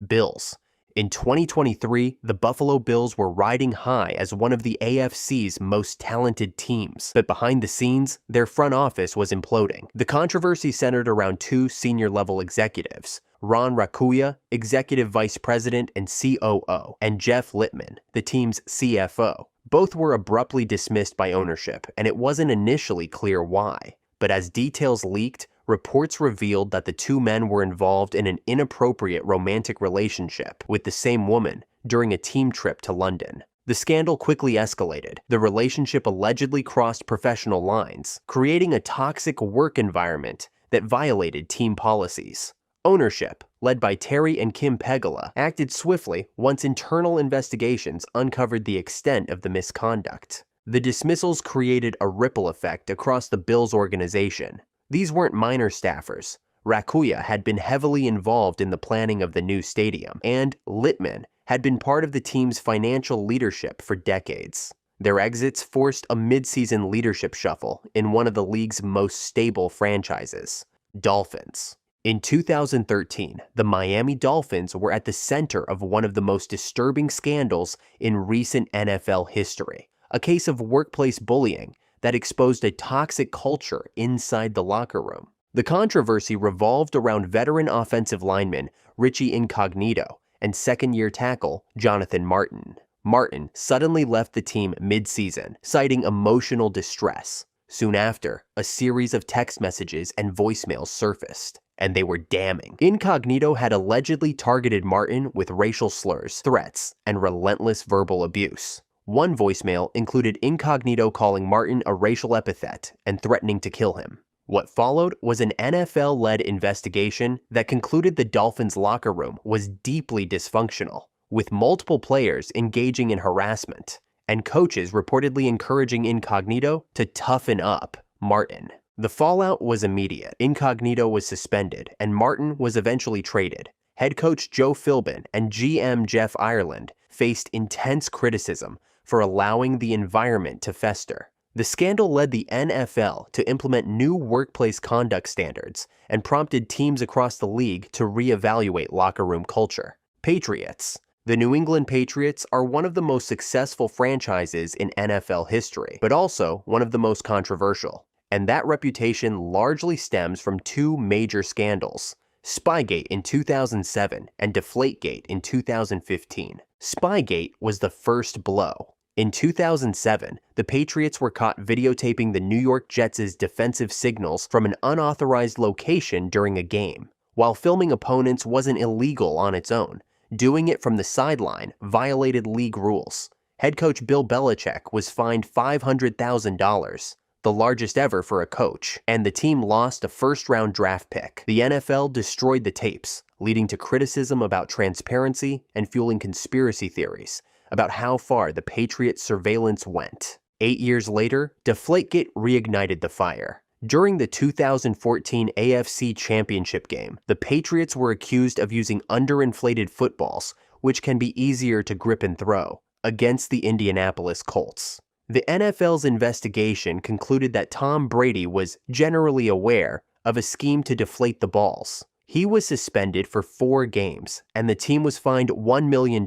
Bills. In 2023, the Buffalo Bills were riding high as one of the AFC's most talented teams, but behind the scenes, their front office was imploding. The controversy centered around two senior-level executives, Ron Raccuia, Executive Vice President and COO, and Jeff Littman, the team's CFO. Both were abruptly dismissed by ownership, and it wasn't initially clear why. But as details leaked, reports revealed that the two men were involved in an inappropriate romantic relationship with the same woman during a team trip to London. The scandal quickly escalated. The relationship allegedly crossed professional lines, creating a toxic work environment that violated team policies. Ownership, led by Terry and Kim Pegula, acted swiftly once internal investigations uncovered the extent of the misconduct. The dismissals created a ripple effect across the Bills organization. These weren't minor staffers. Raccuia had been heavily involved in the planning of the new stadium, and Littman had been part of the team's financial leadership for decades. Their exits forced a mid-season leadership shuffle in one of the league's most stable franchises, Dolphins. In 2013, the Miami Dolphins were at the center of one of the most disturbing scandals in recent NFL history, a case of workplace bullying that exposed a toxic culture inside the locker room. The controversy revolved around veteran offensive lineman Richie Incognito and second-year tackle Jonathan Martin. Martin suddenly left the team mid-season, citing emotional distress. Soon after, a series of text messages and voicemails surfaced, and they were damning. Incognito had allegedly targeted Martin with racial slurs, threats, and relentless verbal abuse. One voicemail included Incognito calling Martin a racial epithet and threatening to kill him. What followed was an NFL-led investigation that concluded the Dolphins' locker room was deeply dysfunctional, with multiple players engaging in harassment, and coaches reportedly encouraging Incognito to toughen up Martin. The fallout was immediate. Incognito was suspended, and Martin was eventually traded. Head coach Joe Philbin and GM Jeff Ireland faced intense criticism for allowing the environment to fester. The scandal led the NFL to implement new workplace conduct standards and prompted teams across the league to reevaluate locker room culture. Patriots. The New England Patriots are one of the most successful franchises in NFL history, but also one of the most controversial. And that reputation largely stems from two major scandals: Spygate in 2007 and Deflategate in 2015. Spygate was the first blow. In 2007, the Patriots were caught videotaping the New York Jets' defensive signals from an unauthorized location during a game. While filming opponents wasn't illegal on its own, doing it from the sideline violated league rules. Head coach Bill Belichick was fined $500,000. The largest ever for a coach, and the team lost a first-round draft pick. The NFL destroyed the tapes, leading to criticism about transparency and fueling conspiracy theories about how far the Patriots' surveillance went. 8 years later, Deflategate reignited the fire. During the 2014 AFC Championship game, the Patriots were accused of using underinflated footballs, which can be easier to grip and throw, against the Indianapolis Colts. The NFL's investigation concluded that Tom Brady was generally aware of a scheme to deflate the balls. He was suspended for 4 games, and the team was fined $1 million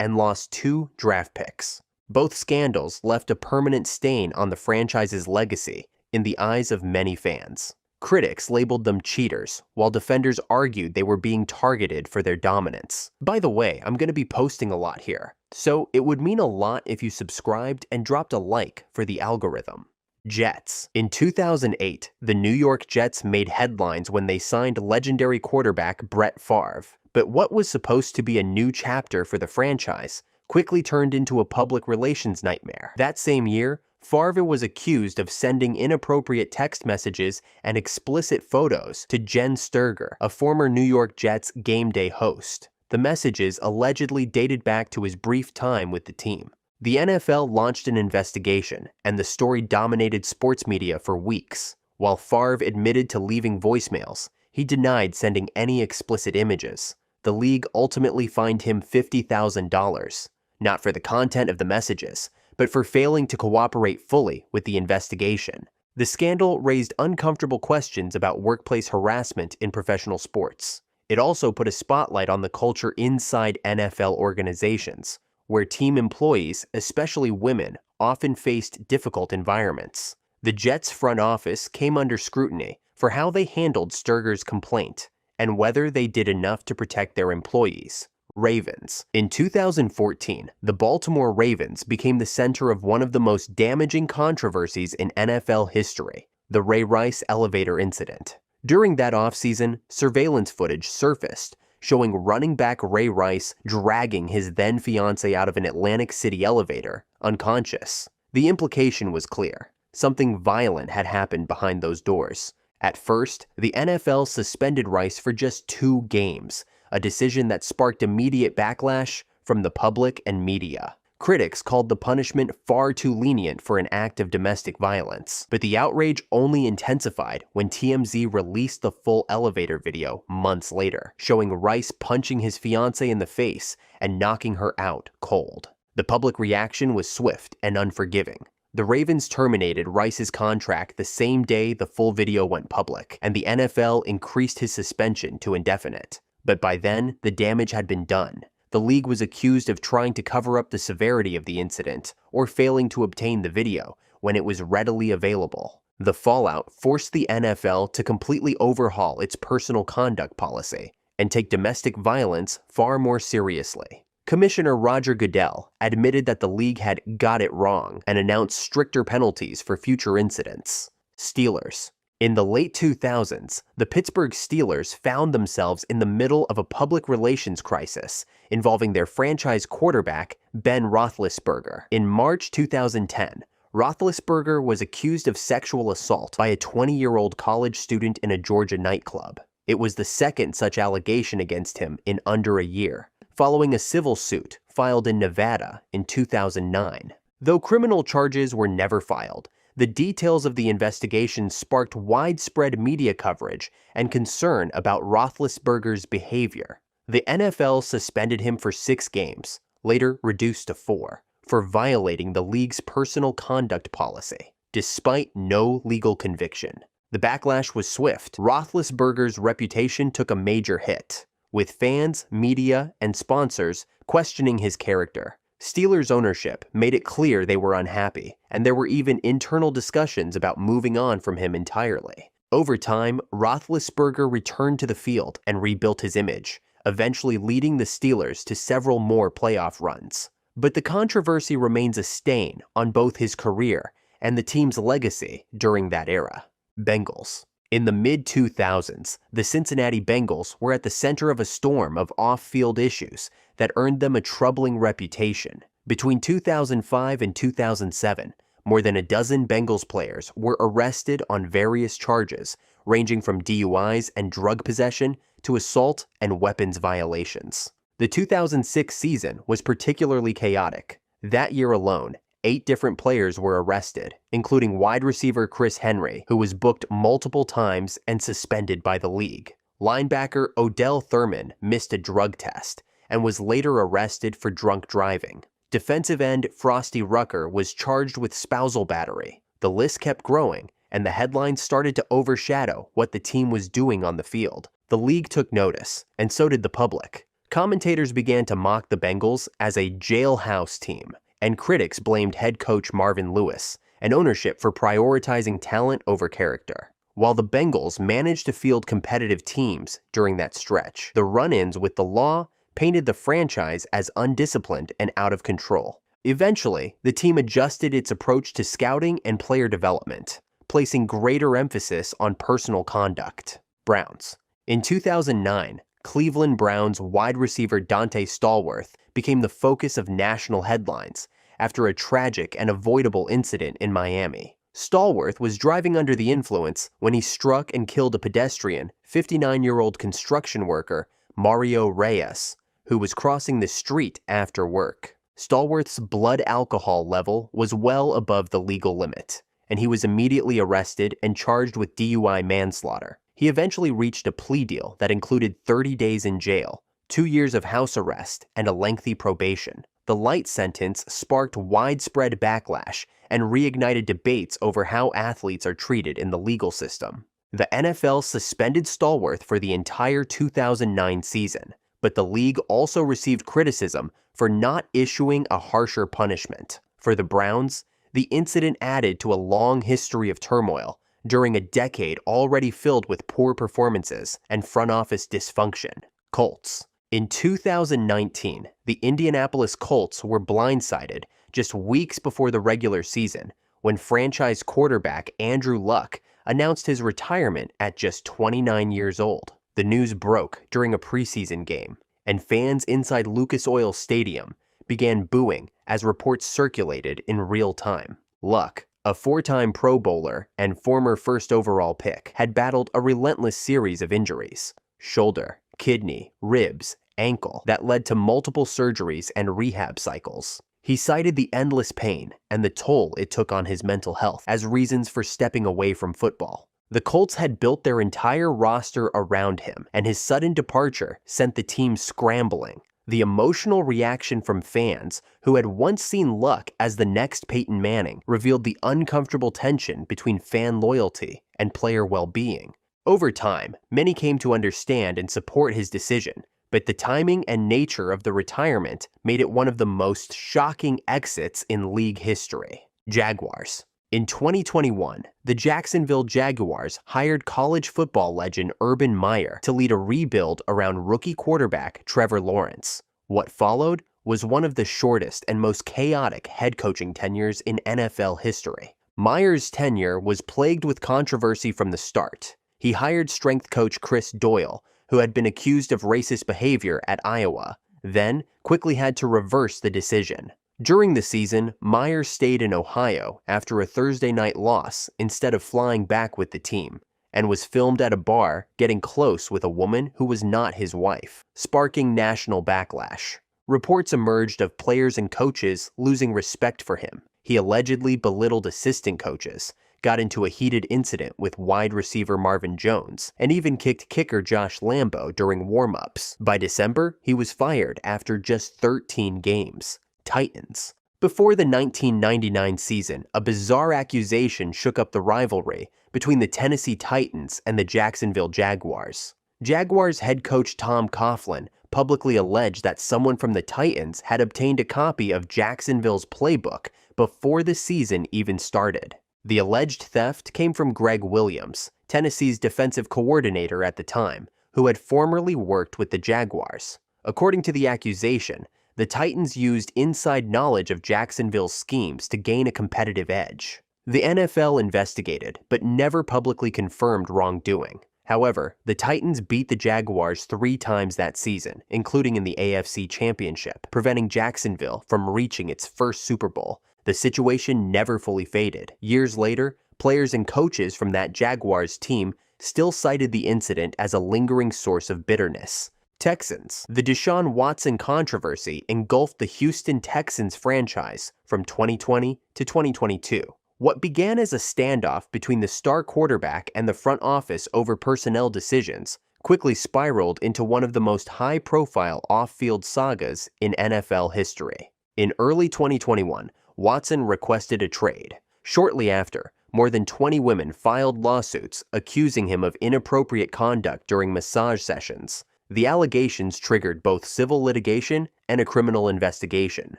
and lost 2 draft picks. Both scandals left a permanent stain on the franchise's legacy in the eyes of many fans. Critics labeled them cheaters, while defenders argued they were being targeted for their dominance. By the way, I'm going to be posting a lot here, so it would mean a lot if you subscribed and dropped a like for the algorithm. Jets. In 2008, the New York Jets made headlines when they signed legendary quarterback Brett Favre. But what was supposed to be a new chapter for the franchise quickly turned into a public relations nightmare. That same year, Favre was accused of sending inappropriate text messages and explicit photos to Jen Sturger, a former New York Jets game day host. The messages allegedly dated back to his brief time with the team. The NFL launched an investigation, and the story dominated sports media for weeks. While Favre admitted to leaving voicemails, he denied sending any explicit images. The league ultimately fined him $50,000, not for the content of the messages, but for failing to cooperate fully with the investigation. The scandal raised uncomfortable questions about workplace harassment in professional sports. It also put a spotlight on the culture inside NFL organizations, where team employees, especially women, often faced difficult environments. The Jets' front office came under scrutiny for how they handled Sturger's complaint and whether they did enough to protect their employees. Ravens. In 2014, the Baltimore Ravens became the center of one of the most damaging controversies in NFL history, the Ray Rice elevator incident. During that offseason, surveillance footage surfaced showing running back Ray Rice dragging his then-fiancée out of an Atlantic City elevator, unconscious. The implication was clear. Something violent had happened behind those doors. At first, the NFL suspended Rice for just 2 games, a decision that sparked immediate backlash from the public and media. Critics called the punishment far too lenient for an act of domestic violence, but the outrage only intensified when TMZ released the full elevator video months later, showing Rice punching his fiancée in the face and knocking her out cold. The public reaction was swift and unforgiving. The Ravens terminated Rice's contract the same day the full video went public, and the NFL increased his suspension to indefinite. But by then, the damage had been done. The league was accused of trying to cover up the severity of the incident or failing to obtain the video when it was readily available. The fallout forced the NFL to completely overhaul its personal conduct policy and take domestic violence far more seriously. Commissioner Roger Goodell admitted that the league had got it wrong and announced stricter penalties for future incidents. Steelers. In the late 2000s, the Pittsburgh Steelers found themselves in the middle of a public relations crisis involving their franchise quarterback, Ben Roethlisberger. In March 2010, Roethlisberger was accused of sexual assault by a 20-year-old college student in a Georgia nightclub. It was the second such allegation against him in under a year, following a civil suit filed in Nevada in 2009. Though criminal charges were never filed, the details of the investigation sparked widespread media coverage and concern about Roethlisberger's behavior. The NFL suspended him for 6 games, later reduced to 4, for violating the league's personal conduct policy, despite no legal conviction. The backlash was swift. Roethlisberger's reputation took a major hit, with fans, media, and sponsors questioning his character. Steelers ownership made it clear they were unhappy, and there were even internal discussions about moving on from him entirely. Over time, Roethlisberger returned to the field and rebuilt his image, eventually leading the Steelers to several more playoff runs. But the controversy remains a stain on both his career and the team's legacy during that era. Bengals. In the mid-2000s, the Cincinnati Bengals were at the center of a storm of off-field issues that earned them a troubling reputation. Between 2005 and 2007, more than a dozen Bengals players were arrested on various charges, ranging from DUIs and drug possession to assault and weapons violations. The 2006 season was particularly chaotic. That year alone, 8 different players were arrested, including wide receiver Chris Henry, who was booked multiple times and suspended by the league. Linebacker Odell Thurman missed a drug test and was later arrested for drunk driving. Defensive end Frosty Rucker was charged with spousal battery. The list kept growing, and the headlines started to overshadow what the team was doing on the field. The league took notice, and so did the public. Commentators began to mock the Bengals as a jailhouse team, and critics blamed head coach Marvin Lewis and ownership for prioritizing talent over character. While the Bengals managed to field competitive teams during that stretch, the run-ins with the law painted the franchise as undisciplined and out of control. Eventually, the team adjusted its approach to scouting and player development, placing greater emphasis on personal conduct. Browns. In 2009, Cleveland Browns wide receiver Dante Stallworth became the focus of national headlines after a tragic and avoidable incident in Miami. Stallworth was driving under the influence when he struck and killed a pedestrian, 59-year-old construction worker Mario Reyes, who was crossing the street after work. Stallworth's blood alcohol level was well above the legal limit, and he was immediately arrested and charged with DUI manslaughter. He eventually reached a plea deal that included 30 days in jail, 2 years of house arrest, and a lengthy probation. The light sentence sparked widespread backlash and reignited debates over how athletes are treated in the legal system. The NFL suspended Stallworth for the entire 2009 season, but the league also received criticism for not issuing a harsher punishment. For the Browns, the incident added to a long history of turmoil during a decade already filled with poor performances and front office dysfunction. Colts. In 2019, the Indianapolis Colts were blindsided just weeks before the regular season when franchise quarterback Andrew Luck announced his retirement at just 29 years old. The news broke during a preseason game, and fans inside Lucas Oil Stadium began booing as reports circulated in real time. Luck, a four-time Pro Bowler and former first overall pick, had battled a relentless series of injuries: shoulder, kidney, ribs, ankle, that led to multiple surgeries and rehab cycles. He cited the endless pain and the toll it took on his mental health as reasons for stepping away from football. The Colts had built their entire roster around him, and his sudden departure sent the team scrambling. The emotional reaction from fans who had once seen Luck as the next Peyton Manning revealed the uncomfortable tension between fan loyalty and player well-being. Over time, many came to understand and support his decision, but the timing and nature of the retirement made it one of the most shocking exits in league history. Jaguars. In 2021, the Jacksonville Jaguars hired college football legend Urban Meyer to lead a rebuild around rookie quarterback Trevor Lawrence. What followed was one of the shortest and most chaotic head coaching tenures in NFL history. Meyer's tenure was plagued with controversy from the start. He hired strength coach Chris Doyle, who had been accused of racist behavior at Iowa, then quickly had to reverse the decision. During the season, Meyer stayed in Ohio after a Thursday night loss instead of flying back with the team, and was filmed at a bar getting close with a woman who was not his wife, sparking national backlash. Reports emerged of players and coaches losing respect for him. He allegedly belittled assistant coaches, got into a heated incident with wide receiver Marvin Jones, and even kicked kicker Josh Lambo during warm-ups. By December, he was fired after just 13 games. Titans. Before the 1999 season, a bizarre accusation shook up the rivalry between the Tennessee Titans and the Jacksonville Jaguars. Jaguars head coach Tom Coughlin publicly alleged that someone from the Titans had obtained a copy of Jacksonville's playbook before the season even started. The alleged theft came from Greg Williams, Tennessee's defensive coordinator at the time, who had formerly worked with the Jaguars. According to the accusation, the Titans used inside knowledge of Jacksonville's schemes to gain a competitive edge. The NFL investigated, but never publicly confirmed wrongdoing. However, the Titans beat the Jaguars 3 times that season, including in the AFC Championship, preventing Jacksonville from reaching its first Super Bowl. The situation never fully faded. Years later, players and coaches from that Jaguars team still cited the incident as a lingering source of bitterness. Texans. The Deshaun Watson controversy engulfed the Houston Texans franchise from 2020 to 2022. What began as a standoff between the star quarterback and the front office over personnel decisions quickly spiraled into one of the most high-profile off-field sagas in NFL history. In early 2021, Watson requested a trade. Shortly after, more than 20 women filed lawsuits accusing him of inappropriate conduct during massage sessions. The allegations triggered both civil litigation and a criminal investigation.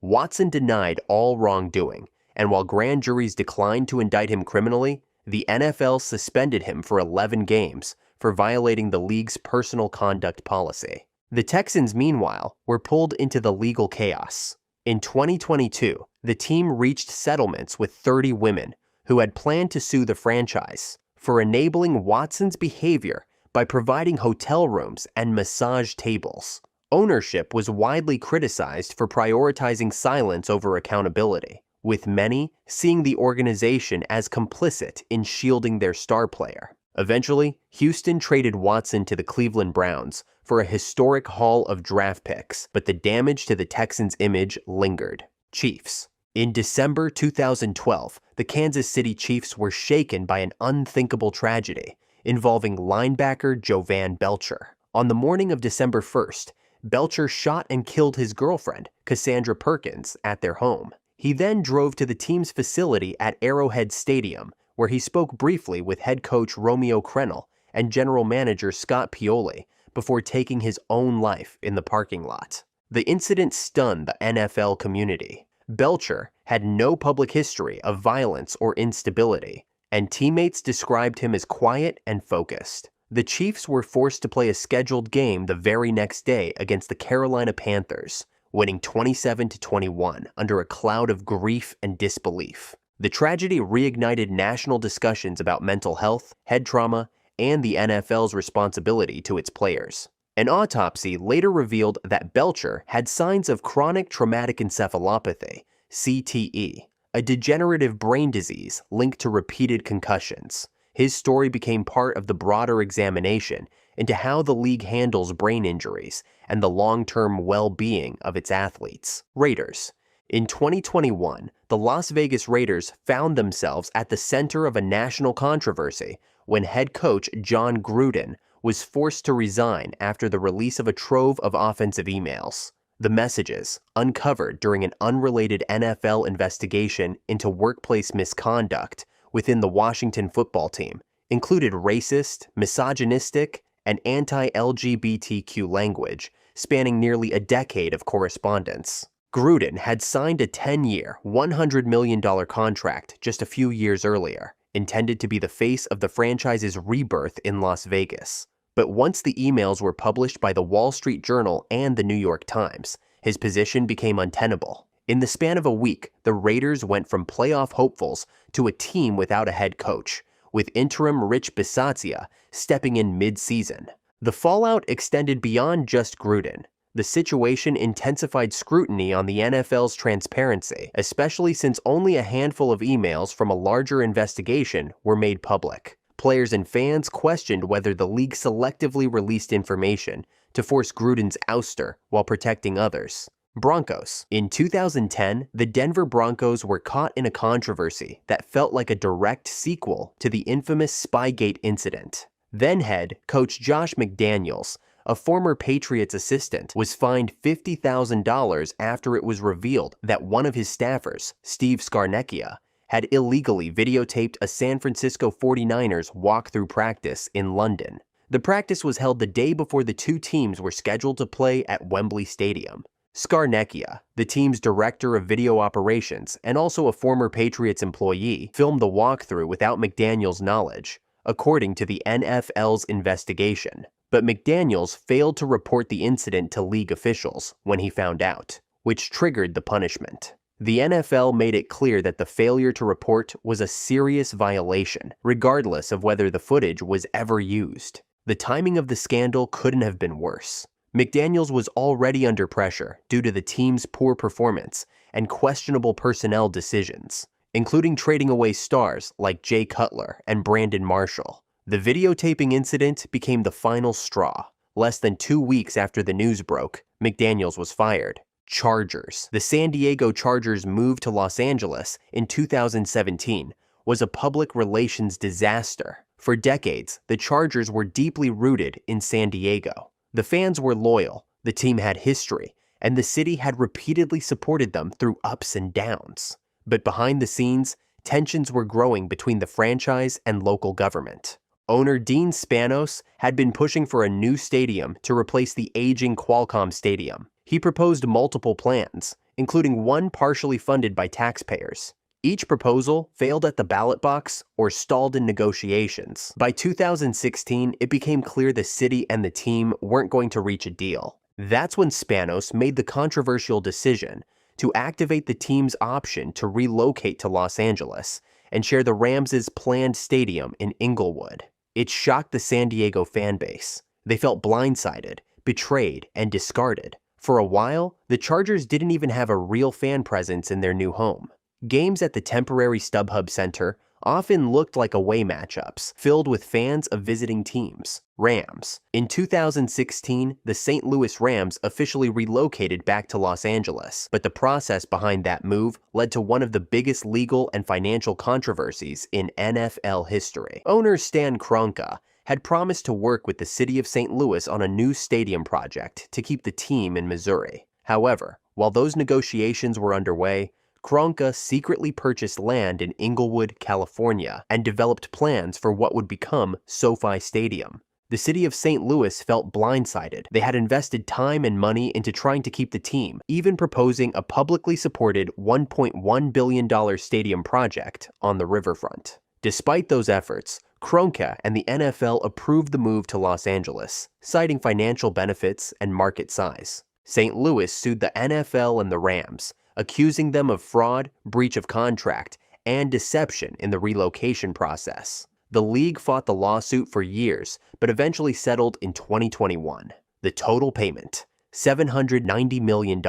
Watson denied all wrongdoing, and while grand juries declined to indict him criminally, the NFL suspended him for 11 games for violating the league's personal conduct policy. The Texans, meanwhile, were pulled into the legal chaos. In 2022, the team reached settlements with 30 women who had planned to sue the franchise for enabling Watson's behavior by providing hotel rooms and massage tables. Ownership was widely criticized for prioritizing silence over accountability, with many seeing the organization as complicit in shielding their star player. Eventually, Houston traded Watson to the Cleveland Browns for a historic haul of draft picks, but the damage to the Texans' image lingered. Chiefs. In December 2012, the Kansas City Chiefs were shaken by an unthinkable tragedy involving linebacker Jovan Belcher. On the morning of December 1st, Belcher shot and killed his girlfriend, Cassandra Perkins, at their home. He then drove to the team's facility at Arrowhead Stadium, where he spoke briefly with head coach Romeo Crennel and general manager Scott Pioli before taking his own life in the parking lot. The incident stunned the NFL community. Belcher had no public history of violence or instability, and teammates described him as quiet and focused. The Chiefs were forced to play a scheduled game the very next day against the Carolina Panthers, winning 27-21 under a cloud of grief and disbelief. The tragedy reignited national discussions about mental health, head trauma, and the NFL's responsibility to its players. An autopsy later revealed that Belcher had signs of chronic traumatic encephalopathy, CTE, a degenerative brain disease linked to repeated concussions. His story became part of the broader examination into how the league handles brain injuries and the long-term well-being of its athletes. Raiders. In 2021, the Las Vegas Raiders found themselves at the center of a national controversy when head coach John Gruden was forced to resign after the release of a trove of offensive emails. The messages, uncovered during an unrelated NFL investigation into workplace misconduct within the Washington football team, included racist, misogynistic, and anti-LGBTQ language spanning nearly a decade of correspondence. Gruden had signed a 10-year, $100 million contract just a few years earlier, intended to be the face of the franchise's rebirth in Las Vegas. But once the emails were published by the Wall Street Journal and the New York Times, his position became untenable. In the span of a week, the Raiders went from playoff hopefuls to a team without a head coach, with interim Rich Bisaccia stepping in mid-season. The fallout extended beyond just Gruden. The situation intensified scrutiny on the NFL's transparency, especially since only a handful of emails from a larger investigation were made public. Players and fans questioned whether the league selectively released information to force Gruden's ouster while protecting others. Broncos. In 2010, the Denver Broncos were caught in a controversy that felt like a direct sequel to the infamous Spygate incident. Then head coach Josh McDaniels, a former Patriots assistant, was fined $50,000 after it was revealed that one of his staffers, Steve Scarnecchia, had illegally videotaped a San Francisco 49ers walk-through practice in London. The practice was held the day before the two teams were scheduled to play at Wembley Stadium. Scarnecchia, the team's director of video operations and also a former Patriots employee, filmed the walkthrough without McDaniels' knowledge, according to the NFL's investigation. But McDaniels failed to report the incident to league officials when he found out, which triggered the punishment. The NFL made it clear that the failure to report was a serious violation, regardless of whether the footage was ever used. The timing of the scandal couldn't have been worse. McDaniels was already under pressure due to the team's poor performance and questionable personnel decisions, including trading away stars like Jay Cutler and Brandon Marshall. The videotaping incident became the final straw. Less than 2 weeks after the news broke, McDaniels was fired. Chargers. The San Diego Chargers' move to Los Angeles in 2017 was a public relations disaster. For decades, the Chargers were deeply rooted in San Diego. The fans were loyal, the team had history, and the city had repeatedly supported them through ups and downs. But behind the scenes, tensions were growing between the franchise and local government. Owner Dean Spanos had been pushing for a new stadium to replace the aging Qualcomm Stadium. He proposed multiple plans, including one partially funded by taxpayers. Each proposal failed at the ballot box or stalled in negotiations. By 2016, it became clear the city and the team weren't going to reach a deal. That's when Spanos made the controversial decision to activate the team's option to relocate to Los Angeles and share the Rams' planned stadium in Inglewood. It shocked the San Diego fan base. They felt blindsided, betrayed, and discarded. For a while, the Chargers didn't even have a real fan presence in their new home. Games at the temporary StubHub Center often looked like away matchups, filled with fans of visiting teams. Rams. In 2016, the St. Louis Rams officially relocated back to Los Angeles, but the process behind that move led to one of the biggest legal and financial controversies in NFL history. Owner Stan Kroenke had promised to work with the city of St. Louis on a new stadium project to keep the team in Missouri. However, while those negotiations were underway, Kroenke secretly purchased land in Inglewood, California, and developed plans for what would become SoFi Stadium. The city of St. Louis felt blindsided. They had invested time and money into trying to keep the team, even proposing a publicly supported $1.1 billion stadium project on the riverfront. Despite those efforts, Kroenke and the NFL approved the move to Los Angeles, citing financial benefits and market size. St. Louis sued the NFL and the Rams, accusing them of fraud, breach of contract, and deception in the relocation process. The league fought the lawsuit for years, but eventually settled in 2021. The total payment, $790 million.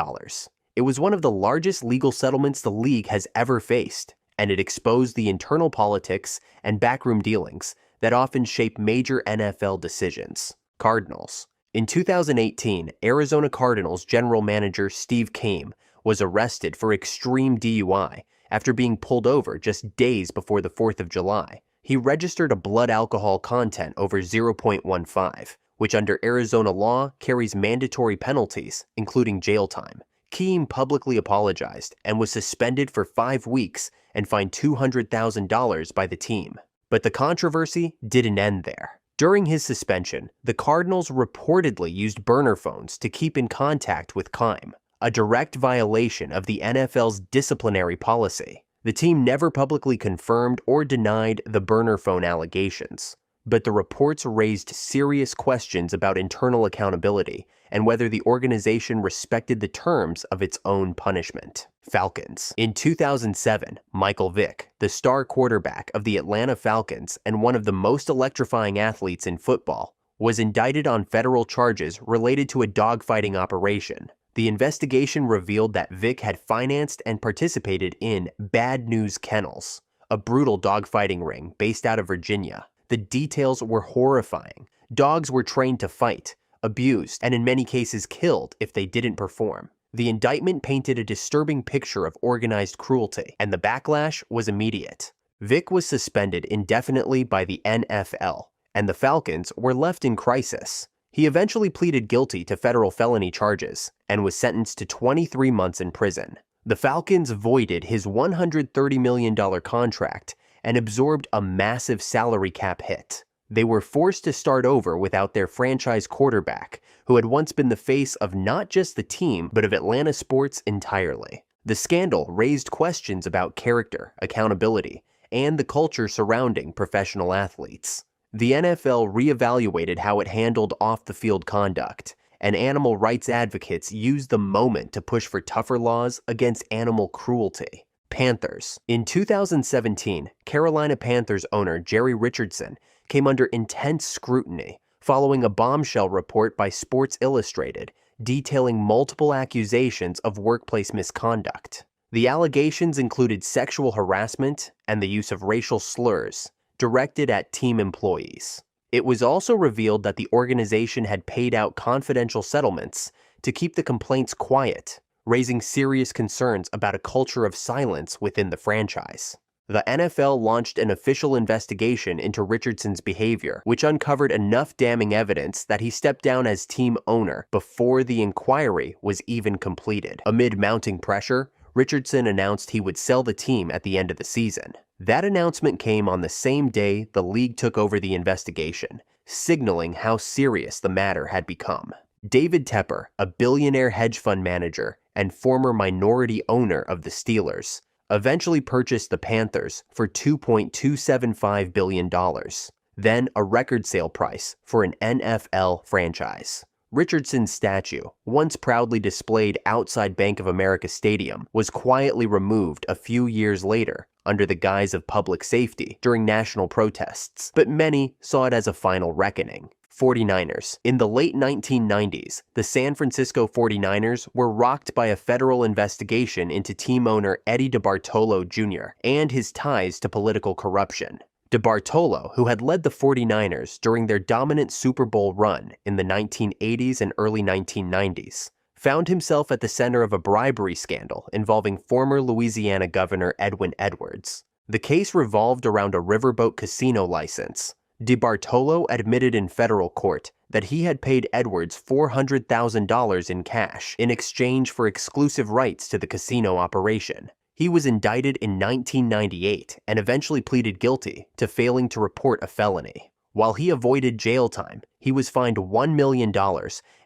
It was one of the largest legal settlements the league has ever faced, and it exposed the internal politics and backroom dealings that often shape major NFL decisions. Cardinals. In 2018, Arizona Cardinals general manager Steve Keim was arrested for extreme DUI after being pulled over just days before the 4th of July. He registered a blood alcohol content over 0.15, which under Arizona law carries mandatory penalties, including jail time. Keim publicly apologized and was suspended for 5 weeks and fined $200,000 by the team. But the controversy didn't end there. During his suspension, the Cardinals reportedly used burner phones to keep in contact with Keim, a direct violation of the NFL's disciplinary policy. The team never publicly confirmed or denied the burner phone allegations, but the reports raised serious questions about internal accountability and whether the organization respected the terms of its own punishment. Falcons. In 2007, Michael Vick, the star quarterback of the Atlanta Falcons and one of the most electrifying athletes in football, was indicted on federal charges related to a dogfighting operation. The investigation revealed that Vick had financed and participated in Bad News Kennels, a brutal dogfighting ring based out of Virginia. The details were horrifying. Dogs were trained to fight, abused, and in many cases killed if they didn't perform. The indictment painted a disturbing picture of organized cruelty, and the backlash was immediate. Vick was suspended indefinitely by the NFL, and the Falcons were left in crisis. He eventually pleaded guilty to federal felony charges and was sentenced to 23 months in prison. The Falcons voided his $130 million contract and absorbed a massive salary cap hit. They were forced to start over without their franchise quarterback, who had once been the face of not just the team, but of Atlanta sports entirely. The scandal raised questions about character, accountability, and the culture surrounding professional athletes. The NFL reevaluated how it handled off-the-field conduct, and animal rights advocates used the moment to push for tougher laws against animal cruelty. Panthers. In 2017, Carolina Panthers owner Jerry Richardson came under intense scrutiny following a bombshell report by Sports Illustrated detailing multiple accusations of workplace misconduct. The allegations included sexual harassment and the use of racial slurs directed at team employees. It was also revealed that the organization had paid out confidential settlements to keep the complaints quiet, raising serious concerns about a culture of silence within the franchise. The NFL launched an official investigation into Richardson's behavior, which uncovered enough damning evidence that he stepped down as team owner before the inquiry was even completed. Amid mounting pressure, Richardson announced he would sell the team at the end of the season. That announcement came on the same day the league took over the investigation, signaling how serious the matter had become. David Tepper, a billionaire hedge fund manager and former minority owner of the Steelers, eventually purchased the Panthers for $2.275 billion, then a record sale price for an NFL franchise. Richardson's statue, once proudly displayed outside Bank of America Stadium, was quietly removed a few years later under the guise of public safety during national protests, but many saw it as a final reckoning. 49ers. In the late 1990s, the San Francisco 49ers were rocked by a federal investigation into team owner Eddie DeBartolo Jr. and his ties to political corruption. DeBartolo, who had led the 49ers during their dominant Super Bowl run in the 1980s and early 1990s, found himself at the center of a bribery scandal involving former Louisiana Governor Edwin Edwards. The case revolved around a riverboat casino license. DeBartolo admitted in federal court that he had paid Edwards $400,000 in cash in exchange for exclusive rights to the casino operation. He was indicted in 1998 and eventually pleaded guilty to failing to report a felony. While he avoided jail time, he was fined $1 million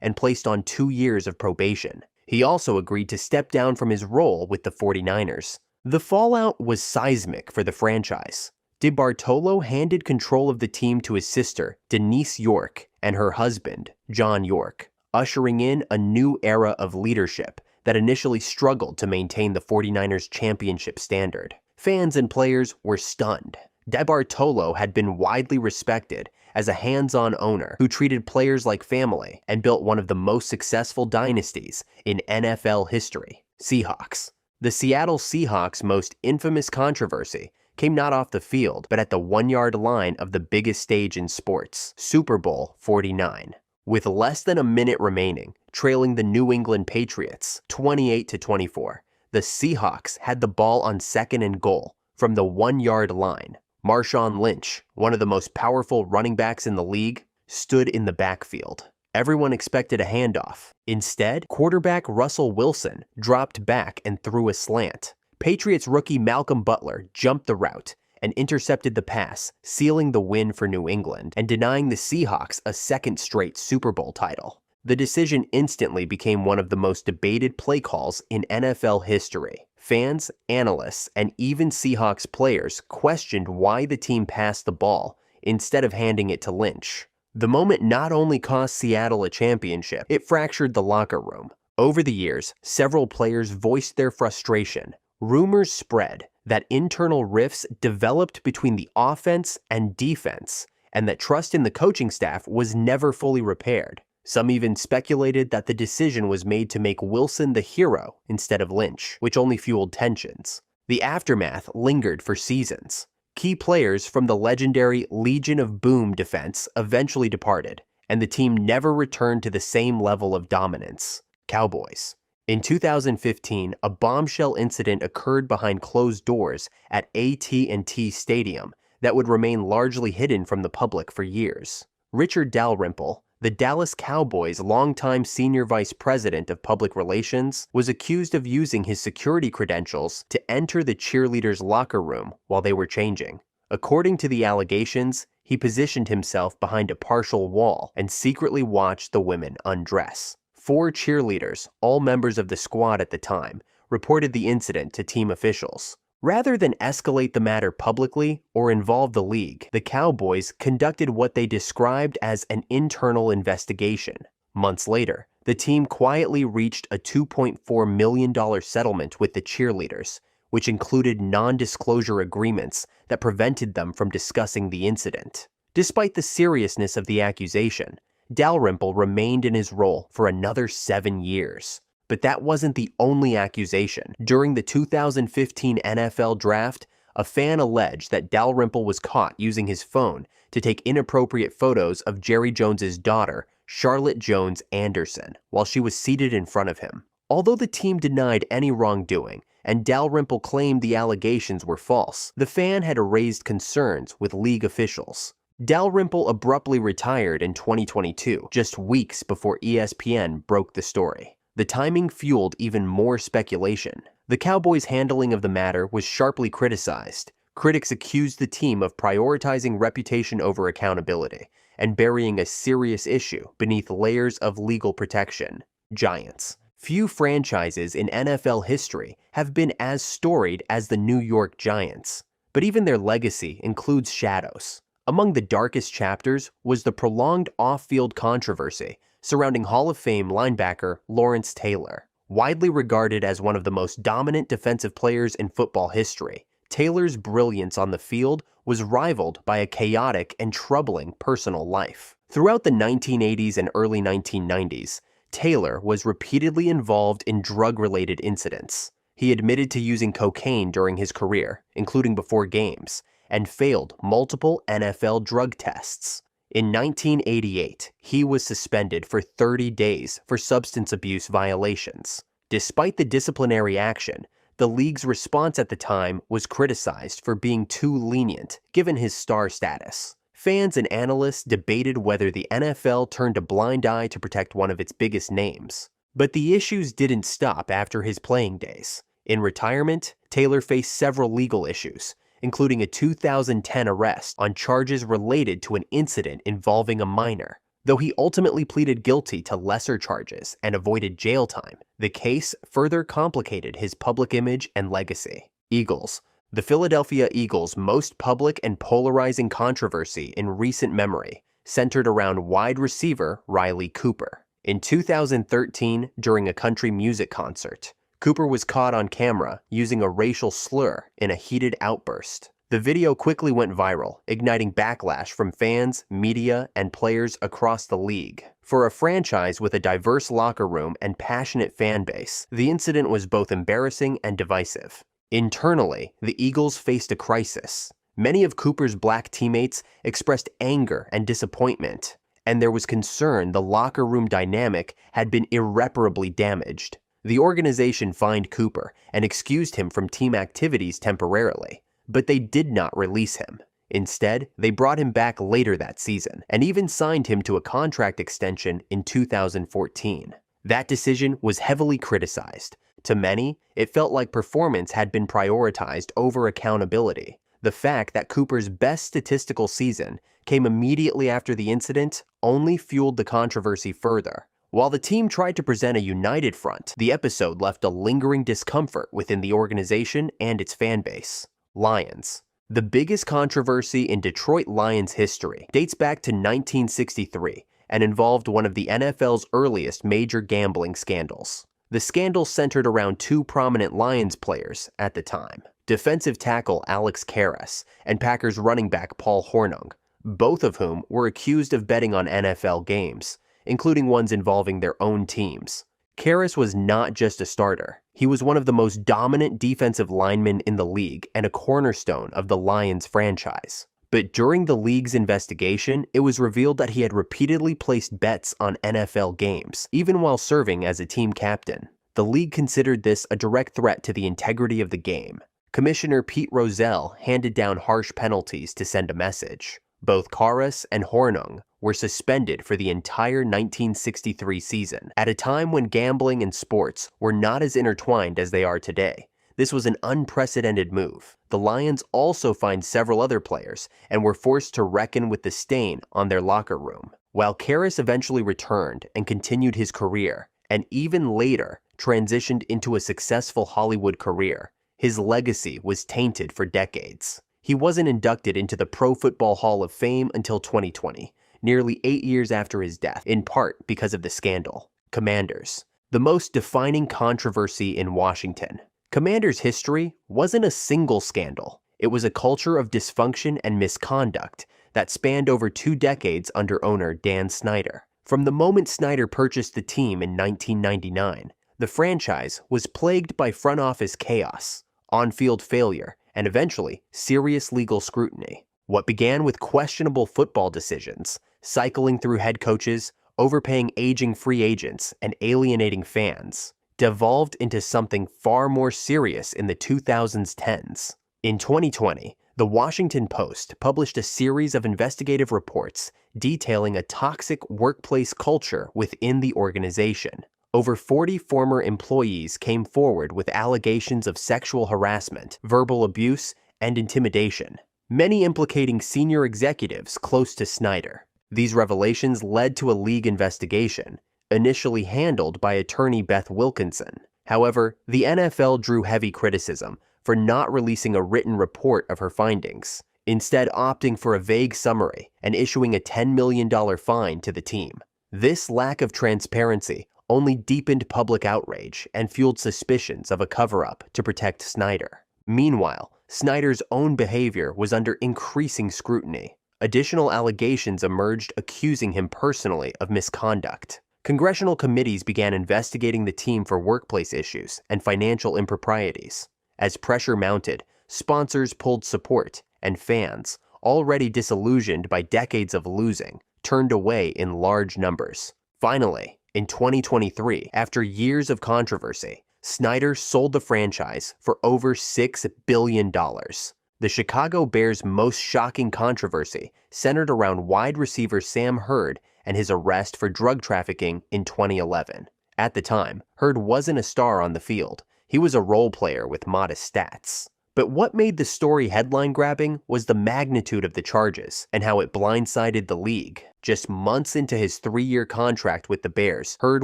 and placed on 2 years of probation. He also agreed to step down from his role with the 49ers. The fallout was seismic for the franchise. DeBartolo handed control of the team to his sister, Denise York, and her husband, John York, ushering in a new era of leadership that initially struggled to maintain the 49ers championship standard. Fans and players were stunned. DeBartolo had been widely respected as a hands-on owner who treated players like family and built one of the most successful dynasties in NFL history, Seahawks. The Seattle Seahawks' most infamous controversy came not off the field, but at the 1-yard line of the biggest stage in sports, Super Bowl 49. With less than a minute remaining, trailing the New England Patriots 28-24, the Seahawks had the ball on 2nd and goal from the 1-yard line. Marshawn Lynch, one of the most powerful running backs in the league, stood in the backfield. Everyone expected a handoff. Instead, quarterback Russell Wilson dropped back and threw a slant. Patriots rookie Malcolm Butler jumped the route and intercepted the pass, sealing the win for New England and denying the Seahawks a second straight Super Bowl title. The decision instantly became one of the most debated play calls in NFL history. Fans, analysts, and even Seahawks players questioned why the team passed the ball instead of handing it to Lynch. The moment not only cost Seattle a championship, it fractured the locker room. Over the years, several players voiced their frustration. Rumors spread that internal rifts developed between the offense and defense, and that trust in the coaching staff was never fully repaired. Some even speculated that the decision was made to make Wilson the hero instead of Lynch, which only fueled tensions. The aftermath lingered for seasons. Key players from the legendary Legion of Boom defense eventually departed, and the team never returned to the same level of dominance. Cowboys. In 2015, a bombshell incident occurred behind closed doors at AT&T Stadium that would remain largely hidden from the public for years. Richard Dalrymple, the Dallas Cowboys' longtime senior vice president of public relations, was accused of using his security credentials to enter the cheerleaders' locker room while they were changing. According to the allegations, he positioned himself behind a partial wall and secretly watched the women undress. 4 cheerleaders, all members of the squad at the time, reported the incident to team officials. Rather than escalate the matter publicly or involve the league, the Cowboys conducted what they described as an internal investigation. Months later, the team quietly reached a $2.4 million settlement with the cheerleaders, which included non-disclosure agreements that prevented them from discussing the incident. Despite the seriousness of the accusation, Dalrymple remained in his role for another 7 years. But that wasn't the only accusation. During the 2015 NFL Draft, a fan alleged that Dalrymple was caught using his phone to take inappropriate photos of Jerry Jones's daughter, Charlotte Jones Anderson, while she was seated in front of him. Although the team denied any wrongdoing, and Dalrymple claimed the allegations were false, the fan had raised concerns with league officials. Dalrymple abruptly retired in 2022, just weeks before ESPN broke the story. The timing fueled even more speculation. The Cowboys' handling of the matter was sharply criticized. Critics accused the team of prioritizing reputation over accountability and burying a serious issue beneath layers of legal protection. Giants. Few franchises in NFL history have been as storied as the New York Giants, but even their legacy includes shadows. Among the darkest chapters was the prolonged off-field controversy surrounding Hall of Fame linebacker Lawrence Taylor. Widely regarded as one of the most dominant defensive players in football history, Taylor's brilliance on the field was rivaled by a chaotic and troubling personal life. Throughout the 1980s and early 1990s, Taylor was repeatedly involved in drug-related incidents. He admitted to using cocaine during his career, including before games, and failed multiple NFL drug tests. In 1988, he was suspended for 30 days for substance abuse violations. Despite the disciplinary action, the league's response at the time was criticized for being too lenient given his star status. Fans and analysts debated whether the NFL turned a blind eye to protect one of its biggest names. But the issues didn't stop after his playing days. In retirement, Taylor faced several legal issues, including a 2010 arrest on charges related to an incident involving a minor. Though he ultimately pleaded guilty to lesser charges and avoided jail time, the case further complicated his public image and legacy. Eagles. The Philadelphia Eagles' most public and polarizing controversy in recent memory centered around wide receiver Riley Cooper. In 2013, during a country music concert, Cooper was caught on camera using a racial slur in a heated outburst. The video quickly went viral, igniting backlash from fans, media, and players across the league. For a franchise with a diverse locker room and passionate fan base, the incident was both embarrassing and divisive. Internally, the Eagles faced a crisis. Many of Cooper's black teammates expressed anger and disappointment, and there was concern the locker room dynamic had been irreparably damaged. The organization fined Cooper and excused him from team activities temporarily, but they did not release him. Instead, they brought him back later that season and even signed him to a contract extension in 2014. That decision was heavily criticized. To many, it felt like performance had been prioritized over accountability. The fact that Cooper's best statistical season came immediately after the incident only fueled the controversy further. While the team tried to present a united front, the episode left a lingering discomfort within the organization and its fan base. Lions. The biggest controversy in Detroit Lions history dates back to 1963 and involved one of the NFL's earliest major gambling scandals. The scandal centered around two prominent Lions players at the time, defensive tackle Alex Karras and Packers running back Paul Hornung, both of whom were accused of betting on NFL games, including ones involving their own teams. Karras was not just a starter. He was one of the most dominant defensive linemen in the league and a cornerstone of the Lions franchise. But during the league's investigation, it was revealed that he had repeatedly placed bets on NFL games, even while serving as a team captain. The league considered this a direct threat to the integrity of the game. Commissioner Pete Rozelle handed down harsh penalties to send a message. Both Karras and Hornung were suspended for the entire 1963 season, at a time when gambling and sports were not as intertwined as they are today. This was an unprecedented move. The Lions also fined several other players and were forced to reckon with the stain on their locker room. While Karras eventually returned and continued his career, and even later transitioned into a successful Hollywood career, his legacy was tainted for decades. He wasn't inducted into the Pro Football Hall of Fame until 2020, nearly 8 years after his death, in part because of the scandal. Commanders. The most defining controversy in Washington. Commanders' history wasn't a single scandal. It was a culture of dysfunction and misconduct that spanned over 2 decades under owner Dan Snyder. From the moment Snyder purchased the team in 1999, the franchise was plagued by front office chaos, on-field failure, and eventually serious legal scrutiny. What began with questionable football decisions, cycling through head coaches, overpaying aging free agents, and alienating fans, devolved into something far more serious in the 2010s. In 2020, the Washington Post published a series of investigative reports detailing a toxic workplace culture within the organization. Over 40 former employees came forward with allegations of sexual harassment, verbal abuse, and intimidation, many implicating senior executives close to Snyder. These revelations led to a league investigation, initially handled by attorney Beth Wilkinson. However, the NFL drew heavy criticism for not releasing a written report of her findings, instead opting for a vague summary and issuing a $10 million fine to the team. This lack of transparency only deepened public outrage and fueled suspicions of a cover-up to protect Snyder. Meanwhile, Snyder's own behavior was under increasing scrutiny. Additional allegations emerged accusing him personally of misconduct. Congressional committees began investigating the team for workplace issues and financial improprieties. As pressure mounted, sponsors pulled support, and fans, already disillusioned by decades of losing, turned away in large numbers. Finally, in 2023, after years of controversy, Snyder sold the franchise for over $6 billion. The Chicago Bears' most shocking controversy centered around wide receiver Sam Hurd and his arrest for drug trafficking in 2011. At the time, Hurd wasn't a star on the field. He was a role player with modest stats. But what made the story headline-grabbing was the magnitude of the charges and how it blindsided the league. Just months into his 3-year contract with the Bears, Hurd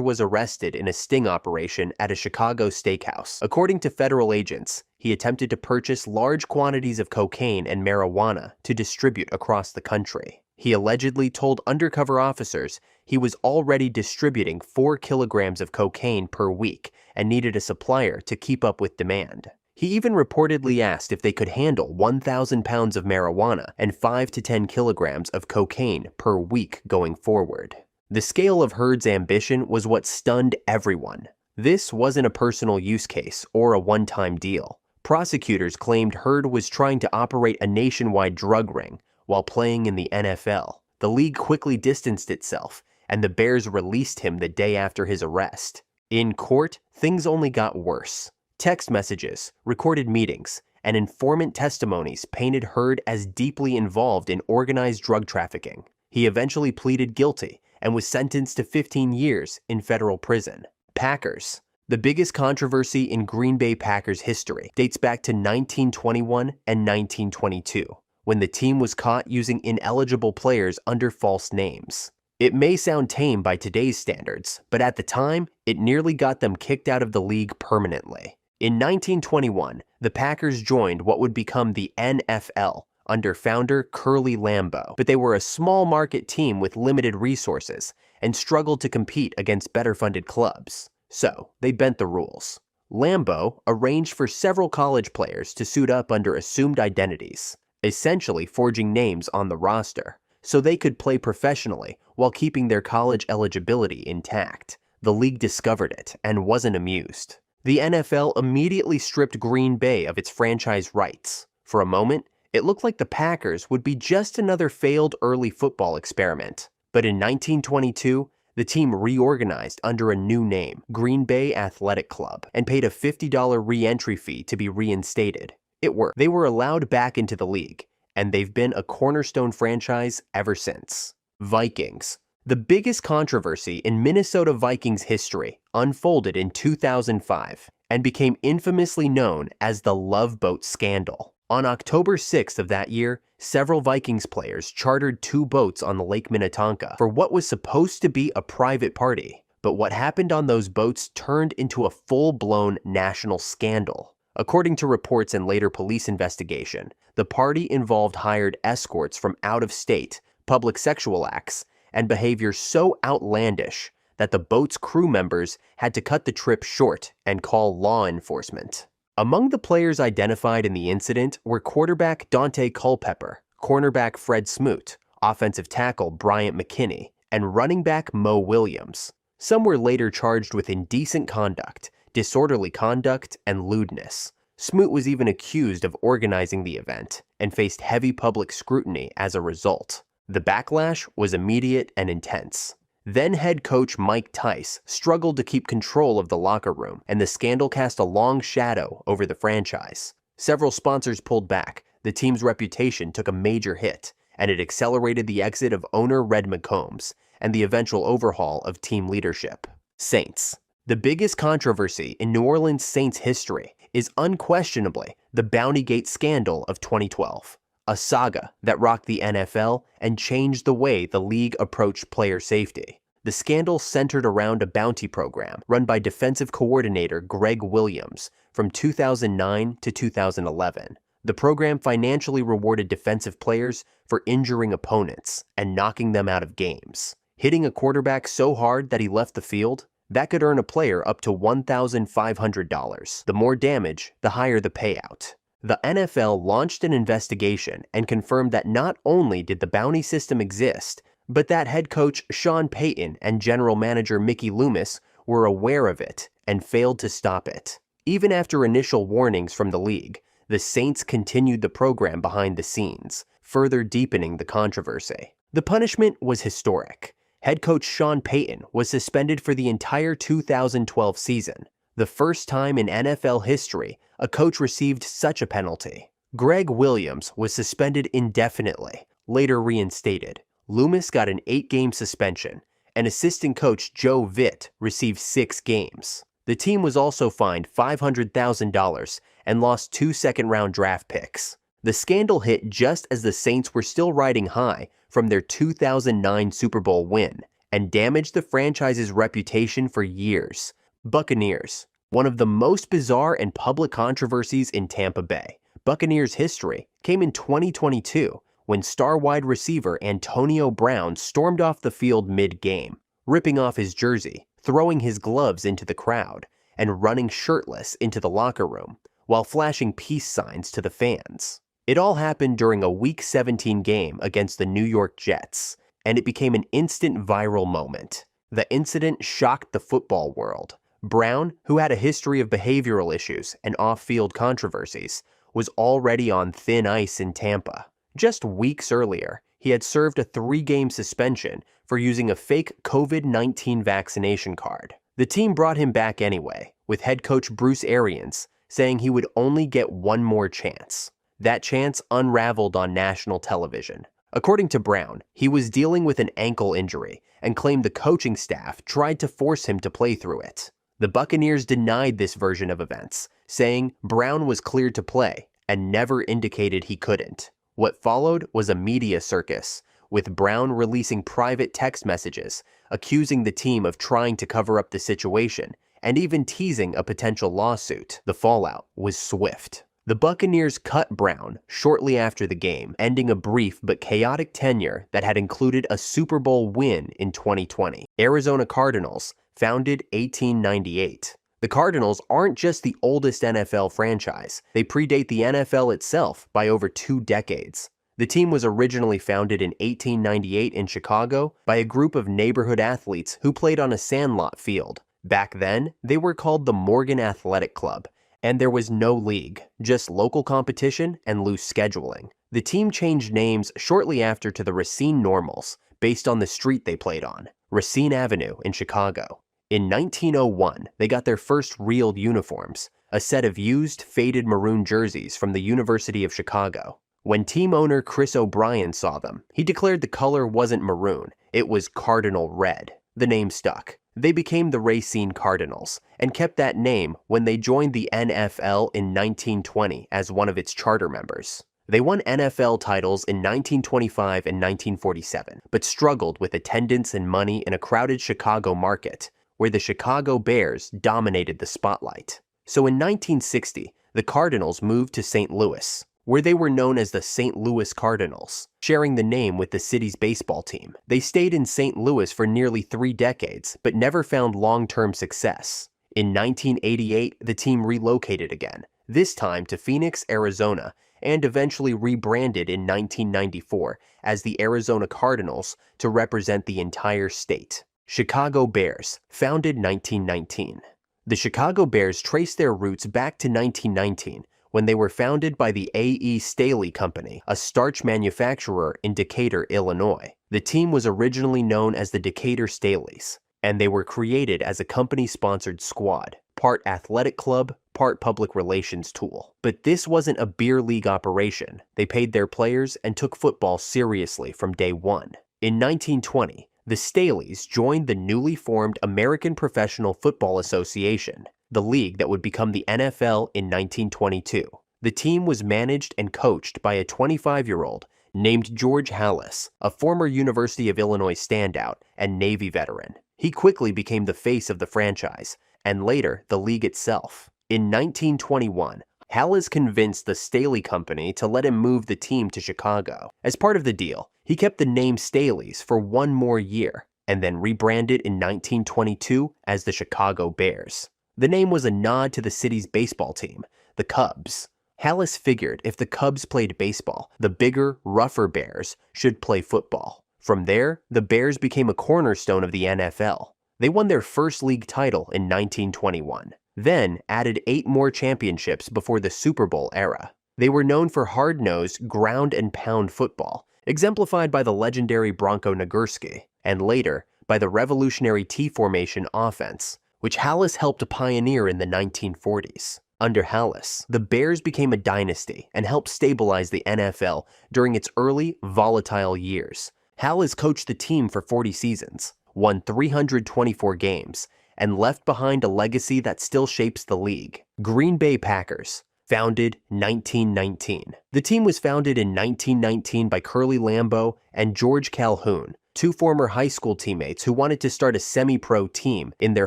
was arrested in a sting operation at a Chicago steakhouse. According to federal agents, he attempted to purchase large quantities of cocaine and marijuana to distribute across the country. He allegedly told undercover officers he was already distributing 4 kilograms of cocaine per week and needed a supplier to keep up with demand. He even reportedly asked if they could handle 1,000 pounds of marijuana and 5 to 10 kilograms of cocaine per week going forward. The scale of Hurd's ambition was what stunned everyone. This wasn't a personal use case or a one-time deal. Prosecutors claimed Hurd was trying to operate a nationwide drug ring while playing in the NFL. The league quickly distanced itself, and the Bears released him the day after his arrest. In court, things only got worse. Text messages, recorded meetings, and informant testimonies painted Hurd as deeply involved in organized drug trafficking. He eventually pleaded guilty and was sentenced to 15 years in federal prison. Packers. The biggest controversy in Green Bay Packers history dates back to 1921 and 1922, when the team was caught using ineligible players under false names. It may sound tame by today's standards, but at the time, it nearly got them kicked out of the league permanently. In 1921, the Packers joined what would become the NFL under founder Curly Lambeau, but they were a small market team with limited resources and struggled to compete against better-funded clubs. So, they bent the rules. Lambeau arranged for several college players to suit up under assumed identities, essentially forging names on the roster, so they could play professionally while keeping their college eligibility intact. The league discovered it and wasn't amused. The NFL immediately stripped Green Bay of its franchise rights. For a moment, it looked like the Packers would be just another failed early football experiment. But in 1922, the team reorganized under a new name, Green Bay Athletic Club, and paid a $50 re-entry fee to be reinstated. It worked. They were allowed back into the league, and they've been a cornerstone franchise ever since. Vikings. The biggest controversy in Minnesota Vikings history unfolded in 2005 and became infamously known as the Love Boat Scandal. On October 6th of that year, several Vikings players chartered 2 boats on the Lake Minnetonka for what was supposed to be a private party. But what happened on those boats turned into a full-blown national scandal. According to reports and later police investigation, the party involved hired escorts from out of state, public sexual acts, and behavior so outlandish that the boat's crew members had to cut the trip short and call law enforcement. Among the players identified in the incident were quarterback Dante Culpepper, cornerback Fred Smoot, offensive tackle Bryant McKinney, and running back Mo Williams. Some were later charged with indecent conduct, disorderly conduct, and lewdness. Smoot was even accused of organizing the event and faced heavy public scrutiny as a result. The backlash was immediate and intense. Then head coach Mike Tice struggled to keep control of the locker room, and the scandal cast a long shadow over the franchise. Several sponsors pulled back, the team's reputation took a major hit, and it accelerated the exit of owner Red McCombs and the eventual overhaul of team leadership. Saints. The biggest controversy in New Orleans Saints history is unquestionably the Bountygate scandal of 2012. A saga that rocked the NFL and changed the way the league approached player safety. The scandal centered around a bounty program run by defensive coordinator Greg Williams from 2009 to 2011. The program financially rewarded defensive players for injuring opponents and knocking them out of games. Hitting a quarterback so hard that he left the field, that could earn a player up to $1,500. The more damage, the higher the payout. The NFL launched an investigation and confirmed that not only did the bounty system exist, but that head coach Sean Payton and general manager Mickey Loomis were aware of it and failed to stop it. Even after initial warnings from the league, the Saints continued the program behind the scenes, further deepening the controversy. The punishment was historic. Head coach Sean Payton was suspended for the entire 2012 season, the first time in NFL history a coach received such a penalty. Greg Williams was suspended indefinitely, later reinstated. Loomis got an 8-game suspension, and assistant coach Joe Vitt received 6 games. The team was also fined $500,000 and lost 2 second-round draft picks. The scandal hit just as the Saints were still riding high from their 2009 Super Bowl win and damaged the franchise's reputation for years. Buccaneers. One of the most bizarre and public controversies in Tampa Bay Buccaneers history came in 2022 when star wide receiver Antonio Brown stormed off the field mid-game, ripping off his jersey, throwing his gloves into the crowd, and running shirtless into the locker room while flashing peace signs to the fans. It all happened during a Week 17 game against the New York Jets, and it became an instant viral moment. The incident shocked the football world. Brown, who had a history of behavioral issues and off-field controversies, was already on thin ice in Tampa. Just weeks earlier, he had served a 3-game suspension for using a fake COVID-19 vaccination card. The team brought him back anyway, with head coach Bruce Arians saying he would only get one more chance. That chance unraveled on national television. According to Brown, he was dealing with an ankle injury and claimed the coaching staff tried to force him to play through it. The Buccaneers denied this version of events, saying Brown was cleared to play and never indicated he couldn't. What followed was a media circus, with Brown releasing private text messages, accusing the team of trying to cover up the situation, and even teasing a potential lawsuit. The fallout was swift. The Buccaneers cut Brown shortly after the game, ending a brief but chaotic tenure that had included a Super Bowl win in 2020. Arizona Cardinals, founded 1898. The Cardinals aren't just the oldest NFL franchise. They predate the NFL itself by over 2 decades. The team was originally founded in 1898 in Chicago by a group of neighborhood athletes who played on a sandlot field. Back then, they were called the Morgan Athletic Club, and there was no league, just local competition and loose scheduling. The team changed names shortly after to the Racine Normals, based on the street they played on, Racine Avenue in Chicago. In 1901, they got their first real uniforms, a set of used faded maroon jerseys from the University of Chicago. When team owner Chris O'Brien saw them, he declared the color wasn't maroon, it was cardinal red. The name stuck. They became the Racine Cardinals, and kept that name when they joined the NFL in 1920 as one of its charter members. They won NFL titles in 1925 and 1947, but struggled with attendance and money in a crowded Chicago market, where the Chicago Bears dominated the spotlight. So in 1960, the Cardinals moved to St. Louis, where they were known as the St. Louis Cardinals, sharing the name with the city's baseball team. They stayed in St. Louis for nearly 3 decades, but never found long-term success. In 1988, the team relocated again, this time to Phoenix, Arizona, and eventually rebranded in 1994 as the Arizona Cardinals to represent the entire state. Chicago Bears, founded 1919. The Chicago Bears trace their roots back to 1919, when they were founded by the A.E. Staley Company, a starch manufacturer in Decatur, Illinois. The team was originally known as the Decatur Staleys, and they were created as a company-sponsored squad, part athletic club, part public relations tool. But this wasn't a beer league operation. They paid their players and took football seriously from day one. In 1920, the Staleys joined the newly formed American Professional Football Association, the league that would become the NFL in 1922. The team was managed and coached by a 25-year-old named George Halas, a former University of Illinois standout and Navy veteran. He quickly became the face of the franchise, and later the league itself. In 1921, Halas convinced the Staley Company to let him move the team to Chicago. As part of the deal, he kept the name Staley's for 1 more year, and then rebranded in 1922 as the Chicago Bears. The name was a nod to the city's baseball team, the Cubs. Halas figured if the Cubs played baseball, the bigger, rougher Bears should play football. From there, the Bears became a cornerstone of the NFL. They won their first league title in 1921, then added 8 more championships before the Super Bowl era. They were known for hard-nosed, ground-and-pound football, exemplified by the legendary Bronco Nagurski, and later by the revolutionary T-formation offense, which Halas helped pioneer in the 1940s. Under Halas, the Bears became a dynasty and helped stabilize the NFL during its early, volatile years. Halas coached the team for 40 seasons, won 324 games, and left behind a legacy that still shapes the league. Green Bay Packers. Founded 1919. The team was founded in 1919 by Curly Lambeau and George Calhoun, two former high school teammates who wanted to start a semi-pro team in their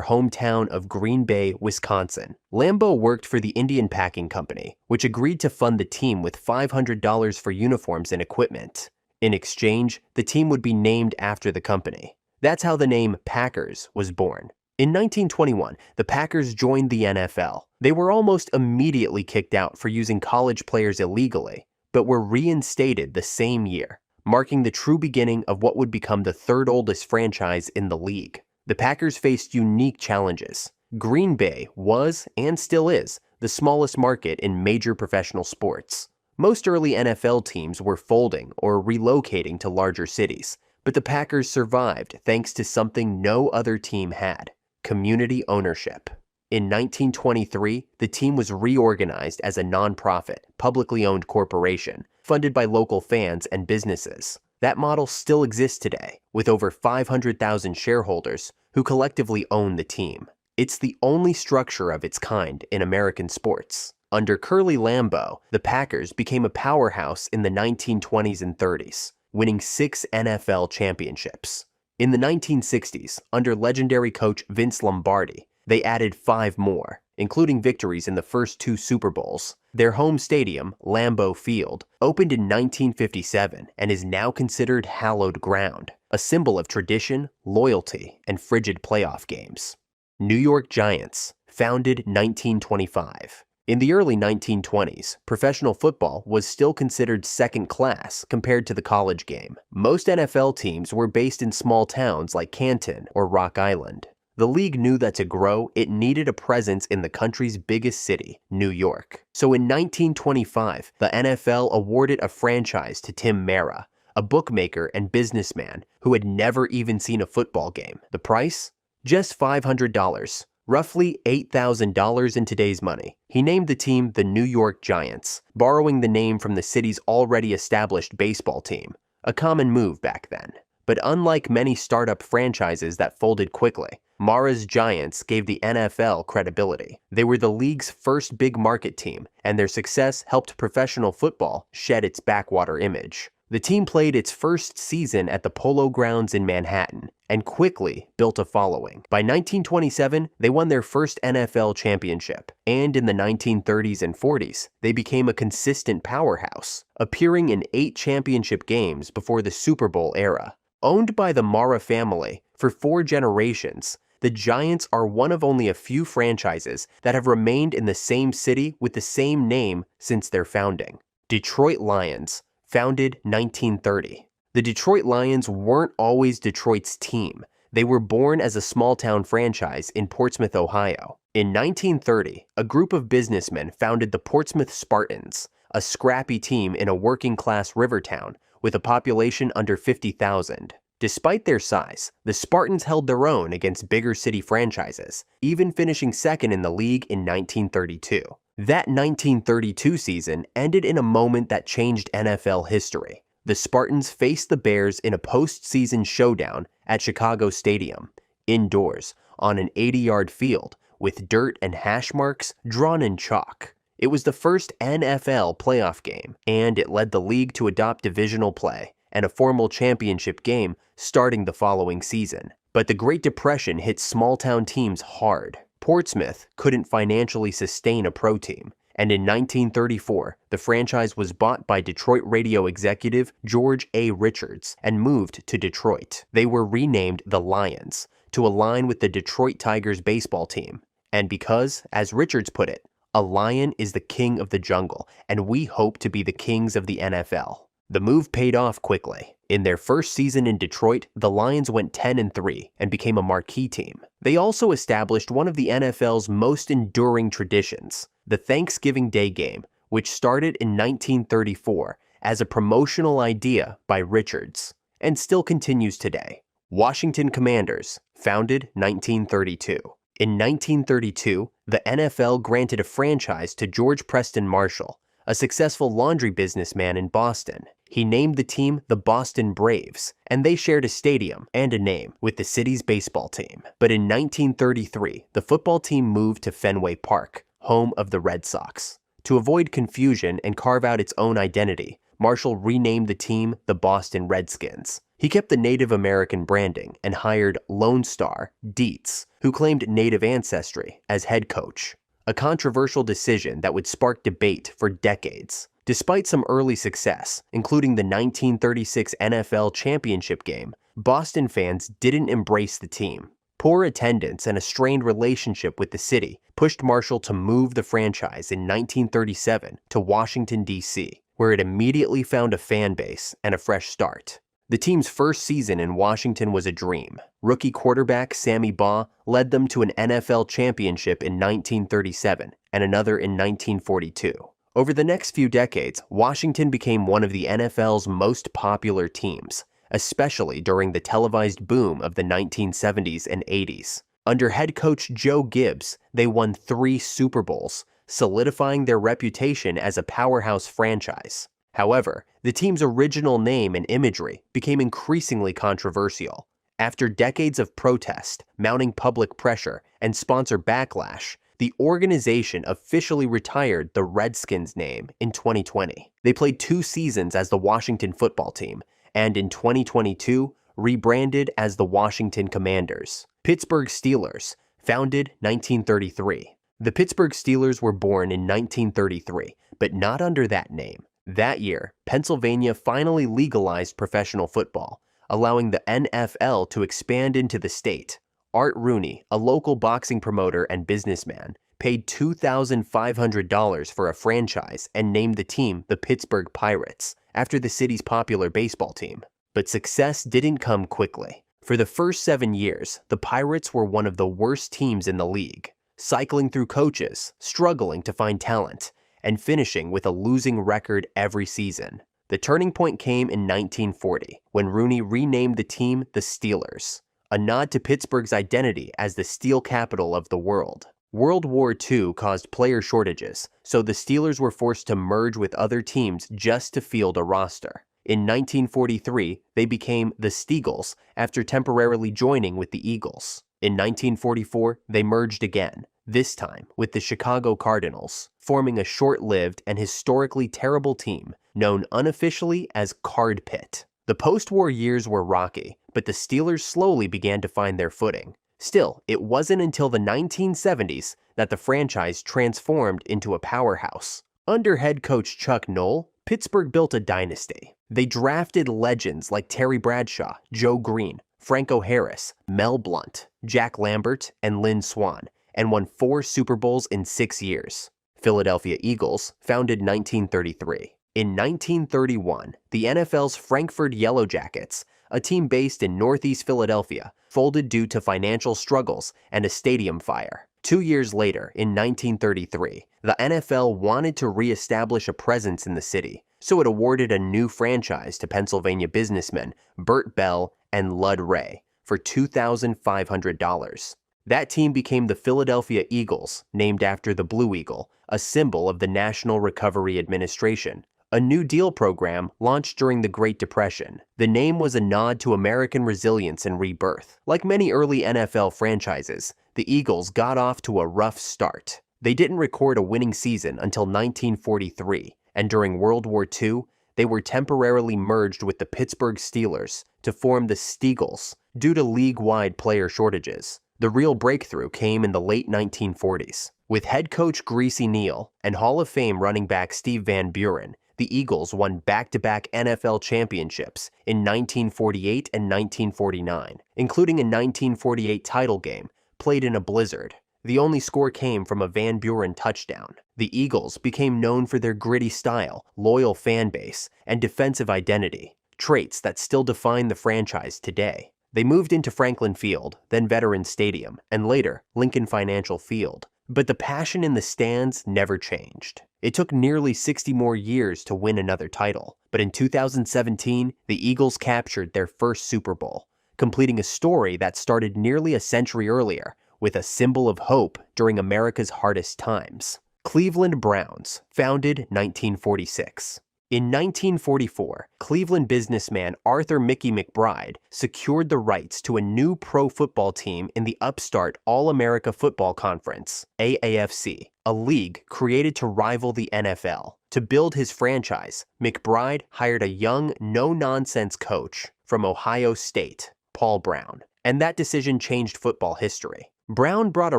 hometown of Green Bay, Wisconsin. Lambeau worked for the Indian Packing Company, which agreed to fund the team with $500 for uniforms and equipment. In exchange, the team would be named after the company. That's how the name Packers was born. In 1921, the Packers joined the NFL. They were almost immediately kicked out for using college players illegally, but were reinstated the same year, marking the true beginning of what would become the third oldest franchise in the league. The Packers faced unique challenges. Green Bay was, and still is, the smallest market in major professional sports. Most early NFL teams were folding or relocating to larger cities, but the Packers survived thanks to something no other team had: community ownership. In 1923, the team was reorganized as a nonprofit, publicly owned corporation, funded by local fans and businesses. That model still exists today, with over 500,000 shareholders who collectively own the team. It's the only structure of its kind in American sports. Under Curly Lambeau, the Packers became a powerhouse in the 1920s and 30s, winning 6 NFL championships. In the 1960s, under legendary coach Vince Lombardi, they added 5 more, including victories in the first 2 Super Bowls. Their home stadium, Lambeau Field, opened in 1957 and is now considered hallowed ground, a symbol of tradition, loyalty, and frigid playoff games. New York Giants, founded 1925. In the early 1920s, professional football was still considered second class compared to the college game. Most NFL teams were based in small towns like Canton or Rock Island. The league knew that to grow, it needed a presence in the country's biggest city, New York. So in 1925, the NFL awarded a franchise to Tim Mara, a bookmaker and businessman who had never even seen a football game. The price? Just $500. Roughly $8,000 in today's money. He named the team the New York Giants, borrowing the name from the city's already established baseball team, a common move back then. But unlike many startup franchises that folded quickly, Mara's Giants gave the NFL credibility. They were the league's first big market team, and their success helped professional football shed its backwater image. The team played its first season at the Polo Grounds in Manhattan and quickly built a following. By 1927, they won their first NFL championship, and in the 1930s and 40s, they became a consistent powerhouse, appearing in 8 championship games before the Super Bowl era. Owned by the Mara family for 4 generations, the Giants are one of only a few franchises that have remained in the same city with the same name since their founding. Detroit Lions. Founded 1930. The Detroit Lions weren't always Detroit's team. They were born as a small-town franchise in Portsmouth, Ohio. In 1930, a group of businessmen founded the Portsmouth Spartans, a scrappy team in a working-class river town with a population under 50,000. Despite their size, the Spartans held their own against bigger city franchises, even finishing second in the league in 1932. That 1932 season ended in a moment that changed NFL history. The Spartans faced the Bears in a postseason showdown at Chicago Stadium, indoors, on an 80-yard field, with dirt and hash marks drawn in chalk. It was the first NFL playoff game, and it led the league to adopt divisional play and a formal championship game starting the following season. But the Great Depression hit small-town teams hard. Portsmouth couldn't financially sustain a pro team, and in 1934, the franchise was bought by Detroit radio executive George A. Richards and moved to Detroit. They were renamed the Lions to align with the Detroit Tigers baseball team, and because, as Richards put it, a lion is the king of the jungle, and we hope to be the kings of the NFL. The move paid off quickly. In their first season in Detroit, the Lions went 10-3 and became a marquee team. They also established one of the NFL's most enduring traditions, the Thanksgiving Day game, which started in 1934 as a promotional idea by Richards, and still continues today. Washington Commanders, founded 1932. In 1932, the NFL granted a franchise to George Preston Marshall, a successful laundry businessman in Boston. He named the team the Boston Braves, and they shared a stadium and a name with the city's baseball team. But in 1933, the football team moved to Fenway Park, home of the Red Sox. To avoid confusion and carve out its own identity, Marshall renamed the team the Boston Redskins. He kept the Native American branding and hired Lone Star Dietz, who claimed Native ancestry, as head coach, a controversial decision that would spark debate for decades. Despite some early success, including the 1936 NFL championship game, Boston fans didn't embrace the team. Poor attendance and a strained relationship with the city pushed Marshall to move the franchise in 1937 to Washington, D.C., where it immediately found a fan base and a fresh start. The team's first season in Washington was a dream. Rookie quarterback Sammy Baugh led them to an NFL championship in 1937 and another in 1942. Over the next few decades, Washington became one of the NFL's most popular teams, especially during the televised boom of the 1970s and 80s. Under head coach Joe Gibbs, they won 3 Super Bowls, solidifying their reputation as a powerhouse franchise. However, the team's original name and imagery became increasingly controversial. After decades of protest, mounting public pressure, and sponsor backlash, the organization officially retired the Redskins name in 2020. They played 2 seasons as the Washington football team, and in 2022, rebranded as the Washington Commanders. Pittsburgh Steelers, founded 1933. The Pittsburgh Steelers were born in 1933, but not under that name. That year, Pennsylvania finally legalized professional football, allowing the NFL to expand into the state. Art Rooney, a local boxing promoter and businessman, paid $2,500 for a franchise and named the team the Pittsburgh Pirates, after the city's popular baseball team. But success didn't come quickly. For the first 7 years, the Pirates were one of the worst teams in the league, cycling through coaches, struggling to find talent, and finishing with a losing record every season. The turning point came in 1940, when Rooney renamed the team the Steelers, a nod to Pittsburgh's identity as the steel capital of the world. World War II caused player shortages, so the Steelers were forced to merge with other teams just to field a roster. In 1943, they became the Steagles after temporarily joining with the Eagles. In 1944, they merged again, this time with the Chicago Cardinals, forming a short-lived and historically terrible team known unofficially as Card Pit. The post-war years were rocky, but the Steelers slowly began to find their footing. Still, it wasn't until the 1970s that the franchise transformed into a powerhouse. Under head coach Chuck Noll, Pittsburgh built a dynasty. They drafted legends like Terry Bradshaw, Joe Green, Franco Harris, Mel Blount, Jack Lambert, and Lynn Swann, and won 4 Super Bowls in 6 years. Philadelphia Eagles, founded 1933. In 1931, the NFL's Frankfurt Yellow Jackets, a team based in Northeast Philadelphia, folded due to financial struggles and a stadium fire. 2 years later, in 1933, the NFL wanted to re-establish a presence in the city, so it awarded a new franchise to Pennsylvania businessmen Bert Bell and Lud Ray for $2,500. That team became the Philadelphia Eagles, named after the Blue Eagle, a symbol of the National Recovery Administration, a New Deal program launched during the Great Depression. The name was a nod to American resilience and rebirth. Like many early NFL franchises, the Eagles got off to a rough start. They didn't record a winning season until 1943, and during World War II, they were temporarily merged with the Pittsburgh Steelers to form the Steagles due to league-wide player shortages. The real breakthrough came in the late 1940s. With head coach Greasy Neal and Hall of Fame running back Steve Van Buren, the Eagles won back-to-back NFL championships in 1948 and 1949, including a 1948 title game played in a blizzard. The only score came from a Van Buren touchdown. The Eagles became known for their gritty style, loyal fan base, and defensive identity, traits that still define the franchise today. They moved into Franklin Field, then Veterans Stadium, and later Lincoln Financial Field. But the passion in the stands never changed. It took nearly 60 more years to win another title, but in 2017, the Eagles captured their first Super Bowl, completing a story that started nearly a century earlier with a symbol of hope during America's hardest times. Cleveland Browns, founded 1946. In 1944, Cleveland businessman Arthur Mickey McBride secured the rights to a new pro football team in the upstart All-America Football Conference, AAFC, a league created to rival the NFL. To build his franchise, McBride hired a young, no-nonsense coach from Ohio State, Paul Brown, and that decision changed football history. Brown brought a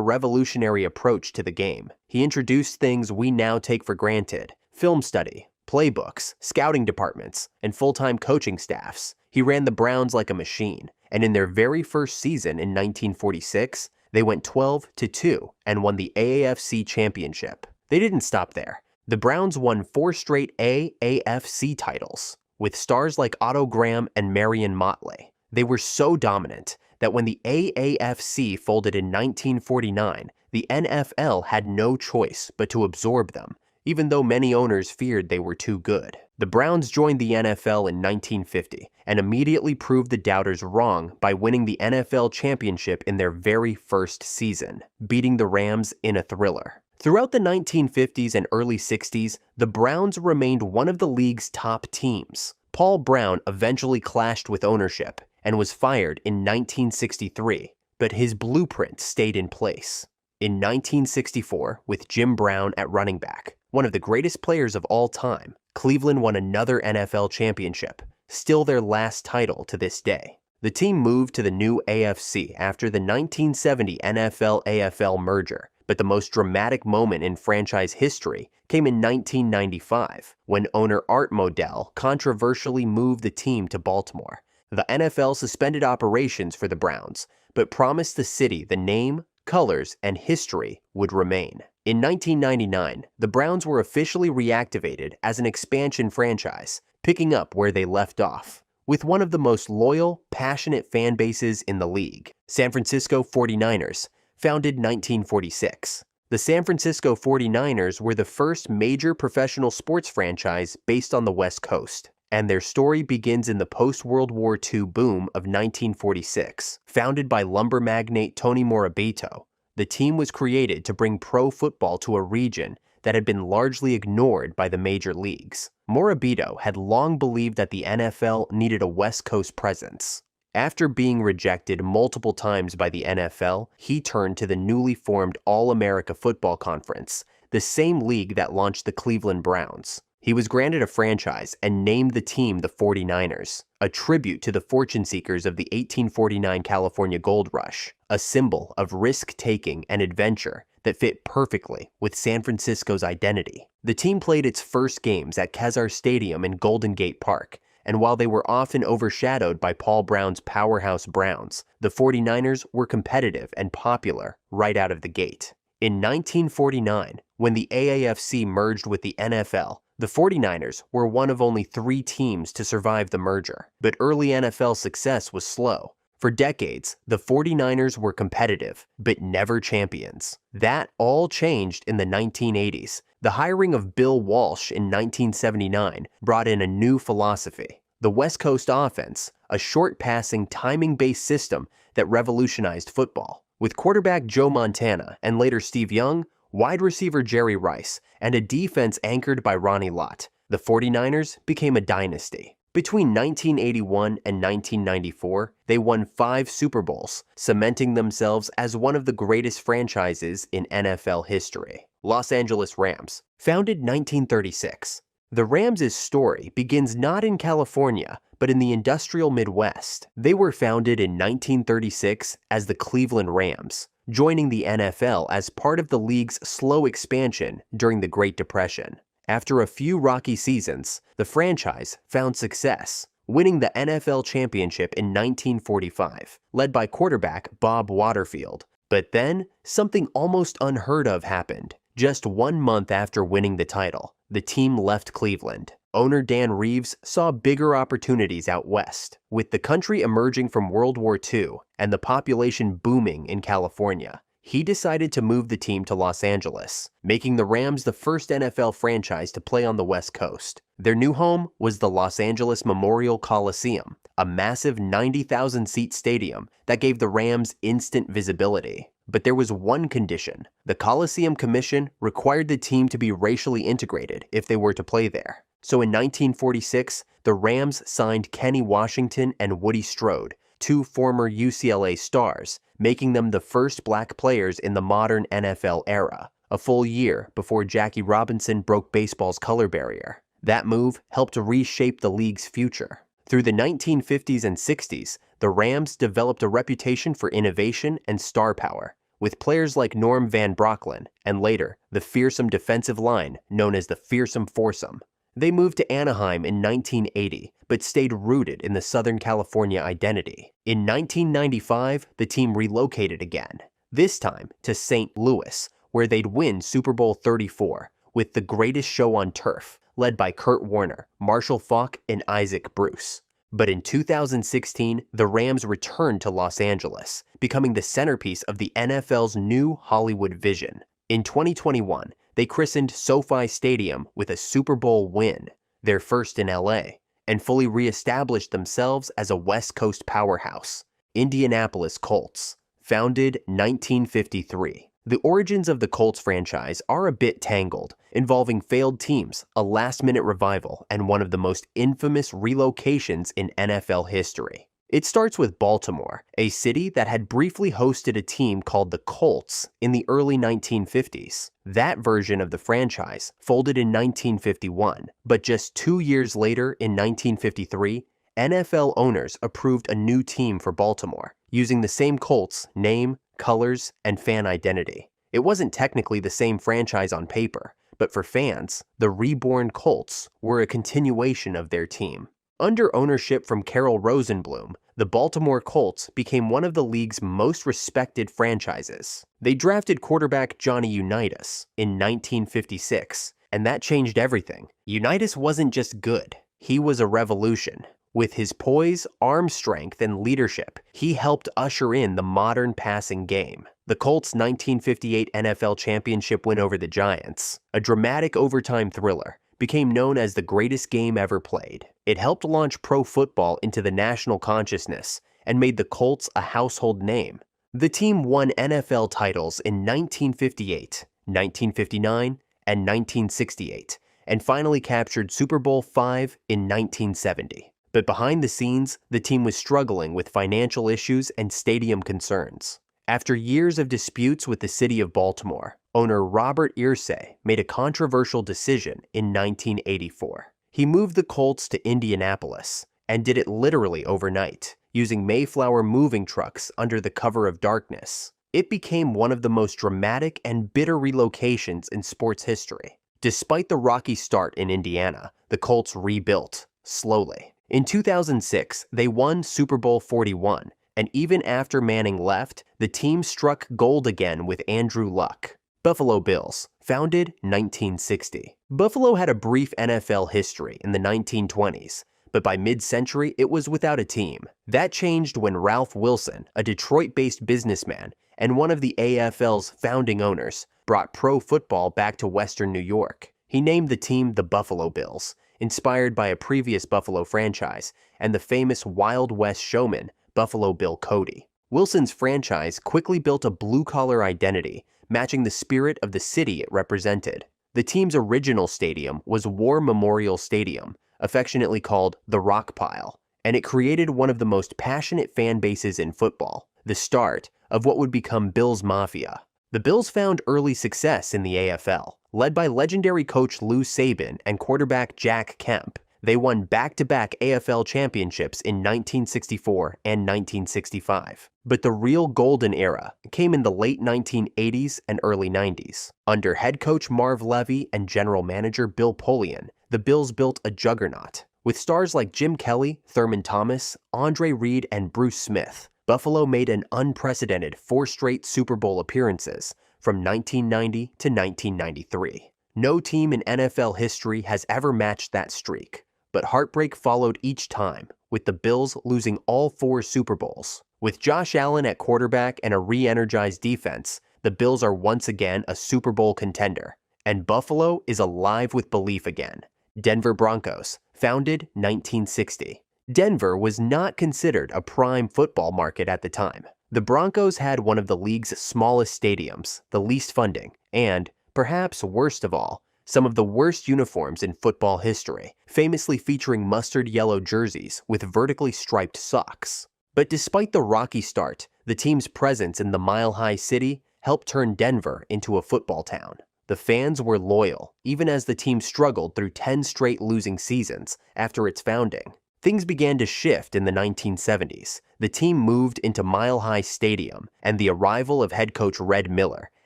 revolutionary approach to the game. He introduced things we now take for granted: film study, playbooks, scouting departments, and full-time coaching staffs. He ran the Browns like a machine, and in their very first season in 1946, they went 12-2 and won the AAFC championship. They didn't stop there. The Browns won 4 straight AAFC titles, with stars like Otto Graham and Marion Motley. They were so dominant that when the AAFC folded in 1949, the NFL had no choice but to absorb them, even though many owners feared they were too good. The Browns joined the NFL in 1950 and immediately proved the doubters wrong by winning the NFL championship in their very first season, beating the Rams in a thriller. Throughout the 1950s and early 60s, the Browns remained one of the league's top teams. Paul Brown eventually clashed with ownership and was fired in 1963, but his blueprint stayed in place. In 1964, with Jim Brown at running back, one of the greatest players of all time, Cleveland won another NFL championship, still their last title to this day. The team moved to the new AFC after the 1970 NFL-AFL merger, but the most dramatic moment in franchise history came in 1995, when owner Art Modell controversially moved the team to Baltimore. The NFL suspended operations for the Browns, but promised the city the name, colors, and history would remain. In 1999, the Browns were officially reactivated as an expansion franchise, picking up where they left off, with one of the most loyal, passionate fan bases in the league, San Francisco 49ers, founded 1946. The San Francisco 49ers were the first major professional sports franchise based on the West Coast, and their story begins in the post-World War II boom of 1946. Founded by lumber magnate Tony Morabito, the team was created to bring pro football to a region that had been largely ignored by the major leagues. Morabito had long believed that the NFL needed a West Coast presence. After being rejected multiple times by the NFL, he turned to the newly formed All-America Football Conference, the same league that launched the Cleveland Browns. He was granted a franchise and named the team the 49ers, a tribute to the fortune seekers of the 1849 California Gold Rush, a symbol of risk-taking and adventure that fit perfectly with San Francisco's identity. The team played its first games at Kezar Stadium in Golden Gate Park, and while they were often overshadowed by Paul Brown's powerhouse Browns, the 49ers were competitive and popular right out of the gate. In 1949, when the AAFC merged with the NFL, the 49ers were one of only 3 teams to survive the merger, but early NFL success was slow. For decades, the 49ers were competitive, but never champions. That all changed in the 1980s. The hiring of Bill Walsh in 1979 brought in a new philosophy: the West Coast offense, a short-passing, timing-based system that revolutionized football. With quarterback Joe Montana and later Steve Young, wide receiver Jerry Rice, and a defense anchored by Ronnie Lott, the 49ers became a dynasty. Between 1981 and 1994, they won 5 Super Bowls, cementing themselves as one of the greatest franchises in NFL history. Los Angeles Rams, founded 1936. The Rams' story begins not in California, but in the industrial Midwest. They were founded in 1936 as the Cleveland Rams, joining the NFL as part of the league's slow expansion during the Great Depression. After a few rocky seasons, the franchise found success, winning the NFL championship in 1945, led by quarterback Bob Waterfield. But then, something almost unheard of happened. Just 1 month after winning the title, the team left Cleveland. Owner Dan Reeves saw bigger opportunities out west. With the country emerging from World War II and the population booming in California, he decided to move the team to Los Angeles, making the Rams the first NFL franchise to play on the West Coast. Their new home was the Los Angeles Memorial Coliseum, a massive 90,000-seat stadium that gave the Rams instant visibility. But there was one condition. The Coliseum Commission required the team to be racially integrated if they were to play there. So in 1946, the Rams signed Kenny Washington and Woody Strode, two former UCLA stars, making them the first black players in the modern NFL era, a full year before Jackie Robinson broke baseball's color barrier. That move helped reshape the league's future. Through the 1950s and 60s, the Rams developed a reputation for innovation and star power, with players like Norm Van Brocklin and later the fearsome defensive line known as the Fearsome Foursome. They moved to Anaheim in 1980, but stayed rooted in the Southern California identity. In 1995, the team relocated again, this time to St. Louis, where they'd win Super Bowl 34 with the greatest show on turf, led by Kurt Warner, Marshall Faulk, and Isaac Bruce. But in 2016, the Rams returned to Los Angeles, becoming the centerpiece of the NFL's new Hollywood vision. In 2021, they christened SoFi Stadium with a Super Bowl win, their first in LA, and fully re-established themselves as a West Coast powerhouse, Indianapolis Colts, founded 1953. The origins of the Colts franchise are a bit tangled, involving failed teams, a last-minute revival, and one of the most infamous relocations in NFL history. It starts with Baltimore, a city that had briefly hosted a team called the Colts in the early 1950s. That version of the franchise folded in 1951, but just 2 years later, in 1953, NFL owners approved a new team for Baltimore, using the same Colts name, colors, and fan identity. It wasn't technically the same franchise on paper, but for fans, the reborn Colts were a continuation of their team. Under ownership from Carroll Rosenblum, the Baltimore Colts became one of the league's most respected franchises. They drafted quarterback Johnny Unitas in 1956, and that changed everything. Unitas wasn't just good, he was a revolution. With his poise, arm strength, and leadership, he helped usher in the modern passing game. The Colts' 1958 NFL championship win over the Giants, a dramatic overtime thriller, became known as the greatest game ever played. It helped launch pro football into the national consciousness and made the Colts a household name. The team won NFL titles in 1958, 1959, and 1968, and finally captured Super Bowl V in 1970. But behind the scenes, the team was struggling with financial issues and stadium concerns. After years of disputes with the city of Baltimore, owner Robert Irsay made a controversial decision in 1984. He moved the Colts to Indianapolis and did it literally overnight, using Mayflower moving trucks under the cover of darkness. It became one of the most dramatic and bitter relocations in sports history. Despite the rocky start in Indiana, the Colts rebuilt, slowly. In 2006, they won Super Bowl 41, and even after Manning left, the team struck gold again with Andrew Luck. Buffalo Bills, founded 1960. Buffalo had a brief NFL history in the 1920s, but by mid-century it was without a team. That changed when Ralph Wilson, a Detroit-based businessman and one of the AFL's founding owners, brought pro football back to Western New York. He named the team the Buffalo Bills, inspired by a previous Buffalo franchise and the famous Wild West showman, Buffalo Bill Cody. Wilson's franchise quickly built a blue-collar identity, matching the spirit of the city it represented. The team's original stadium was War Memorial Stadium, affectionately called the Rock Pile, and it created one of the most passionate fan bases in football, the start of what would become Bills Mafia. The Bills found early success in the AFL. Led by legendary coach Lou Saban and quarterback Jack Kemp, they won back-to-back AFL championships in 1964 and 1965. But the real golden era came in the late 1980s and early 90s. Under head coach Marv Levy and general manager Bill Polian, the Bills built a juggernaut. With stars like Jim Kelly, Thurman Thomas, Andre Reed, and Bruce Smith, Buffalo made an unprecedented 4 straight Super Bowl appearances from 1990 to 1993. No team in NFL history has ever matched that streak, but heartbreak followed each time, with the Bills losing all 4 Super Bowls. With Josh Allen at quarterback and a re-energized defense, the Bills are once again a Super Bowl contender, and Buffalo is alive with belief again. Denver Broncos, founded 1960. Denver was not considered a prime football market at the time. The Broncos had one of the league's smallest stadiums, the least funding, and, perhaps worst of all, some of the worst uniforms in football history, famously featuring mustard yellow jerseys with vertically striped socks. But despite the rocky start, the team's presence in the mile-high city helped turn Denver into a football town. The fans were loyal, even as the team struggled through 10 straight losing seasons after its founding. Things began to shift in the 1970s. The team moved into Mile High Stadium, and the arrival of head coach Red Miller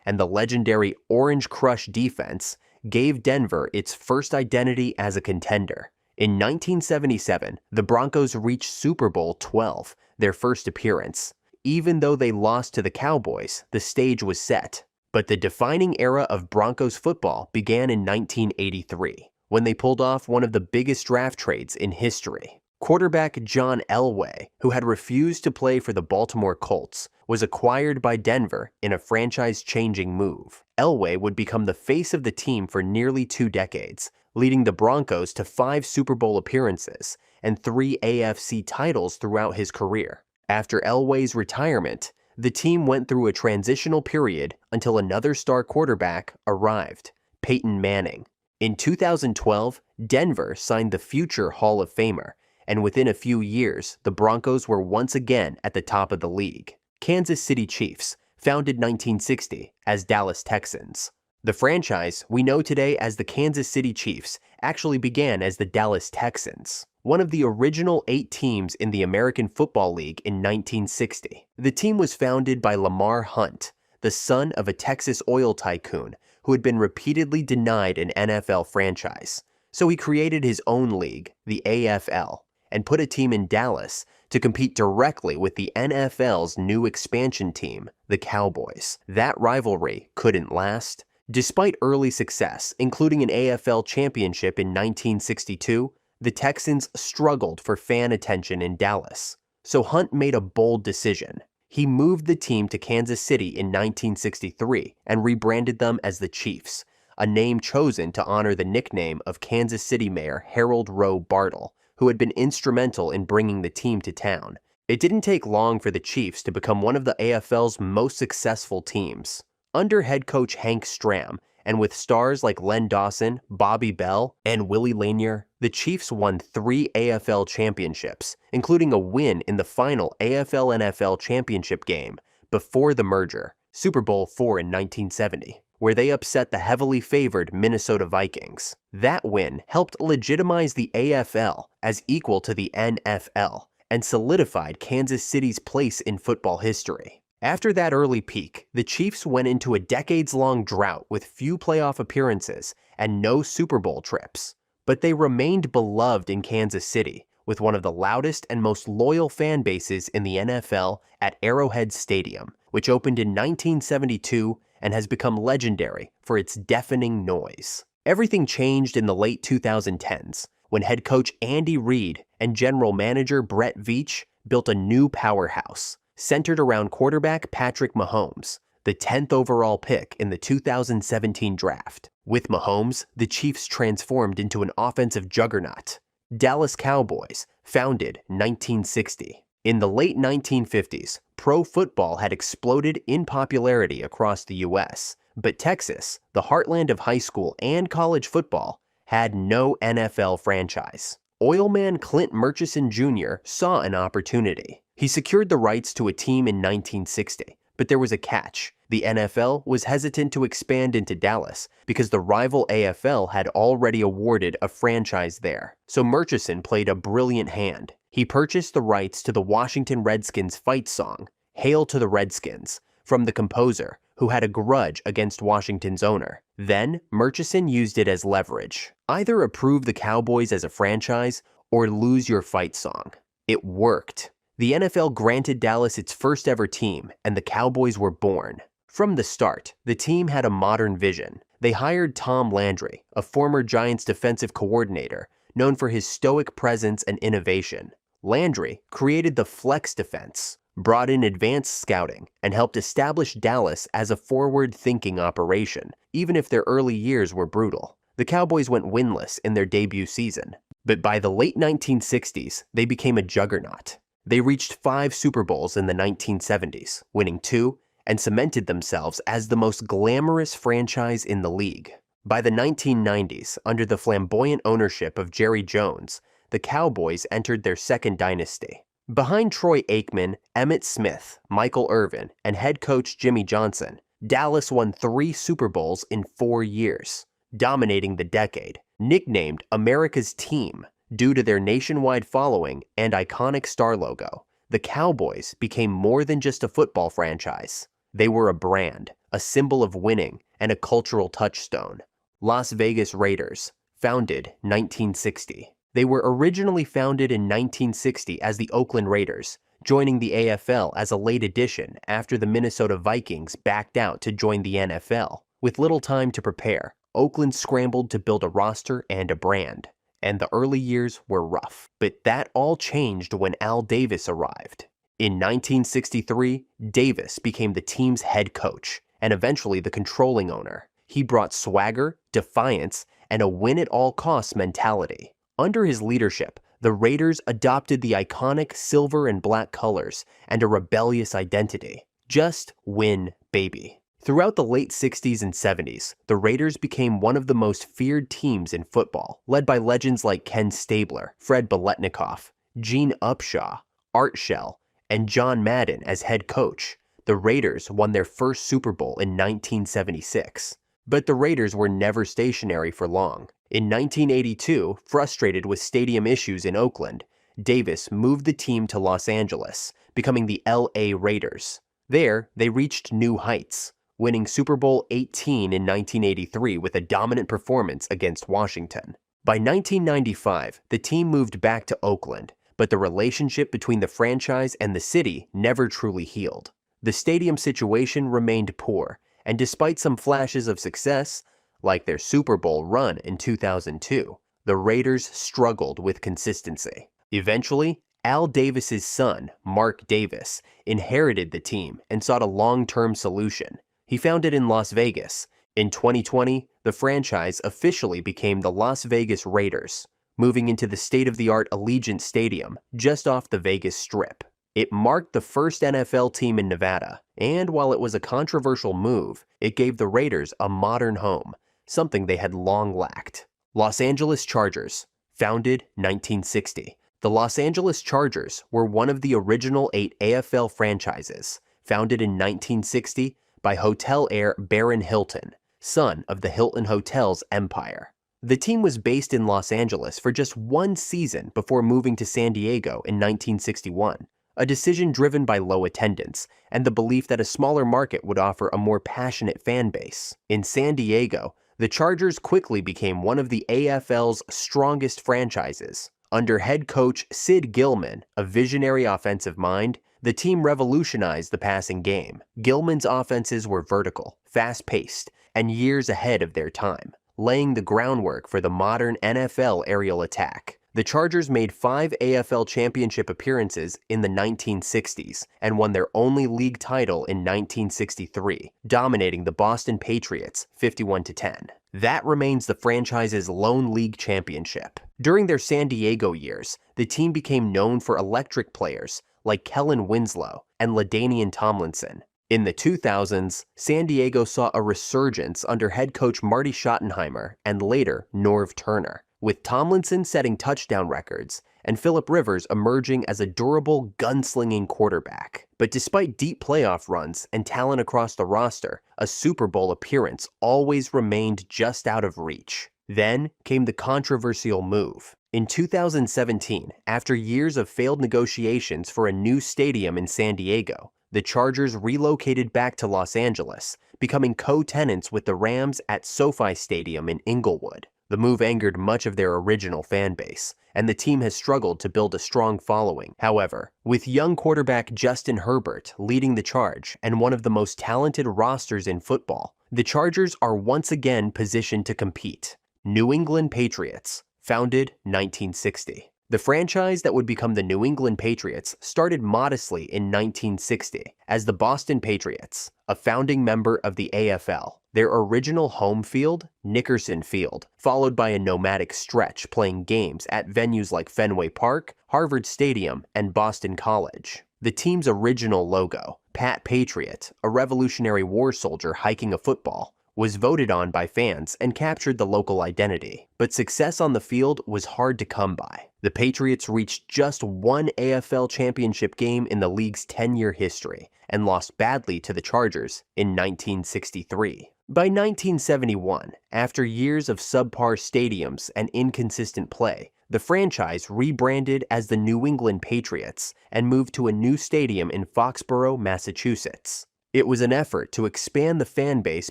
and the legendary Orange Crush defense gave Denver its first identity as a contender. In 1977, the Broncos reached Super Bowl XII, their first appearance. Even though they lost to the Cowboys, the stage was set. But the defining era of Broncos football began in 1983, when they pulled off one of the biggest draft trades in history. Quarterback John Elway, who had refused to play for the Baltimore Colts, was acquired by Denver in a franchise-changing move. Elway would become the face of the team for nearly 2 decades, leading the Broncos to 5 Super Bowl appearances and 3 AFC titles throughout his career. After Elway's retirement, the team went through a transitional period until another star quarterback arrived, Peyton Manning. In 2012, Denver signed the future Hall of Famer, and within a few years, the Broncos were once again at the top of the league. Kansas City Chiefs, founded 1960 as Dallas Texans. The franchise we know today as the Kansas City Chiefs actually began as the Dallas Texans, one of the original 8 teams in the American Football League in 1960. The team was founded by Lamar Hunt, the son of a Texas oil tycoon who had been repeatedly denied an NFL franchise. So he created his own league, the AFL, and put a team in Dallas to compete directly with the NFL's new expansion team, the Cowboys. That rivalry couldn't last. Despite early success, including an AFL championship in 1962, the Texans struggled for fan attention in Dallas. So Hunt made a bold decision. He moved the team to Kansas City in 1963 and rebranded them as the Chiefs, a name chosen to honor the nickname of Kansas City Mayor Harold Roe Bartle, who had been instrumental in bringing the team to town. It didn't take long for the Chiefs to become one of the AFL's most successful teams. Under head coach Hank Stram, and with stars like Len Dawson, Bobby Bell, and Willie Lanier, the Chiefs won 3 AFL championships, including a win in the final AFL-NFL championship game before the merger, Super Bowl IV in 1970. Where they upset the heavily favored Minnesota Vikings. That win helped legitimize the AFL as equal to the NFL and solidified Kansas City's place in football history. After that early peak, the Chiefs went into a decades-long drought with few playoff appearances and no Super Bowl trips. But they remained beloved in Kansas City, with one of the loudest and most loyal fan bases in the NFL at Arrowhead Stadium, which opened in 1972 and has become legendary for its deafening noise. Everything changed in the late 2010s when head coach Andy Reid and general manager Brett Veach built a new powerhouse centered around quarterback Patrick Mahomes, the 10th overall pick in the 2017 draft. With Mahomes, the Chiefs transformed into an offensive juggernaut. Dallas Cowboys, founded 1960. In the late 1950s, pro football had exploded in popularity across the U.S., but Texas, the heartland of high school and college football, had no NFL franchise. Oilman Clint Murchison Jr. saw an opportunity. He secured the rights to a team in 1960, but there was a catch. The NFL was hesitant to expand into Dallas because the rival AFL had already awarded a franchise there. So Murchison played a brilliant hand. He purchased the rights to the Washington Redskins fight song, Hail to the Redskins, from the composer, who had a grudge against Washington's owner. Then, Murchison used it as leverage. Either approve the Cowboys as a franchise or lose your fight song. It worked. The NFL granted Dallas its first ever team, and the Cowboys were born. From the start, the team had a modern vision. They hired Tom Landry, a former Giants defensive coordinator, known for his stoic presence and innovation. Landry created the flex defense, brought in advanced scouting, and helped establish Dallas as a forward-thinking operation, even if their early years were brutal. The Cowboys went winless in their debut season, but by the late 1960s, they became a juggernaut. They reached 5 Super Bowls in the 1970s, winning 2, and cemented themselves as the most glamorous franchise in the league. By the 1990s, under the flamboyant ownership of Jerry Jones, the Cowboys entered their second dynasty. Behind Troy Aikman, Emmitt Smith, Michael Irvin, and head coach Jimmy Johnson, Dallas won 3 Super Bowls in 4 years, dominating the decade. Nicknamed America's Team due to their nationwide following and iconic star logo, the Cowboys became more than just a football franchise. They were a brand, a symbol of winning, and a cultural touchstone. Las Vegas Raiders, founded 1960. They were originally founded in 1960 as the Oakland Raiders, joining the AFL as a late addition after the Minnesota Vikings backed out to join the NFL. With little time to prepare, Oakland scrambled to build a roster and a brand, and the early years were rough. But that all changed when Al Davis arrived. In 1963, Davis became the team's head coach, and eventually the controlling owner. He brought swagger, defiance, and a win-at-all-costs mentality. Under his leadership, the Raiders adopted the iconic silver and black colors and a rebellious identity. Just win, baby. Throughout the late 60s and 70s, the Raiders became one of the most feared teams in football, led by legends like Ken Stabler, Fred Biletnikoff, Gene Upshaw, Art Shell, and John Madden as head coach. The Raiders won their first Super Bowl in 1976. But the Raiders were never stationary for long. In 1982, frustrated with stadium issues in Oakland, Davis moved the team to Los Angeles, becoming the LA Raiders. There, they reached new heights, winning Super Bowl XVIII in 1983 with a dominant performance against Washington. By 1995, the team moved back to Oakland, but the relationship between the franchise and the city never truly healed. The stadium situation remained poor, and despite some flashes of success, like their Super Bowl run in 2002, the Raiders struggled with consistency. Eventually, Al Davis's son, Mark Davis, inherited the team and sought a long-term solution. He found it in Las Vegas. In 2020, the franchise officially became the Las Vegas Raiders, moving into the state-of-the-art Allegiant Stadium just off the Vegas Strip. It marked the first NFL team in Nevada, and while it was a controversial move, it gave the Raiders a modern home, something they had long lacked. Los Angeles Chargers, founded 1960. The Los Angeles Chargers were one of the original 8 AFL franchises, founded in 1960 by hotel heir Baron Hilton, son of the Hilton Hotels empire. The team was based in Los Angeles for just 1 season before moving to San Diego in 1961. A decision driven by low attendance and the belief that a smaller market would offer a more passionate fan base. In San Diego, the Chargers quickly became one of the AFL's strongest franchises. Under head coach Sid Gilman, a visionary offensive mind, the team revolutionized the passing game. Gilman's offenses were vertical, fast-paced, and years ahead of their time, laying the groundwork for the modern NFL aerial attack. The Chargers made 5 AFL championship appearances in the 1960s and won their only league title in 1963, dominating the Boston Patriots 51-10. That remains the franchise's lone league championship. During their San Diego years, the team became known for electric players like Kellen Winslow and LaDainian Tomlinson. In the 2000s, San Diego saw a resurgence under head coach Marty Schottenheimer and later Norv Turner, with Tomlinson setting touchdown records and Phillip Rivers emerging as a durable, gunslinging quarterback. But despite deep playoff runs and talent across the roster, a Super Bowl appearance always remained just out of reach. Then came the controversial move. In 2017, after years of failed negotiations for a new stadium in San Diego, the Chargers relocated back to Los Angeles, becoming co-tenants with the Rams at SoFi Stadium in Inglewood. The move angered much of their original fan base, and the team has struggled to build a strong following. However, with young quarterback Justin Herbert leading the charge and one of the most talented rosters in football, the Chargers are once again positioned to compete. New England Patriots, founded 1960. The franchise that would become the New England Patriots started modestly in 1960 as the Boston Patriots, a founding member of the AFL. Their original home field, Nickerson Field, followed by a nomadic stretch playing games at venues like Fenway Park, Harvard Stadium, and Boston College. The team's original logo, Pat Patriot, a Revolutionary War soldier hiking a football, was voted on by fans and captured the local identity. But success on the field was hard to come by. The Patriots reached just one AFL championship game in the league's 10-year history and lost badly to the Chargers in 1963. By 1971, after years of subpar stadiums and inconsistent play, the franchise rebranded as the New England Patriots and moved to a new stadium in Foxborough, Massachusetts. It was an effort to expand the fan base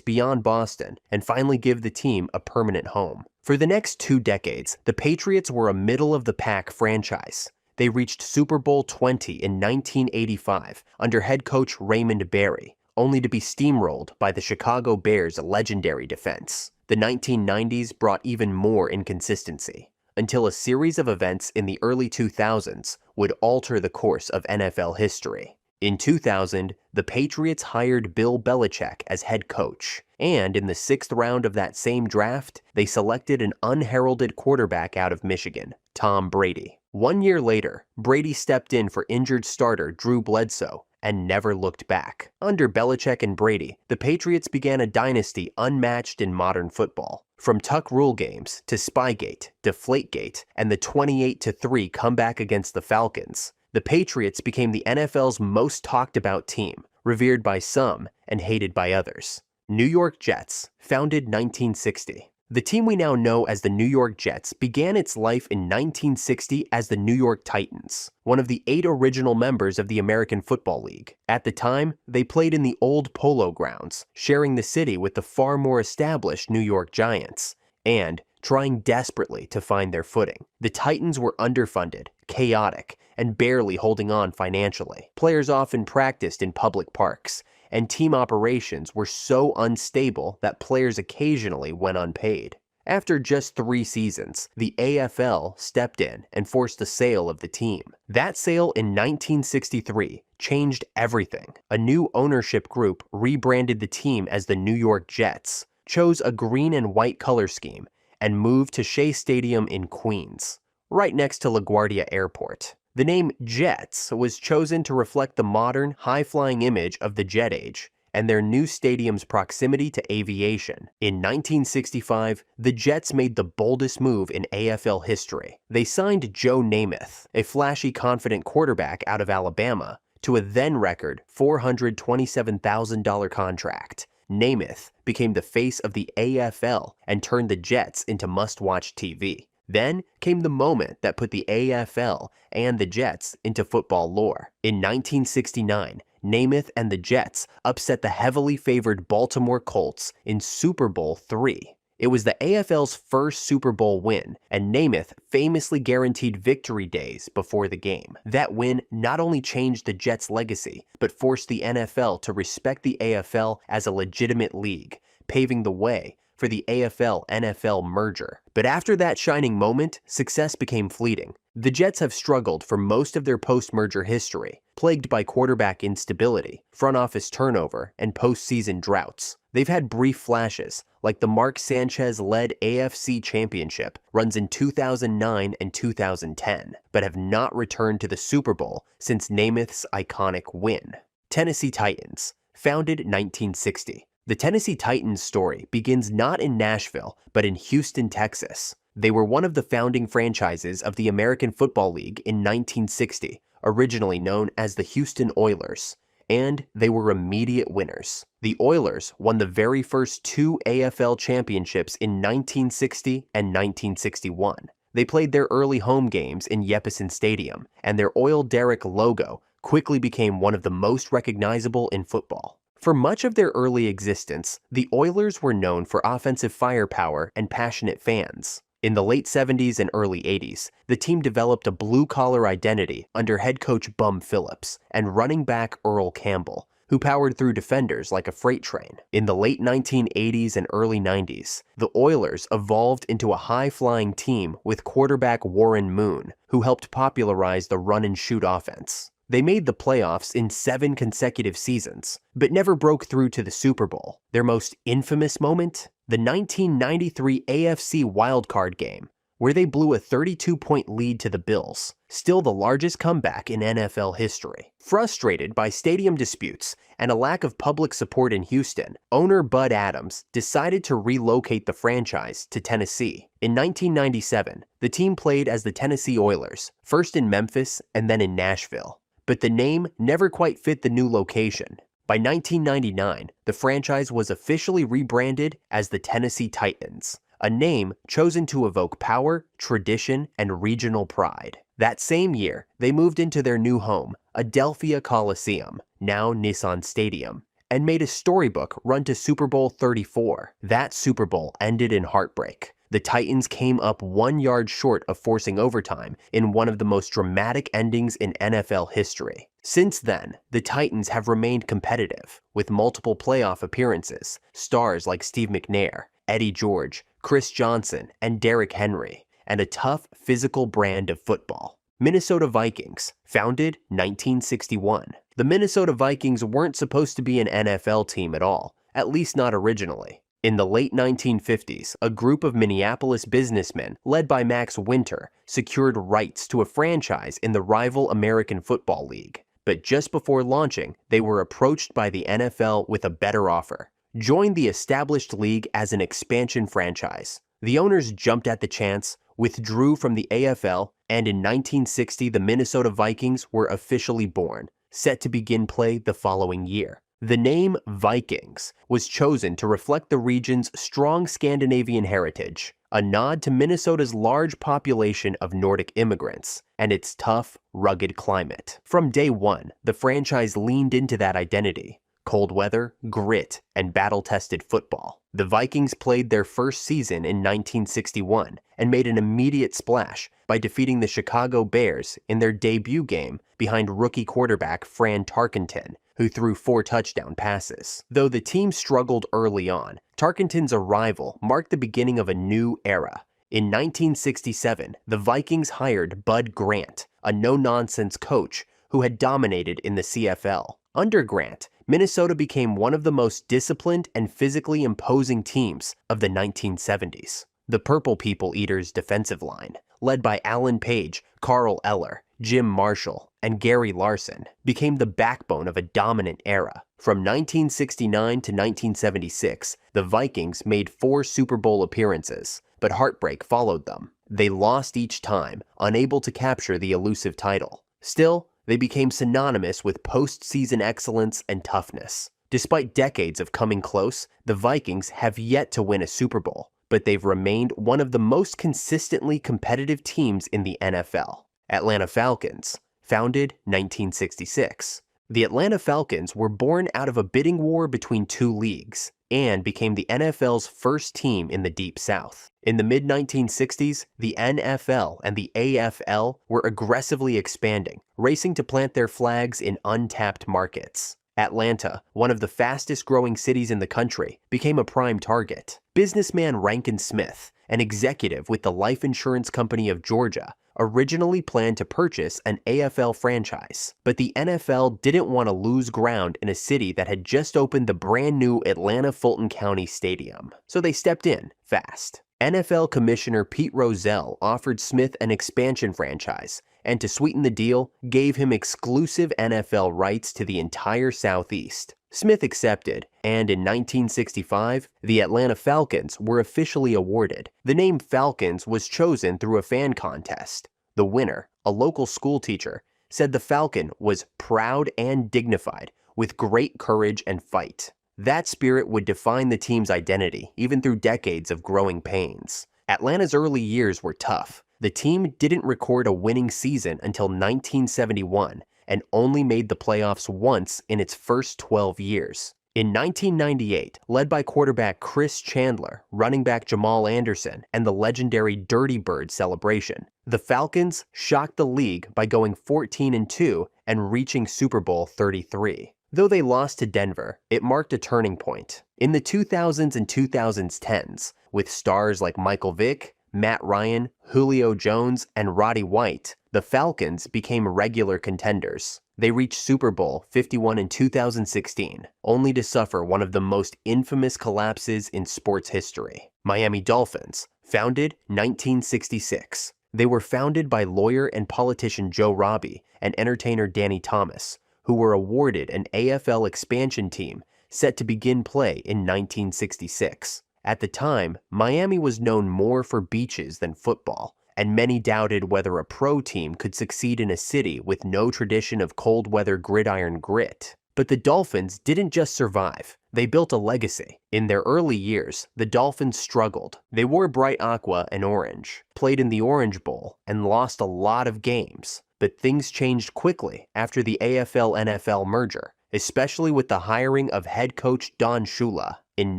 beyond Boston and finally give the team a permanent home. For the next 2 decades, the Patriots were a middle-of-the-pack franchise. They reached Super Bowl 20 in 1985 under head coach Raymond Berry, only to be steamrolled by the Chicago Bears' legendary defense. The 1990s brought even more inconsistency, until a series of events in the early 2000s would alter the course of NFL history. In 2000, the Patriots hired Bill Belichick as head coach, and in the 6th round of that same draft, they selected an unheralded quarterback out of Michigan, Tom Brady. 1 year later, Brady stepped in for injured starter Drew Bledsoe and never looked back. Under Belichick and Brady, the Patriots began a dynasty unmatched in modern football. From Tuck Rule games to Spygate, Deflategate, and the 28-3 comeback against the Falcons, the Patriots became the NFL's most talked about team, revered by some and hated by others. New York Jets, founded 1960. The team we now know as the New York Jets began its life in 1960 as the New York Titans, one of the 8 original members of the American Football League. At the time, they played in the old Polo Grounds, sharing the city with the far more established New York Giants, and trying desperately to find their footing. The Titans were underfunded, chaotic, and barely holding on financially. Players often practiced in public parks, and team operations were so unstable that players occasionally went unpaid. After just 3 seasons, the AFL stepped in and forced the sale of the team. That sale in 1963 changed everything. A new ownership group rebranded the team as the New York Jets, chose a green and white color scheme, and moved to Shea Stadium in Queens, right next to LaGuardia Airport. The name Jets was chosen to reflect the modern, high-flying image of the jet age and their new stadium's proximity to aviation. In 1965, the Jets made the boldest move in AFL history. They signed Joe Namath, a flashy, confident quarterback out of Alabama, to a then-record $427,000 contract. Namath became the face of the AFL and turned the Jets into must-watch TV. Then came the moment that put the AFL and the Jets into football lore. In 1969, Namath and the Jets upset the heavily favored Baltimore Colts in Super Bowl III. It was the AFL's first Super Bowl win, and Namath famously guaranteed victory days before the game. That win not only changed the Jets' legacy, but forced the NFL to respect the AFL as a legitimate league, paving the way for the AFL-NFL merger. But after that shining moment, success became fleeting. The Jets have struggled for most of their post-merger history, plagued by quarterback instability, front office turnover, and postseason droughts. They've had brief flashes, like the Mark Sanchez-led AFC Championship runs in 2009 and 2010, but have not returned to the Super Bowl since Namath's iconic win. Tennessee Titans, founded 1960. The Tennessee Titans story begins not in Nashville, but in Houston, Texas. They were one of the founding franchises of the American Football League in 1960, originally known as the Houston Oilers, and they were immediate winners. The Oilers won the very first 2 AFL championships in 1960 and 1961. They played their early home games in Yepesen Stadium, and their oil derrick logo quickly became one of the most recognizable in football. For much of their early existence, the Oilers were known for offensive firepower and passionate fans. In the late 70s and early 80s, the team developed a blue-collar identity under head coach Bum Phillips and running back Earl Campbell, who powered through defenders like a freight train. In the late 1980s and early 90s, the Oilers evolved into a high-flying team with quarterback Warren Moon, who helped popularize the run-and-shoot offense. They made the playoffs in 7 consecutive seasons, but never broke through to the Super Bowl. Their most infamous moment? The 1993 AFC wildcard game, where they blew a 32-point lead to the Bills, still the largest comeback in NFL history. Frustrated by stadium disputes and a lack of public support in Houston, owner Bud Adams decided to relocate the franchise to Tennessee. In 1997, the team played as the Tennessee Oilers, first in Memphis and then in Nashville. But the name never quite fit the new location. By 1999, the franchise was officially rebranded as the Tennessee Titans, a name chosen to evoke power, tradition, and regional pride. That same year, they moved into their new home, Adelphia Coliseum, now Nissan Stadium, and made a storybook run to Super Bowl 34. That Super Bowl ended in heartbreak. The Titans came up 1 yard short of forcing overtime in one of the most dramatic endings in NFL history. Since then, the Titans have remained competitive, with multiple playoff appearances, stars like Steve McNair, Eddie George, Chris Johnson, and Derrick Henry, and a tough, physical brand of football. Minnesota Vikings, founded 1961. The Minnesota Vikings weren't supposed to be an NFL team at all, at least not originally. In the late 1950s, a group of Minneapolis businessmen, led by Max Winter, secured rights to a franchise in the rival American Football League. But just before launching, they were approached by the NFL with a better offer. Join the established league as an expansion franchise. The owners jumped at the chance, withdrew from the AFL, and in 1960 the Minnesota Vikings were officially born, set to begin play the following year. The name Vikings was chosen to reflect the region's strong Scandinavian heritage, a nod to Minnesota's large population of Nordic immigrants and its tough, rugged climate. From day one, the franchise leaned into that identity. Cold weather, grit, and battle-tested football. The Vikings played their first season in 1961 and made an immediate splash by defeating the Chicago Bears in their debut game behind rookie quarterback Fran Tarkenton, who threw 4 touchdown passes. Though the team struggled early on, Tarkenton's arrival marked the beginning of a new era. In 1967, the Vikings hired Bud Grant, a no-nonsense coach who had dominated in the CFL. Under Grant, Minnesota became one of the most disciplined and physically imposing teams of the 1970s. The Purple People Eaters' defensive line, led by Alan Page, Carl Eller, Jim Marshall, and Gary Larson, became the backbone of a dominant era. From 1969 to 1976, the Vikings made 4 Super Bowl appearances, but heartbreak followed them. They lost each time, unable to capture the elusive title. Still, they became synonymous with postseason excellence and toughness. Despite decades of coming close, the Vikings have yet to win a Super Bowl, but they've remained one of the most consistently competitive teams in the NFL. Atlanta Falcons, founded 1966. The Atlanta Falcons were born out of a bidding war between 2 leagues and became the NFL's first team in the Deep South. In the mid-1960s, the NFL and the AFL were aggressively expanding, racing to plant their flags in untapped markets. Atlanta, one of the fastest-growing cities in the country, became a prime target. Businessman Rankin Smith, an executive with the Life Insurance Company of Georgia, originally planned to purchase an AFL franchise, but the NFL didn't want to lose ground in a city that had just opened the brand new Atlanta Fulton County Stadium, so they stepped in fast. NFL Commissioner Pete Rozelle offered Smith an expansion franchise, and to sweeten the deal, gave him exclusive NFL rights to the entire Southeast. Smith accepted, and in 1965, the Atlanta Falcons were officially awarded. The name Falcons was chosen through a fan contest. The winner, a local school teacher, said the Falcon was proud and dignified, with great courage and fight. That spirit would define the team's identity, even through decades of growing pains. Atlanta's early years were tough. The team didn't record a winning season until 1971, and only made the playoffs once in its first 12 years. In 1998, led by quarterback Chris Chandler, running back Jamal Anderson, and the legendary Dirty Bird celebration, the Falcons shocked the league by going 14-2 and reaching Super Bowl 33. Though they lost to Denver, it marked a turning point. In the 2000s and 2010s, with stars like Michael Vick, Matt Ryan, Julio Jones, and Roddy White, the Falcons became regular contenders. They reached Super Bowl 51 in 2016, only to suffer one of the most infamous collapses in sports history. Miami Dolphins, founded 1966. They were founded by lawyer and politician Joe Robbie and entertainer Danny Thomas, who were awarded an AFL expansion team set to begin play in 1966. At the time, Miami was known more for beaches than football, and many doubted whether a pro team could succeed in a city with no tradition of cold-weather gridiron grit. But the Dolphins didn't just survive, they built a legacy. In their early years, the Dolphins struggled. They wore bright aqua and orange, played in the Orange Bowl, and lost a lot of games. But things changed quickly after the AFL-NFL merger, especially with the hiring of head coach Don Shula in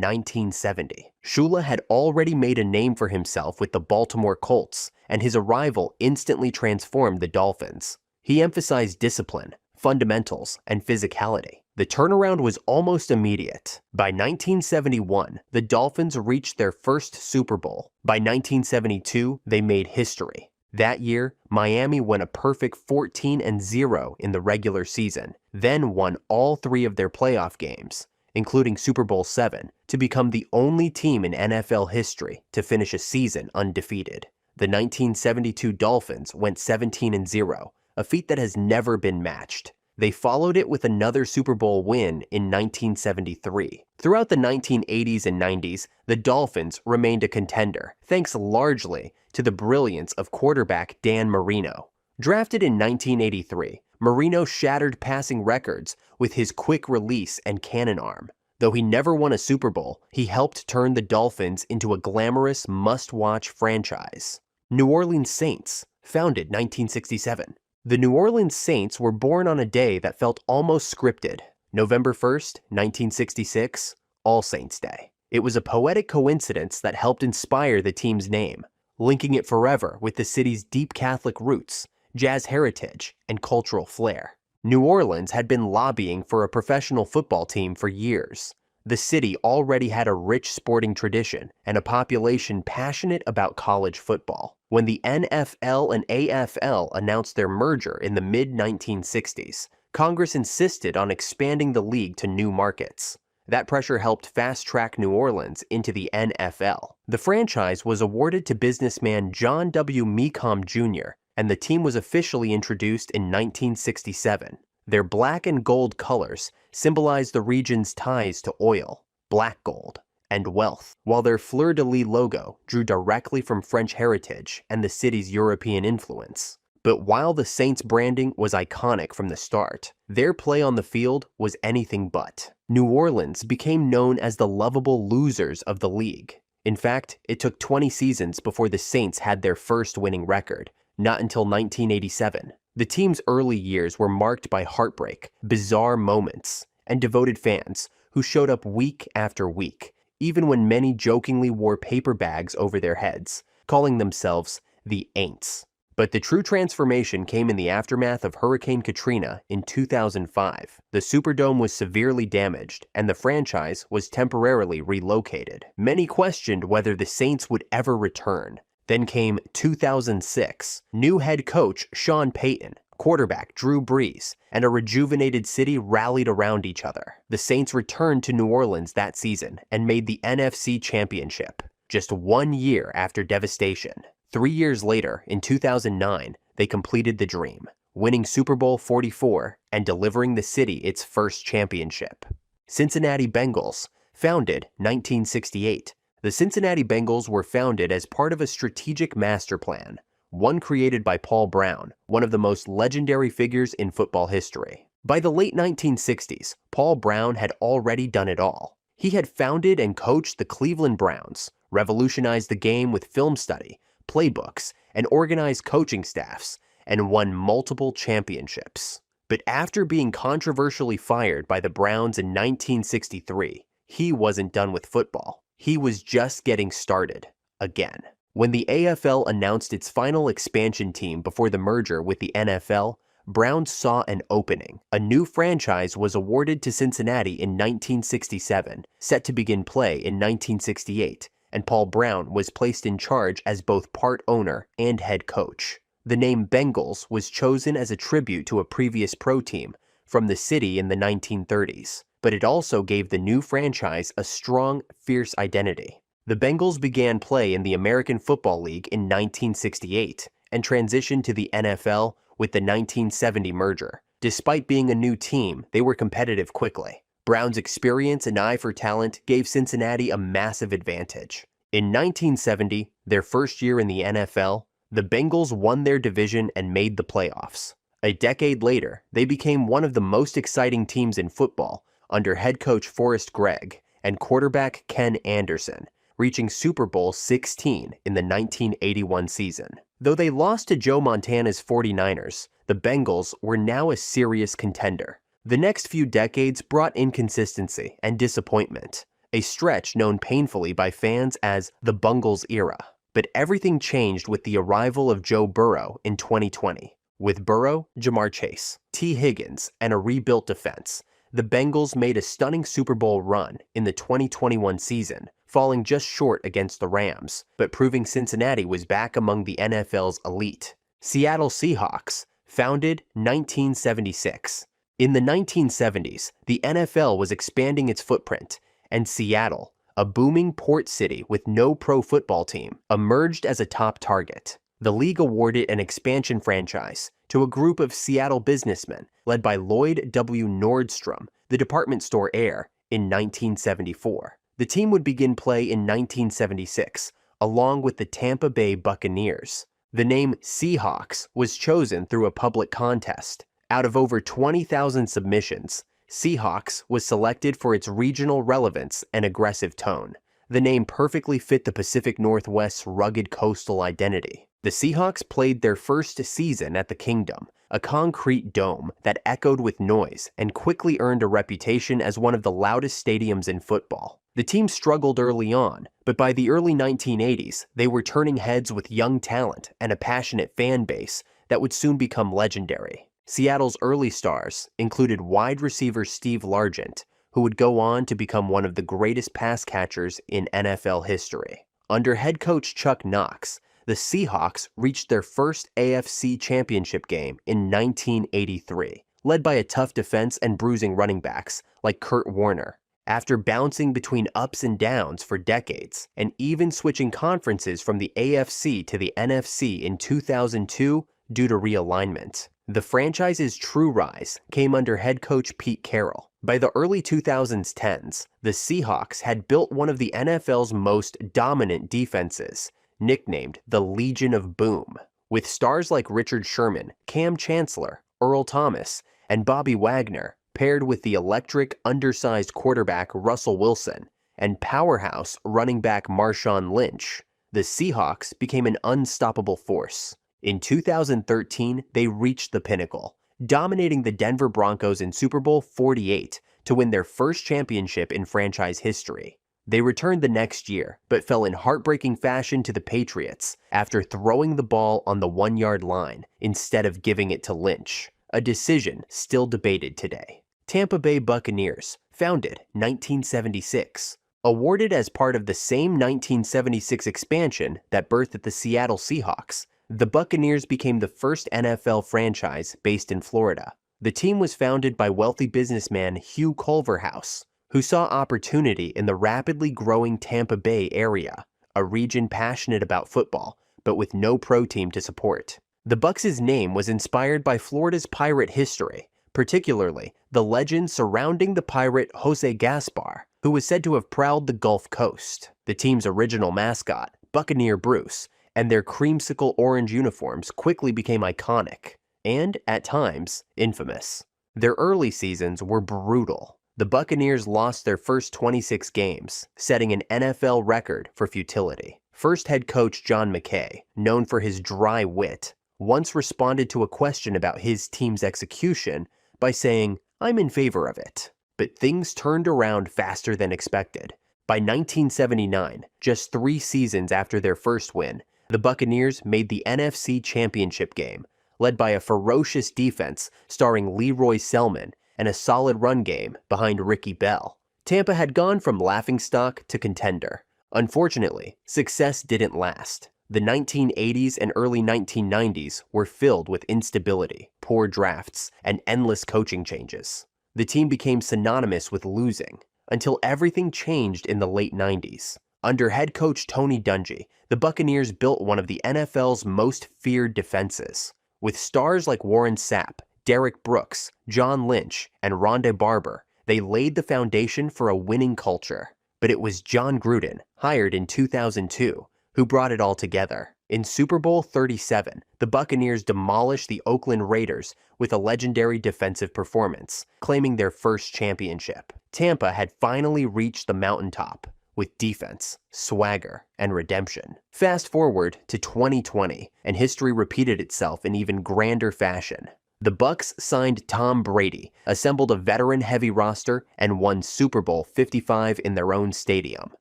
1970. Shula had already made a name for himself with the Baltimore Colts, and his arrival instantly transformed the Dolphins. He emphasized discipline, fundamentals, and physicality. The turnaround was almost immediate. By 1971, the Dolphins reached their first Super Bowl. By 1972, they made history. That year, Miami won a perfect 14-0 in the regular season, then won all 3 of their playoff games, including Super Bowl VII, to become the only team in NFL history to finish a season undefeated. The 1972 Dolphins went 17-0, a feat that has never been matched. They followed it with another Super Bowl win in 1973. Throughout the 1980s and 90s, the Dolphins remained a contender, thanks largely to the brilliance of quarterback Dan Marino. Drafted in 1983, Marino shattered passing records with his quick release and cannon arm. Though he never won a Super Bowl, he helped turn the Dolphins into a glamorous, must-watch franchise. New Orleans Saints, founded 1967. The New Orleans Saints were born on a day that felt almost scripted. November 1st, 1966, All Saints Day. It was a poetic coincidence that helped inspire the team's name, linking it forever with the city's deep Catholic roots, jazz heritage, and cultural flair. New Orleans had been lobbying for a professional football team for years. The city already had a rich sporting tradition and a population passionate about college football. When the NFL and AFL announced their merger in the mid-1960s, Congress insisted on expanding the league to new markets. That pressure helped fast-track New Orleans into the NFL. The franchise was awarded to businessman John W. Mecom Jr., and the team was officially introduced in 1967. Their black and gold colors symbolize the region's ties to oil, black gold, and wealth, while their fleur-de-lis logo drew directly from French heritage and the city's European influence. But while the Saints' branding was iconic from the start, their play on the field was anything but. New Orleans became known as the lovable losers of the league. In fact, it took 20 seasons before the Saints had their first winning record, not until 1987. The team's early years were marked by heartbreak, bizarre moments, and devoted fans who showed up week after week, even when many jokingly wore paper bags over their heads, calling themselves the Aints. But the true transformation came in the aftermath of Hurricane Katrina in 2005. The Superdome was severely damaged, and the franchise was temporarily relocated. Many questioned whether the Saints would ever return. Then came 2006. New head coach Sean Payton, quarterback Drew Brees, and a rejuvenated city rallied around each other. The Saints returned to New Orleans that season and made the NFC Championship, just 1 year after devastation. 3 years later, in 2009, they completed the dream, winning Super Bowl 44 and delivering the city its first championship. Cincinnati Bengals, founded 1968. The Cincinnati Bengals were founded as part of a strategic master plan, one created by Paul Brown, one of the most legendary figures in football history. By the late 1960s, Paul Brown had already done it all. He had founded and coached the Cleveland Browns, revolutionized the game with film study, playbooks, and organized coaching staffs, and won multiple championships. But after being controversially fired by the Browns in 1963, he wasn't done with football. He was just getting started, again. When the AFL announced its final expansion team before the merger with the NFL, Browns saw an opening. A new franchise was awarded to Cincinnati in 1967, set to begin play in 1968, and Paul Brown was placed in charge as both part owner and head coach. The name Bengals was chosen as a tribute to a previous pro team from the city in the 1930s, but it also gave the new franchise a strong, fierce identity. The Bengals began play in the American Football League in 1968 and transitioned to the NFL with the 1970 merger. Despite being a new team, they were competitive quickly. Brown's experience and eye for talent gave Cincinnati a massive advantage. In 1970, their first year in the NFL, the Bengals won their division and made the playoffs. A decade later, they became one of the most exciting teams in football under head coach Forrest Gregg and quarterback Ken Anderson, reaching Super Bowl 16 in the 1981 season. Though they lost to Joe Montana's 49ers, the Bengals were now a serious contender. The next few decades brought inconsistency and disappointment, a stretch known painfully by fans as the Bungles era. But everything changed with the arrival of Joe Burrow in 2020. With Burrow, Jamar Chase, T. Higgins, and a rebuilt defense, the Bengals made a stunning Super Bowl run in the 2021 season, falling just short against the Rams, but proving Cincinnati was back among the NFL's elite. Seattle Seahawks, founded 1976. In the 1970s, the NFL was expanding its footprint, and Seattle, a booming port city with no pro football team, emerged as a top target. The league awarded an expansion franchise to a group of Seattle businessmen led by Lloyd W. Nordstrom, the department store heir, in 1974. The team would begin play in 1976, along with the Tampa Bay Buccaneers. The name Seahawks was chosen through a public contest. Out of over 20,000 submissions, Seahawks was selected for its regional relevance and aggressive tone. The name perfectly fit the Pacific Northwest's rugged coastal identity. The Seahawks played their first season at the Kingdom, a concrete dome that echoed with noise and quickly earned a reputation as one of the loudest stadiums in football. The team struggled early on, but by the early 1980s, they were turning heads with young talent and a passionate fan base that would soon become legendary. Seattle's early stars included wide receiver Steve Largent, who would go on to become one of the greatest pass catchers in NFL history. Under head coach Chuck Knox, the Seahawks reached their first AFC championship game in 1983, led by a tough defense and bruising running backs like Kurt Warner. After bouncing between ups and downs for decades, and even switching conferences from the AFC to the NFC in 2002 due to realignment, the franchise's true rise came under head coach Pete Carroll. By the early 2010s, the Seahawks had built one of the NFL's most dominant defenses, nicknamed the Legion of Boom. With stars like Richard Sherman, Cam Chancellor, Earl Thomas, and Bobby Wagner, paired with the electric, undersized quarterback Russell Wilson and powerhouse running back Marshawn Lynch, the Seahawks became an unstoppable force. In 2013, they reached the pinnacle, dominating the Denver Broncos in Super Bowl 48 to win their first championship in franchise history. They returned the next year, but fell in heartbreaking fashion to the Patriots after throwing the ball on the 1-yard line instead of giving it to Lynch, a decision still debated today. Tampa Bay Buccaneers, founded 1976. Awarded as part of the same 1976 expansion that birthed the Seattle Seahawks, the Buccaneers became the first NFL franchise based in Florida. The team was founded by wealthy businessman Hugh Culverhouse, who saw opportunity in the rapidly growing Tampa Bay area, a region passionate about football, but with no pro team to support. The Bucs' name was inspired by Florida's pirate history, particularly the legend surrounding the pirate Jose Gaspar, who was said to have prowled the Gulf Coast. The team's original mascot, Buccaneer Bruce, and their creamsicle orange uniforms quickly became iconic, and, at times, infamous. Their early seasons were brutal. The Buccaneers lost their first 26 games, setting an NFL record for futility. First head coach John McKay, known for his dry wit, once responded to a question about his team's execution by saying, "I'm in favor of it." But things turned around faster than expected. By 1979, just 3 seasons after their first win, the Buccaneers made the NFC Championship game, led by a ferocious defense starring Leroy Selman and a solid run game behind Ricky Bell. Tampa had gone from laughingstock to contender, Unfortunately, success didn't last. The 1980s and early 1990s were filled with instability, poor drafts, and endless coaching changes. The team became synonymous with losing, until everything changed in the late 90s. Under head coach Tony Dungy, the Buccaneers built one of the NFL's most feared defenses. With stars like Warren Sapp, Derek Brooks, John Lynch, and Rondé Barber, they laid the foundation for a winning culture. But it was John Gruden, hired in 2002, who brought it all together. In Super Bowl 37, the Buccaneers demolished the Oakland Raiders with a legendary defensive performance, claiming their first championship. Tampa had finally reached the mountaintop with defense, swagger, and redemption. Fast forward to 2020, and history repeated itself in even grander fashion. The Bucs signed Tom Brady, assembled a veteran-heavy roster, and won Super Bowl 55 in their own stadium,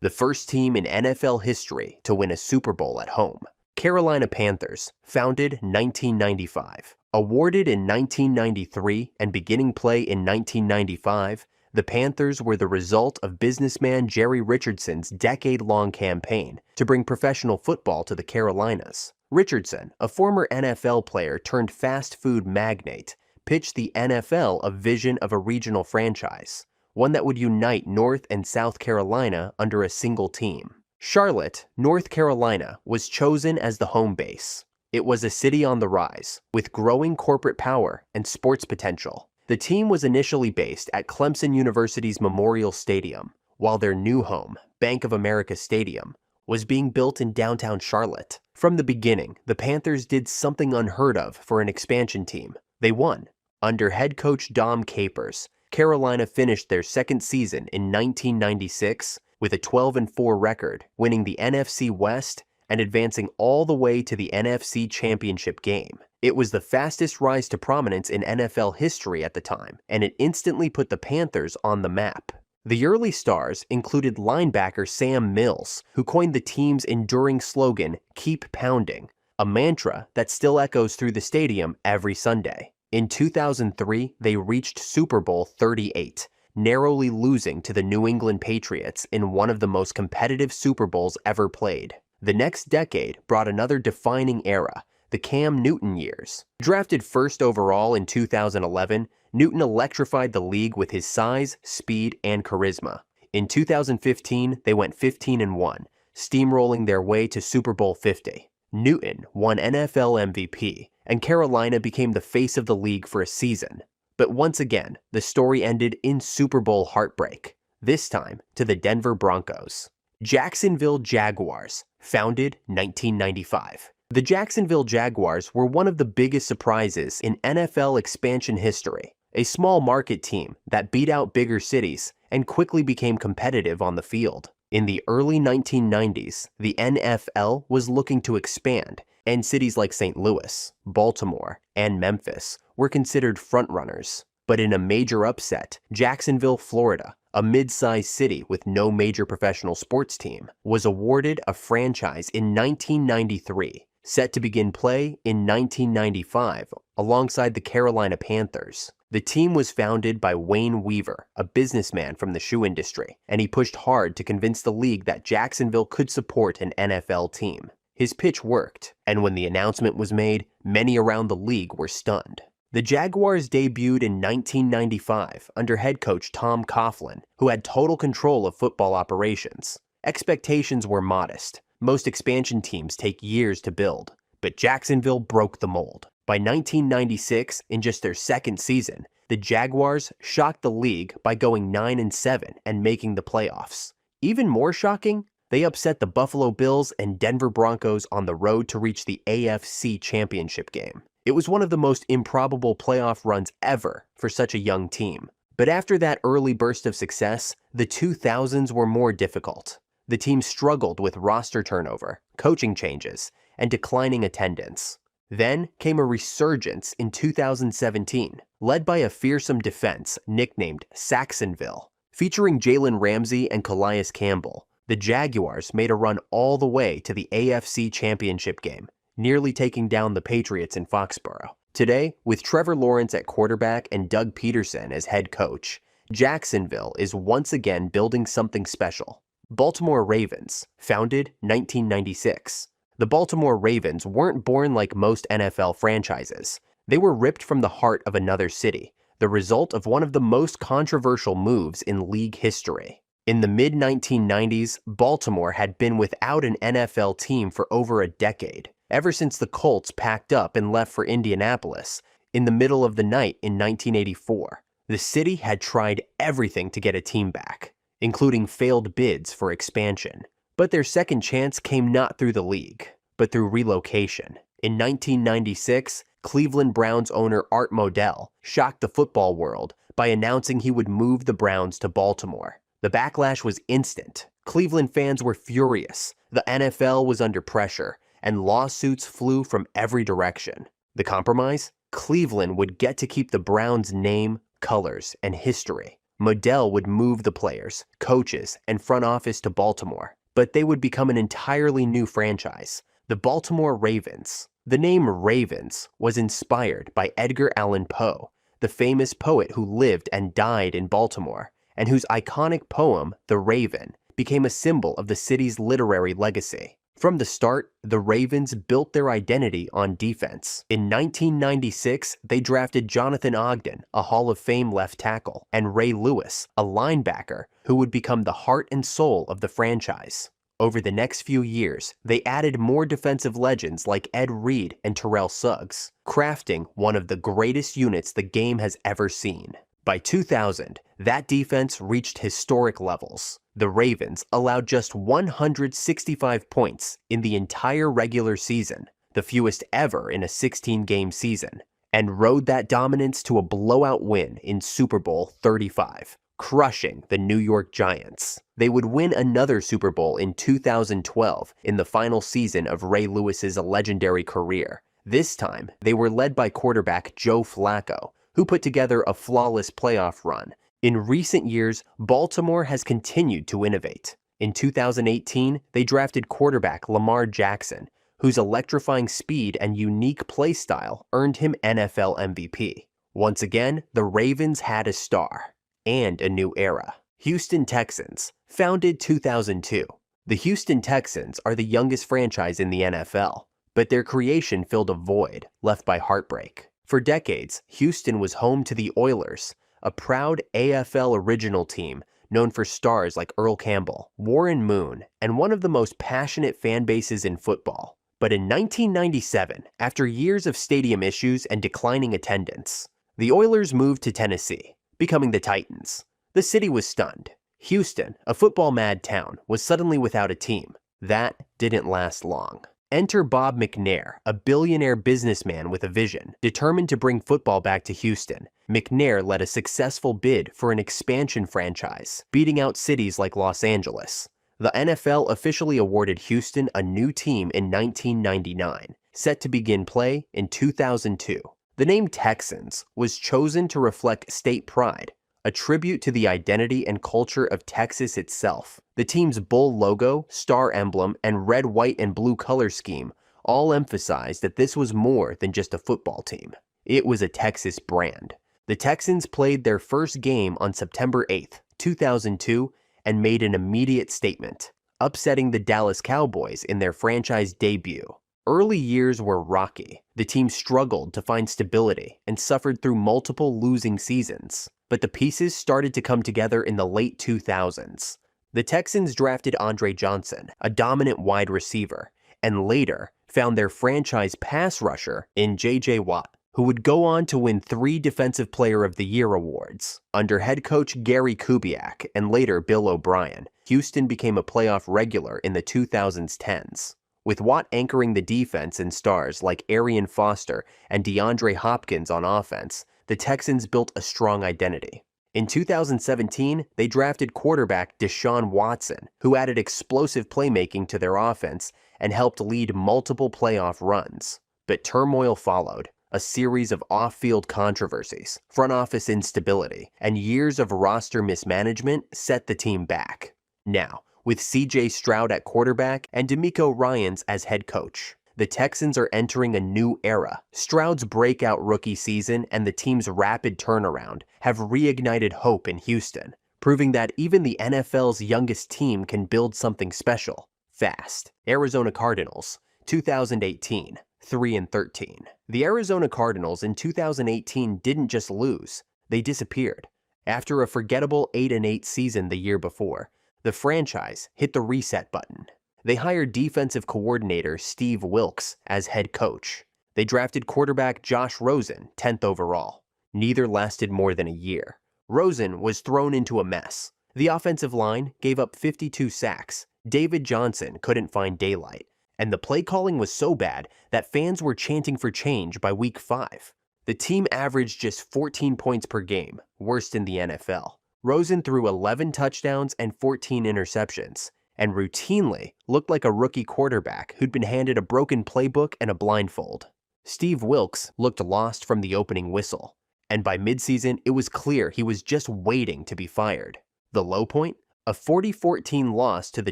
the first team in NFL history to win a Super Bowl at home. Carolina Panthers, founded 1995. Awarded in 1993 and beginning play in 1995, the Panthers were the result of businessman Jerry Richardson's decade-long campaign to bring professional football to the Carolinas. Richardson, a former NFL player turned fast food magnate, pitched the NFL a vision of a regional franchise, one that would unite North and South Carolina under a single team. Charlotte, North Carolina, was chosen as the home base. It was a city on the rise, with growing corporate power and sports potential. The team was initially based at Clemson University's Memorial Stadium, while their new home, Bank of America Stadium, was being built in downtown Charlotte. From the beginning, the Panthers did something unheard of for an expansion team. They won. Under head coach Dom Capers, Carolina finished their second season in 1996 with a 12-4 record, winning the NFC West and advancing all the way to the NFC Championship game. It was the fastest rise to prominence in NFL history at the time, and it instantly put the Panthers on the map. The early stars included linebacker Sam Mills, who coined the team's enduring slogan, "Keep Pounding," a mantra that still echoes through the stadium every Sunday. In 2003, they reached Super Bowl 38, narrowly losing to the New England Patriots in one of the most competitive Super Bowls ever played. The next decade brought another defining era, the Cam Newton years. Drafted first overall in 2011, Newton electrified the league with his size, speed, and charisma. In 2015, they went 15-1, steamrolling their way to Super Bowl 50. Newton won NFL MVP, and Carolina became the face of the league for a season. But once again, the story ended in Super Bowl heartbreak, this time to the Denver Broncos. Jacksonville Jaguars, founded 1995. The Jacksonville Jaguars were one of the biggest surprises in NFL expansion history, a small market team that beat out bigger cities and quickly became competitive on the field. In the early 1990s, the NFL was looking to expand, and cities like St. Louis, Baltimore, and Memphis were considered frontrunners. But in a major upset, Jacksonville, Florida, a mid-sized city with no major professional sports team, was awarded a franchise in 1993, set to begin play in 1995 alongside the Carolina Panthers. The team was founded by Wayne Weaver, a businessman from the shoe industry, and he pushed hard to convince the league that Jacksonville could support an NFL team. His pitch worked, and when the announcement was made, many around the league were stunned. The Jaguars debuted in 1995 under head coach Tom Coughlin, who had total control of football operations. Expectations were modest. Most expansion teams take years to build, but Jacksonville broke the mold. By 1996, in just their second season, the Jaguars shocked the league by going 9-7 and making the playoffs. Even more shocking, they upset the Buffalo Bills and Denver Broncos on the road to reach the AFC Championship game. It was one of the most improbable playoff runs ever for such a young team. But after that early burst of success, the 2000s were more difficult. The team struggled with roster turnover, coaching changes, and declining attendance. Then came a resurgence in 2017, led by a fearsome defense nicknamed Saxonville. Featuring Jalen Ramsey and Calais Campbell, the Jaguars made a run all the way to the AFC Championship game, nearly taking down the Patriots in Foxborough. Today, with Trevor Lawrence at quarterback and Doug Peterson as head coach, Jacksonville is once again building something special. Baltimore Ravens, founded 1996. The Baltimore Ravens weren't born like most NFL franchises. They were ripped from the heart of another city, the result of one of the most controversial moves in league history. In the mid-1990s, Baltimore had been without an NFL team for over a decade, ever since the Colts packed up and left for Indianapolis in the middle of the night in 1984. The city had tried everything to get a team back, including failed bids for expansion. But their second chance came not through the league, but through relocation. In 1996, Cleveland Browns owner Art Modell shocked the football world by announcing he would move the Browns to Baltimore. The backlash was instant. Cleveland fans were furious, the NFL was under pressure, and lawsuits flew from every direction. The compromise? Cleveland would get to keep the Browns' name, colors, and history. Modell would move the players, coaches, and front office to Baltimore, but they would become an entirely new franchise, the Baltimore Ravens. The name Ravens was inspired by Edgar Allan Poe, the famous poet who lived and died in Baltimore, and whose iconic poem, The Raven, became a symbol of the city's literary legacy. From the start, the Ravens built their identity on defense. In 1996, they drafted Jonathan Ogden, a Hall of Fame left tackle, and Ray Lewis, a linebacker, who would become the heart and soul of the franchise. Over the next few years, they added more defensive legends like Ed Reed and Terrell Suggs, crafting one of the greatest units the game has ever seen. By 2000, that defense reached historic levels. The Ravens allowed just 165 points in the entire regular season, the fewest ever in a 16-game season, and rode that dominance to a blowout win in Super Bowl 35, crushing the New York Giants. They would win another Super Bowl in 2012 in the final season of Ray Lewis's legendary career. This time, they were led by quarterback Joe Flacco, who put together a flawless playoff run. In recent years, Baltimore has continued to innovate. In 2018, they drafted quarterback Lamar Jackson, whose electrifying speed and unique play style earned him NFL MVP. Once again, the Ravens had a star and a new era. Houston Texans, founded 2002. The Houston Texans are the youngest franchise in the NFL, but their creation filled a void left by heartbreak. For decades, Houston was home to the Oilers, a proud AFL original team known for stars like Earl Campbell, Warren Moon, and one of the most passionate fan bases in football. But in 1997, after years of stadium issues and declining attendance, the Oilers moved to Tennessee, becoming the Titans. The city was stunned. Houston, a football-mad town, was suddenly without a team. That didn't last long. Enter Bob McNair, a billionaire businessman with a vision. Determined to bring football back to Houston, McNair led a successful bid for an expansion franchise, beating out cities like Los Angeles. The NFL officially awarded Houston a new team in 1999, set to begin play in 2002. The name Texans was chosen to reflect state pride, a tribute to the identity and culture of Texas itself. The team's bull logo, star emblem, and red, white, and blue color scheme all emphasized that this was more than just a football team. It was a Texas brand. The Texans played their first game on September 8, 2002, and made an immediate statement, upsetting the Dallas Cowboys in their franchise debut. Early years were rocky. The team struggled to find stability and suffered through multiple losing seasons. But the pieces started to come together in the late 2000s. The Texans drafted Andre Johnson, a dominant wide receiver, and later found their franchise pass rusher in J.J. Watt, who would go on to win 3 Defensive Player of the Year awards. Under head coach Gary Kubiak and later Bill O'Brien, Houston became a playoff regular in the 2010s. With Watt anchoring the defense and stars like Arian Foster and DeAndre Hopkins on offense, the Texans built a strong identity. In 2017, they drafted quarterback Deshaun Watson, who added explosive playmaking to their offense and helped lead multiple playoff runs. But turmoil followed. A series of off-field controversies, front office instability, and years of roster mismanagement set the team back. Now, with C.J. Stroud at quarterback and DeMeco Ryans as head coach, the Texans are entering a new era. Stroud's breakout rookie season and the team's rapid turnaround have reignited hope in Houston, proving that even the NFL's youngest team can build something special, fast. Arizona Cardinals, 2018, 3-13. The Arizona Cardinals in 2018 didn't just lose, they disappeared. After a forgettable 8-8 season the year before, the franchise hit the reset button. They hired defensive coordinator Steve Wilks as head coach. They drafted quarterback Josh Rosen 10th overall. Neither lasted more than a year. Rosen was thrown into a mess. The offensive line gave up 52 sacks. David Johnson couldn't find daylight. And the play calling was so bad that fans were chanting for change by week 5. The team averaged just 14 points per game, worst in the NFL. Rosen threw 11 touchdowns and 14 interceptions, and routinely looked like a rookie quarterback who'd been handed a broken playbook and a blindfold. Steve Wilks looked lost from the opening whistle, and by midseason it was clear he was just waiting to be fired. The low point? A 40-14 loss to the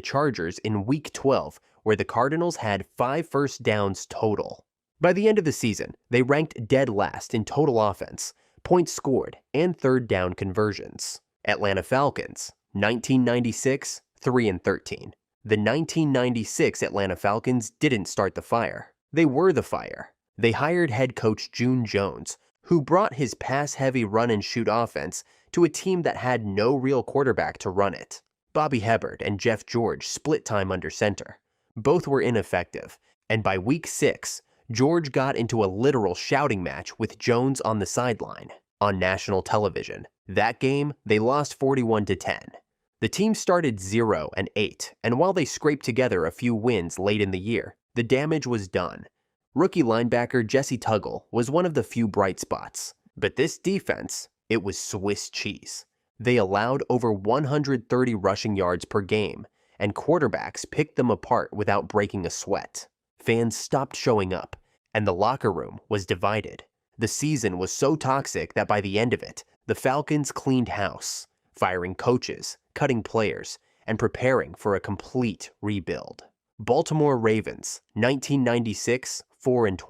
Chargers in Week 12, where the Cardinals had 5 first downs total. By the end of the season, they ranked dead last in total offense, points scored, and third down conversions. Atlanta Falcons, 1996, 3-13. The 1996 Atlanta Falcons didn't start the fire. They were the fire. They hired head coach June Jones, who brought his pass-heavy run-and-shoot offense to a team that had no real quarterback to run it. Bobby Hebert and Jeff George split time under center. Both were ineffective, and by week 6, George got into a literal shouting match with Jones on the sideline. On national television, that game, they lost 41-10. The team started 0-8, and while they scraped together a few wins late in the year, the damage was done. Rookie linebacker Jesse Tuggle was one of the few bright spots. But this defense, it was Swiss cheese. They allowed over 130 rushing yards per game, and quarterbacks picked them apart without breaking a sweat. Fans stopped showing up, and the locker room was divided. The season was so toxic that by the end of it, the Falcons cleaned house, firing coaches, cutting players, and preparing for a complete rebuild. Baltimore Ravens, 1996, 4-12.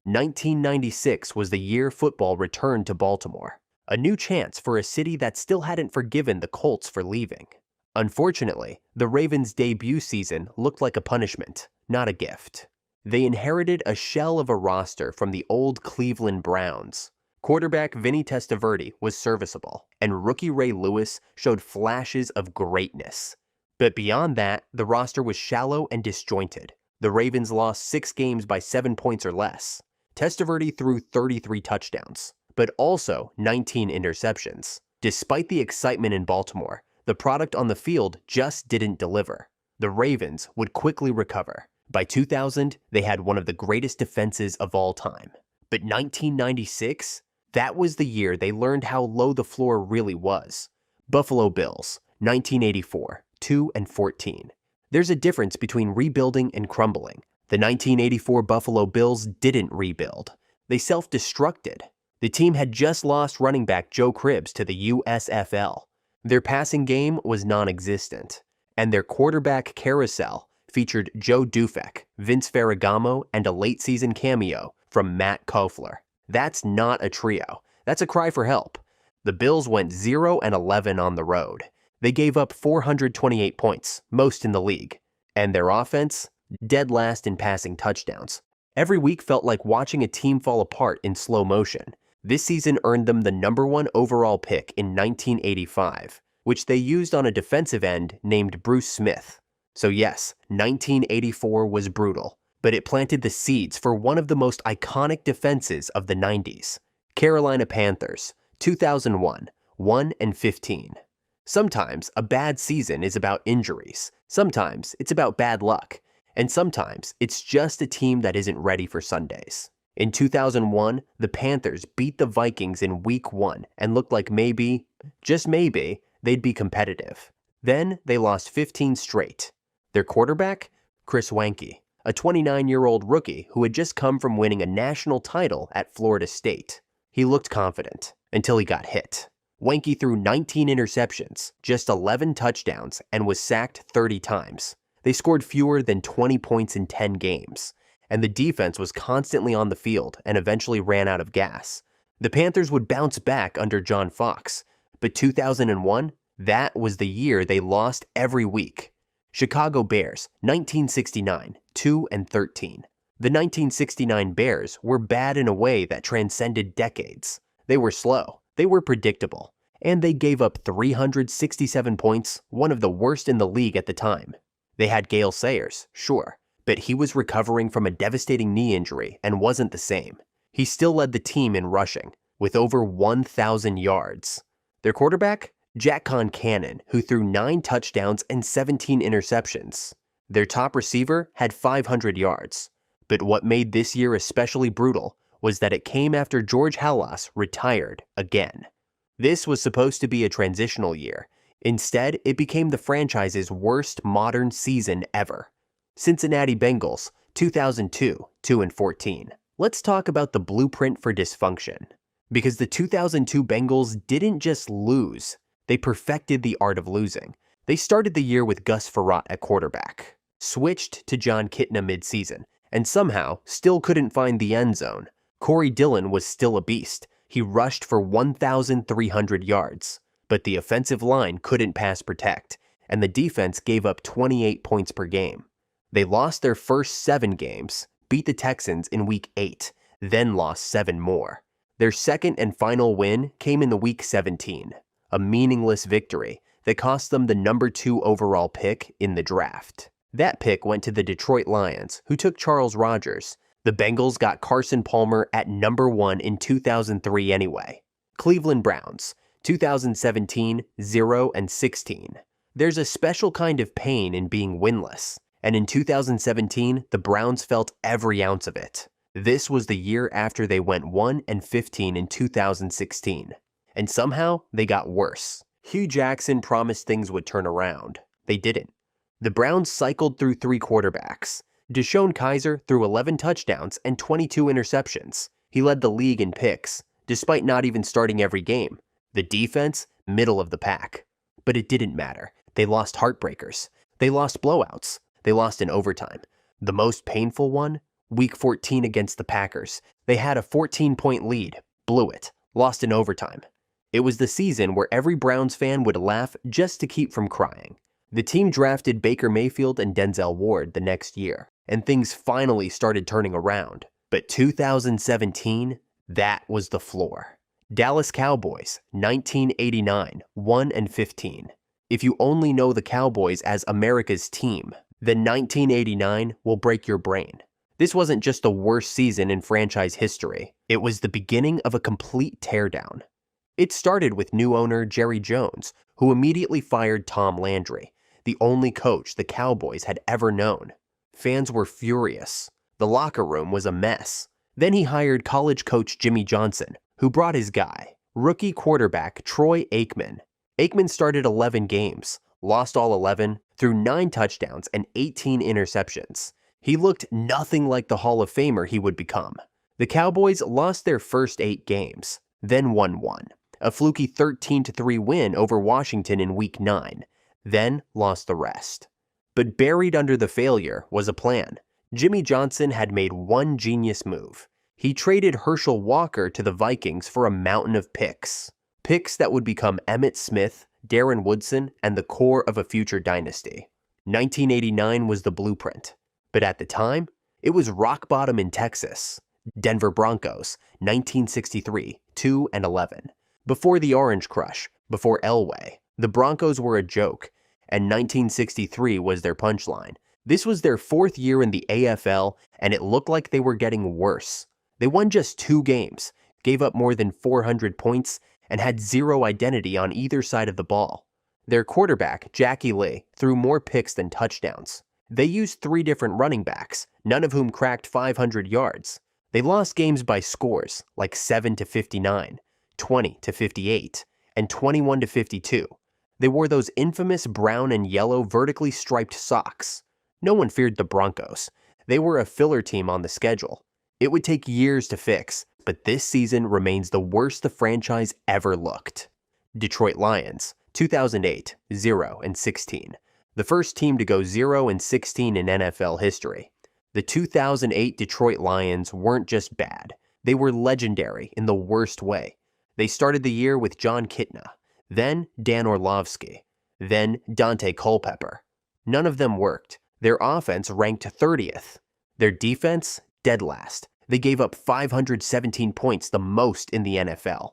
1996 was the year football returned to Baltimore, a new chance for a city that still hadn't forgiven the Colts for leaving. Unfortunately, the Ravens' debut season looked like a punishment, not a gift. They inherited a shell of a roster from the old Cleveland Browns. Quarterback Vinny Testaverde was serviceable, and rookie Ray Lewis showed flashes of greatness. But beyond that, the roster was shallow and disjointed. The Ravens lost 6 games by 7 points or less. Testaverde threw 33 touchdowns, but also 19 interceptions. Despite the excitement in Baltimore, the product on the field just didn't deliver. The Ravens would quickly recover. By 2000, they had one of the greatest defenses of all time. But 1996? That was the year they learned how low the floor really was. Buffalo Bills, 1984, 2-14. There's a difference between rebuilding and crumbling. The 1984 Buffalo Bills didn't rebuild. They self-destructed. The team had just lost running back Joe Cribbs to the USFL. Their passing game was non-existent, and their quarterback carousel featured Joe Dufek, Vince Ferragamo, and a late-season cameo from Matt Koffler. That's not a trio. That's a cry for help. The Bills went 0-11 on the road. They gave up 428 points, most in the league. And their offense? Dead last in passing touchdowns. Every week felt like watching a team fall apart in slow motion. This season earned them the #1 overall pick in 1985, which they used on a defensive end named Bruce Smith. So yes, 1984 was brutal, but it planted the seeds for one of the most iconic defenses of the 90s. Carolina Panthers, 2001, 1-15. Sometimes a bad season is about injuries, sometimes it's about bad luck, and sometimes it's just a team that isn't ready for Sundays. In 2001, the Panthers beat the Vikings in Week 1 and looked like maybe, just maybe, they'd be competitive. Then they lost 15 straight. Their quarterback? Chris Wanke, a 29-year-old rookie who had just come from winning a national title at Florida State. He looked confident until he got hit. Wanke threw 19 interceptions, just 11 touchdowns, and was sacked 30 times. They scored fewer than 20 points in 10 games, and the defense was constantly on the field and eventually ran out of gas. The Panthers would bounce back under John Fox, but 2001, That was the year they lost every week. Chicago Bears, 1969, 2-13. The 1969 Bears were bad in a way that transcended decades. They were slow, they were predictable, and they gave up 367 points, one of the worst in the league at the time. They had Gale Sayers, sure, but he was recovering from a devastating knee injury and wasn't the same. He still led the team in rushing, with over 1,000 yards. Their quarterback? Jack Concannon, who threw 9 touchdowns and 17 interceptions. Their top receiver had 500 yards. But what made this year especially brutal was that it came after George Halas retired again. This was supposed to be a transitional year. Instead, it became the franchise's worst modern season ever. Cincinnati Bengals, 2002, 2-14. Let's talk about the blueprint for dysfunction. Because the 2002 Bengals didn't just lose, they perfected the art of losing. They started the year with Gus Frerotte at quarterback, switched to John Kitna mid-season, and somehow still couldn't find the end zone. Corey Dillon was still a beast. He rushed for 1,300 yards. But the offensive line couldn't pass protect, and the defense gave up 28 points per game. They lost their first 7 games, beat the Texans in Week 8, then lost 7 more. Their second and final win came in the Week 17, a meaningless victory that cost them the number 2 overall pick in the draft. That pick went to the Detroit Lions, who took Charles Rogers. The Bengals got Carson Palmer at number 1 in 2003 anyway. Cleveland Browns, 2017, 0-16. There's a special kind of pain in being winless, and in 2017, the Browns felt every ounce of it. This was the year after they went 1-15 in 2016. And somehow, they got worse. Hugh Jackson promised things would turn around. They didn't. The Browns cycled through 3 quarterbacks. Deshaun Kaiser threw 11 touchdowns and 22 interceptions. He led the league in picks, despite not even starting every game. The defense, middle of the pack. But it didn't matter. They lost heartbreakers. They lost blowouts. They lost in overtime. The most painful one? Week 14 against the Packers. They had a 14-point lead, blew it, lost in overtime. It was the season where every Browns fan would laugh just to keep from crying. The team drafted Baker Mayfield and Denzel Ward the next year, and things finally started turning around. But 2017, that was the floor. Dallas Cowboys, 1989, 1-15. If you only know the Cowboys as America's team, then 1989 will break your brain. This wasn't just the worst season in franchise history. It was the beginning of a complete teardown. It started with new owner Jerry Jones, who immediately fired Tom Landry, the only coach the Cowboys had ever known. Fans were furious. The locker room was a mess. Then he hired college coach Jimmy Johnson, who brought his guy, rookie quarterback Troy Aikman. Aikman started 11 games, lost all 11, threw 9 touchdowns and 18 interceptions. He looked nothing like the Hall of Famer he would become. The Cowboys lost their first 8 games, then won 1. A fluky 13-3 win over Washington in Week 9, then lost the rest. But buried under the failure was a plan. Jimmy Johnson had made one genius move. He traded Herschel Walker to the Vikings for a mountain of picks. Picks that would become Emmitt Smith, Darren Woodson, and the core of a future dynasty. 1989 was the blueprint. But at the time, it was rock bottom in Texas. Denver Broncos, 1963, 2-11. Before the Orange Crush, before Elway, the Broncos were a joke, and 1963 was their punchline. This was their 4th year in the AFL, and it looked like they were getting worse. They won just 2 games, gave up more than 400 points, and had zero identity on either side of the ball. Their quarterback, Jackie Lee, threw more picks than touchdowns. They used 3 different running backs, none of whom cracked 500 yards. They lost games by scores, like 7-59, 20-58, and 21-52. They wore those infamous brown and yellow vertically striped socks. No one feared the Broncos. They were a filler team on the schedule. It would take years to fix, but this season remains the worst the franchise ever looked. Detroit Lions, 2008, 0-16. The first team to go 0-16 in NFL history. The 2008 Detroit Lions weren't just bad. They were legendary in the worst way. They started the year with John Kitna. then Dan Orlovsky, then Dante Culpepper. None of them worked. Their offense ranked 30th. Their defense, dead last. They gave up 517 points, the most in the NFL.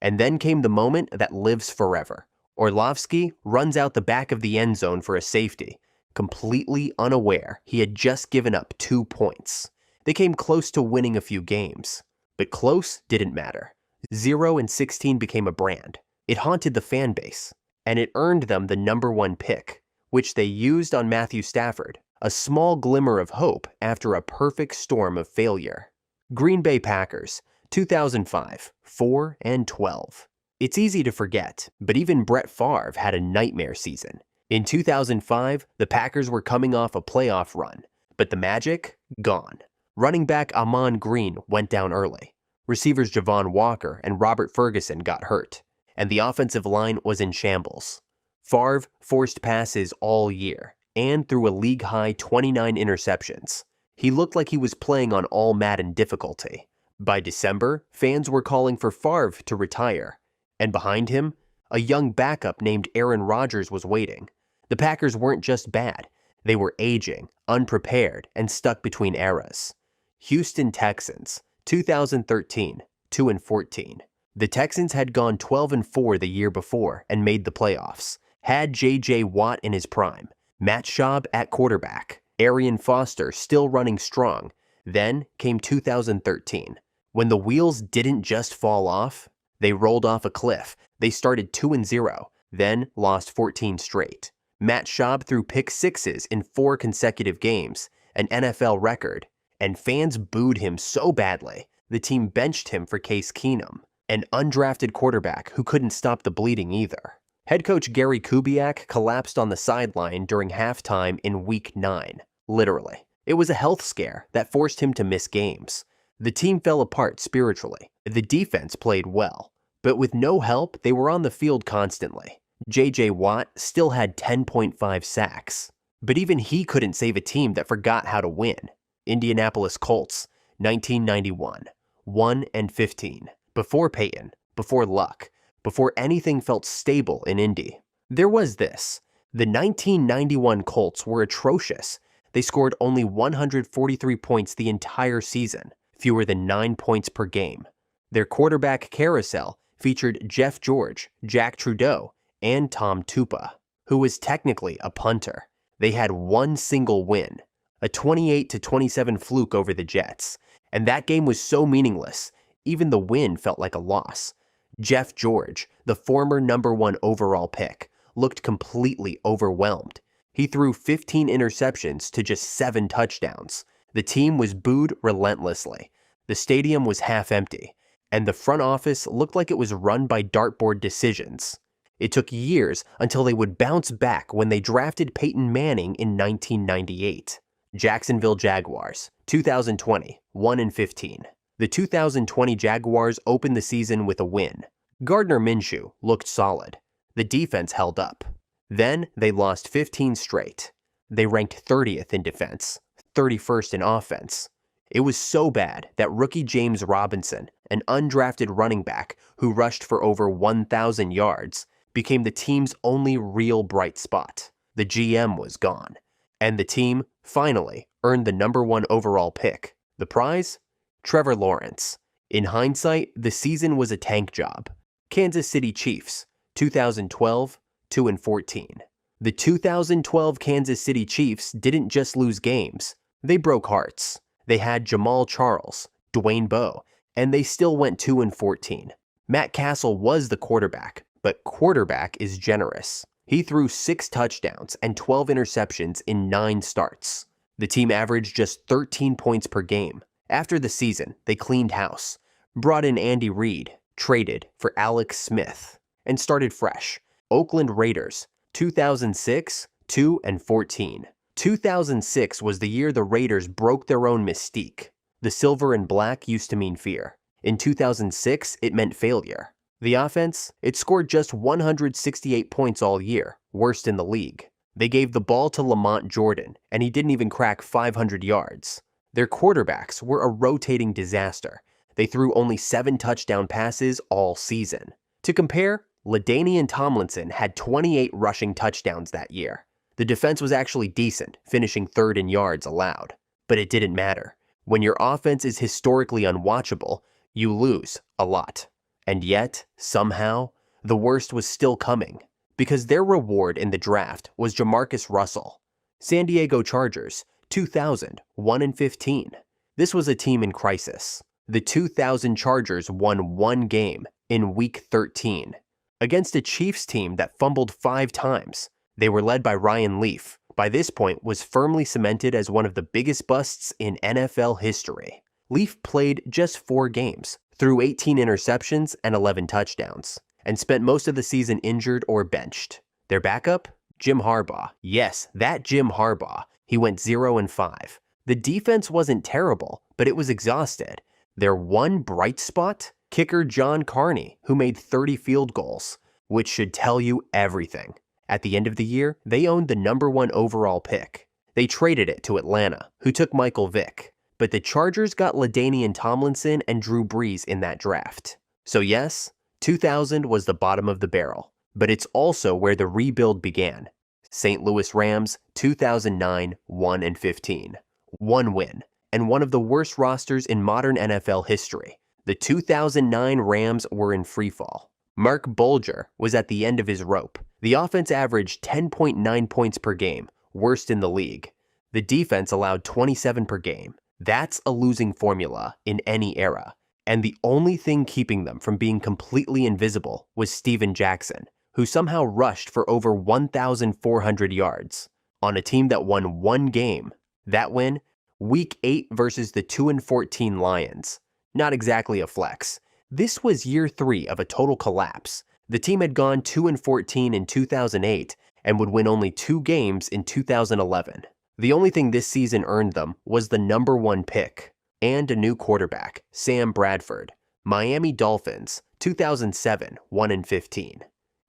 And then came the moment that lives forever. Orlovsky runs out the back of the end zone for a safety, completely unaware he had just given up 2 points. They came close to winning a few games, but close didn't matter. 0-16 became a brand. It haunted the fan base, and it earned them the #1 pick, which they used on Matthew Stafford, a small glimmer of hope after a perfect storm of failure. Green Bay Packers, 2005, 4-12. It's easy to forget, but even Brett Favre had a nightmare season. In 2005, the Packers were coming off a playoff run, but the magic, gone. Running back Amon Green went down early. Receivers Javon Walker and Robert Ferguson got hurt, and the offensive line was in shambles. Favre forced passes all year and threw a league-high 29 interceptions. He looked like he was playing on all Madden difficulty. By December, fans were calling for Favre to retire, and behind him, a young backup named Aaron Rodgers was waiting. The Packers weren't just bad, they were aging, unprepared, and stuck between eras. Houston Texans, 2013, 2-14. The Texans had gone 12-4 the year before and made the playoffs, had J.J. Watt in his prime, Matt Schaub at quarterback, Arian Foster still running strong. Then came 2013. When the wheels didn't just fall off, they rolled off a cliff. They started 2-0, then lost 14 straight. Matt Schaub threw pick sixes in 4 consecutive games, an NFL record, and fans booed him so badly, the team benched him for Case Keenum, an undrafted quarterback who couldn't stop the bleeding either. Head coach Gary Kubiak collapsed on the sideline during halftime in Week 9, literally. It was a health scare that forced him to miss games. The team fell apart spiritually. The defense played well, but with no help, they were on the field constantly. J.J. Watt still had 10.5 sacks, but even he couldn't save a team that forgot how to win. Indianapolis Colts, 1991, 1-15. Before Peyton, before Luck, before anything felt stable in Indy. There was this. The 1991 Colts were atrocious. They scored only 143 points the entire season, fewer than 9 points per game. Their quarterback carousel featured Jeff George, Jack Trudeau, and Tom Tupa, who was technically a punter. They had one single win, a 28-27 fluke over the Jets, and that game was so meaningless, even the win felt like a loss. Jeff George, the former #1 overall pick, looked completely overwhelmed. He threw 15 interceptions to just 7 touchdowns. The team was booed relentlessly. The stadium was half empty, and the front office looked like it was run by dartboard decisions. It took years until they would bounce back when they drafted Peyton Manning in 1998. Jacksonville Jaguars, 2020, 1-15. The 2020 Jaguars opened the season with a win. Gardner Minshew looked solid. The defense held up. Then they lost 15 straight. They ranked 30th in defense, 31st in offense. It was so bad that rookie James Robinson, an undrafted running back who rushed for over 1,000 yards, became the team's only real bright spot. The GM was gone, and the team, finally, earned the #1 overall pick. The prize? Trevor Lawrence. In hindsight, the season was a tank job. Kansas City Chiefs, 2012, 2-14. The 2012 Kansas City Chiefs didn't just lose games, they broke hearts. They had Jamal Charles, Dwayne Bowe, and they still went 2-14. Matt Castle was the quarterback, but quarterback is generous. He threw 6 touchdowns and 12 interceptions in 9 starts. The team averaged just 13 points per game. After the season, they cleaned house, brought in Andy Reid, traded for Alex Smith, and started fresh. Oakland Raiders, 2006, 2-14. 2006 was the year the Raiders broke their own mystique. The silver and black used to mean fear. In 2006, it meant failure. The offense, it scored just 168 points all year, worst in the league. They gave the ball to Lamont Jordan, and he didn't even crack 500 yards. Their quarterbacks were a rotating disaster. They threw only 7 touchdown passes all season. To compare, LaDainian Tomlinson had 28 rushing touchdowns that year. The defense was actually decent, finishing third in yards allowed. But it didn't matter. When your offense is historically unwatchable, you lose a lot. And yet, somehow, the worst was still coming. Because their reward in the draft was Jamarcus Russell. San Diego Chargers, 2000, 1-15. This was a team in crisis. The 2000 Chargers won one game in Week 13 against a Chiefs team that fumbled 5 times. They were led by Ryan Leaf. By this point, was firmly cemented as one of the biggest busts in NFL history. Leaf played just 4 games, threw 18 interceptions and 11 touchdowns, and spent most of the season injured or benched. Their backup? Jim Harbaugh. Yes, that Jim Harbaugh. He went 0-5. The defense wasn't terrible, but it was exhausted. Their one bright spot? Kicker John Carney, who made 30 field goals, which should tell you everything. At the end of the year, they owned the #1 overall pick. They traded it to Atlanta, who took Michael Vick. But the Chargers got LaDainian Tomlinson and Drew Brees in that draft. So yes, 2000 was the bottom of the barrel, but it's also where the rebuild began. St. Louis Rams, 2009, 1-15. One win, and one of the worst rosters in modern NFL history. The 2009 Rams were in freefall. Mark Bulger was at the end of his rope. The offense averaged 10.9 points per game, worst in the league. The defense allowed 27 per game. That's a losing formula in any era. And the only thing keeping them from being completely invisible was Steven Jackson, who somehow rushed for over 1,400 yards on a team that won one game. That win, Week 8 versus the 2-14 Lions. Not exactly a flex. This was year 3 of a total collapse. The team had gone 2-14 in 2008 and would win only 2 games in 2011. The only thing this season earned them was the #1 pick and a new quarterback, Sam Bradford. Miami Dolphins, 2007, 1-15.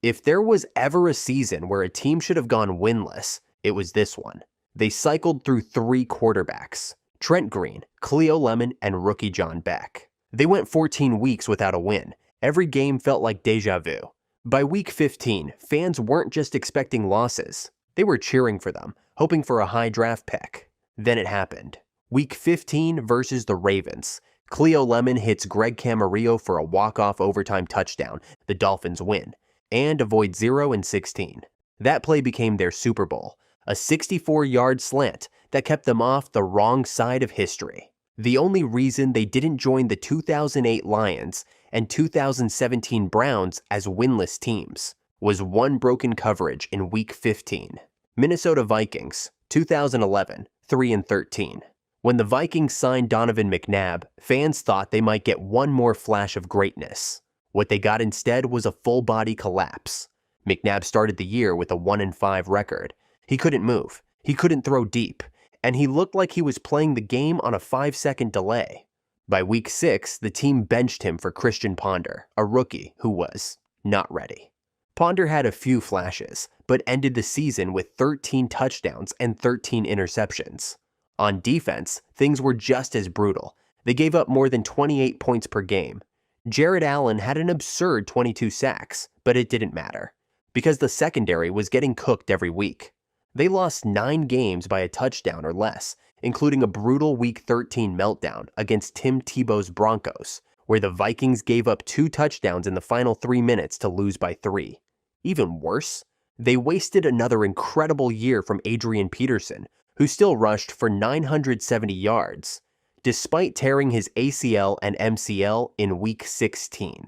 If there was ever a season where a team should have gone winless, it was this one. They cycled through 3 quarterbacks, Trent Green, Cleo Lemon, and rookie John Beck. They went 14 weeks without a win. Every game felt like deja vu. By week 15, fans weren't just expecting losses. They were cheering for them, hoping for a high draft pick. Then it happened. Week 15 versus the Ravens. Cleo Lemon hits Greg Camarillo for a walk-off overtime touchdown. The Dolphins win and avoid 0-16. That play became their Super Bowl, a 64-yard slant that kept them off the wrong side of history. The only reason they didn't join the 2008 Lions and 2017 Browns as winless teams was one broken coverage in Week 15. Minnesota Vikings, 2011, 3-13. When the Vikings signed Donovan McNabb, fans thought they might get one more flash of greatness. What they got instead was a full-body collapse. McNabb started the year with a 1-5 record. He couldn't move, he couldn't throw deep, and he looked like he was playing the game on a 5-second delay. By week 6, the team benched him for Christian Ponder, a rookie who was not ready. Ponder had a few flashes, but ended the season with 13 touchdowns and 13 interceptions. On defense, things were just as brutal. They gave up more than 28 points per game. Jared Allen had an absurd 22 sacks, but it didn't matter, because the secondary was getting cooked every week. They lost 9 games by a touchdown or less, including a brutal Week 13 meltdown against Tim Tebow's Broncos, where the Vikings gave up 2 touchdowns in the final 3 minutes to lose by 3. Even worse, they wasted another incredible year from Adrian Peterson, who still rushed for 970 yards, despite tearing his ACL and MCL in Week 16.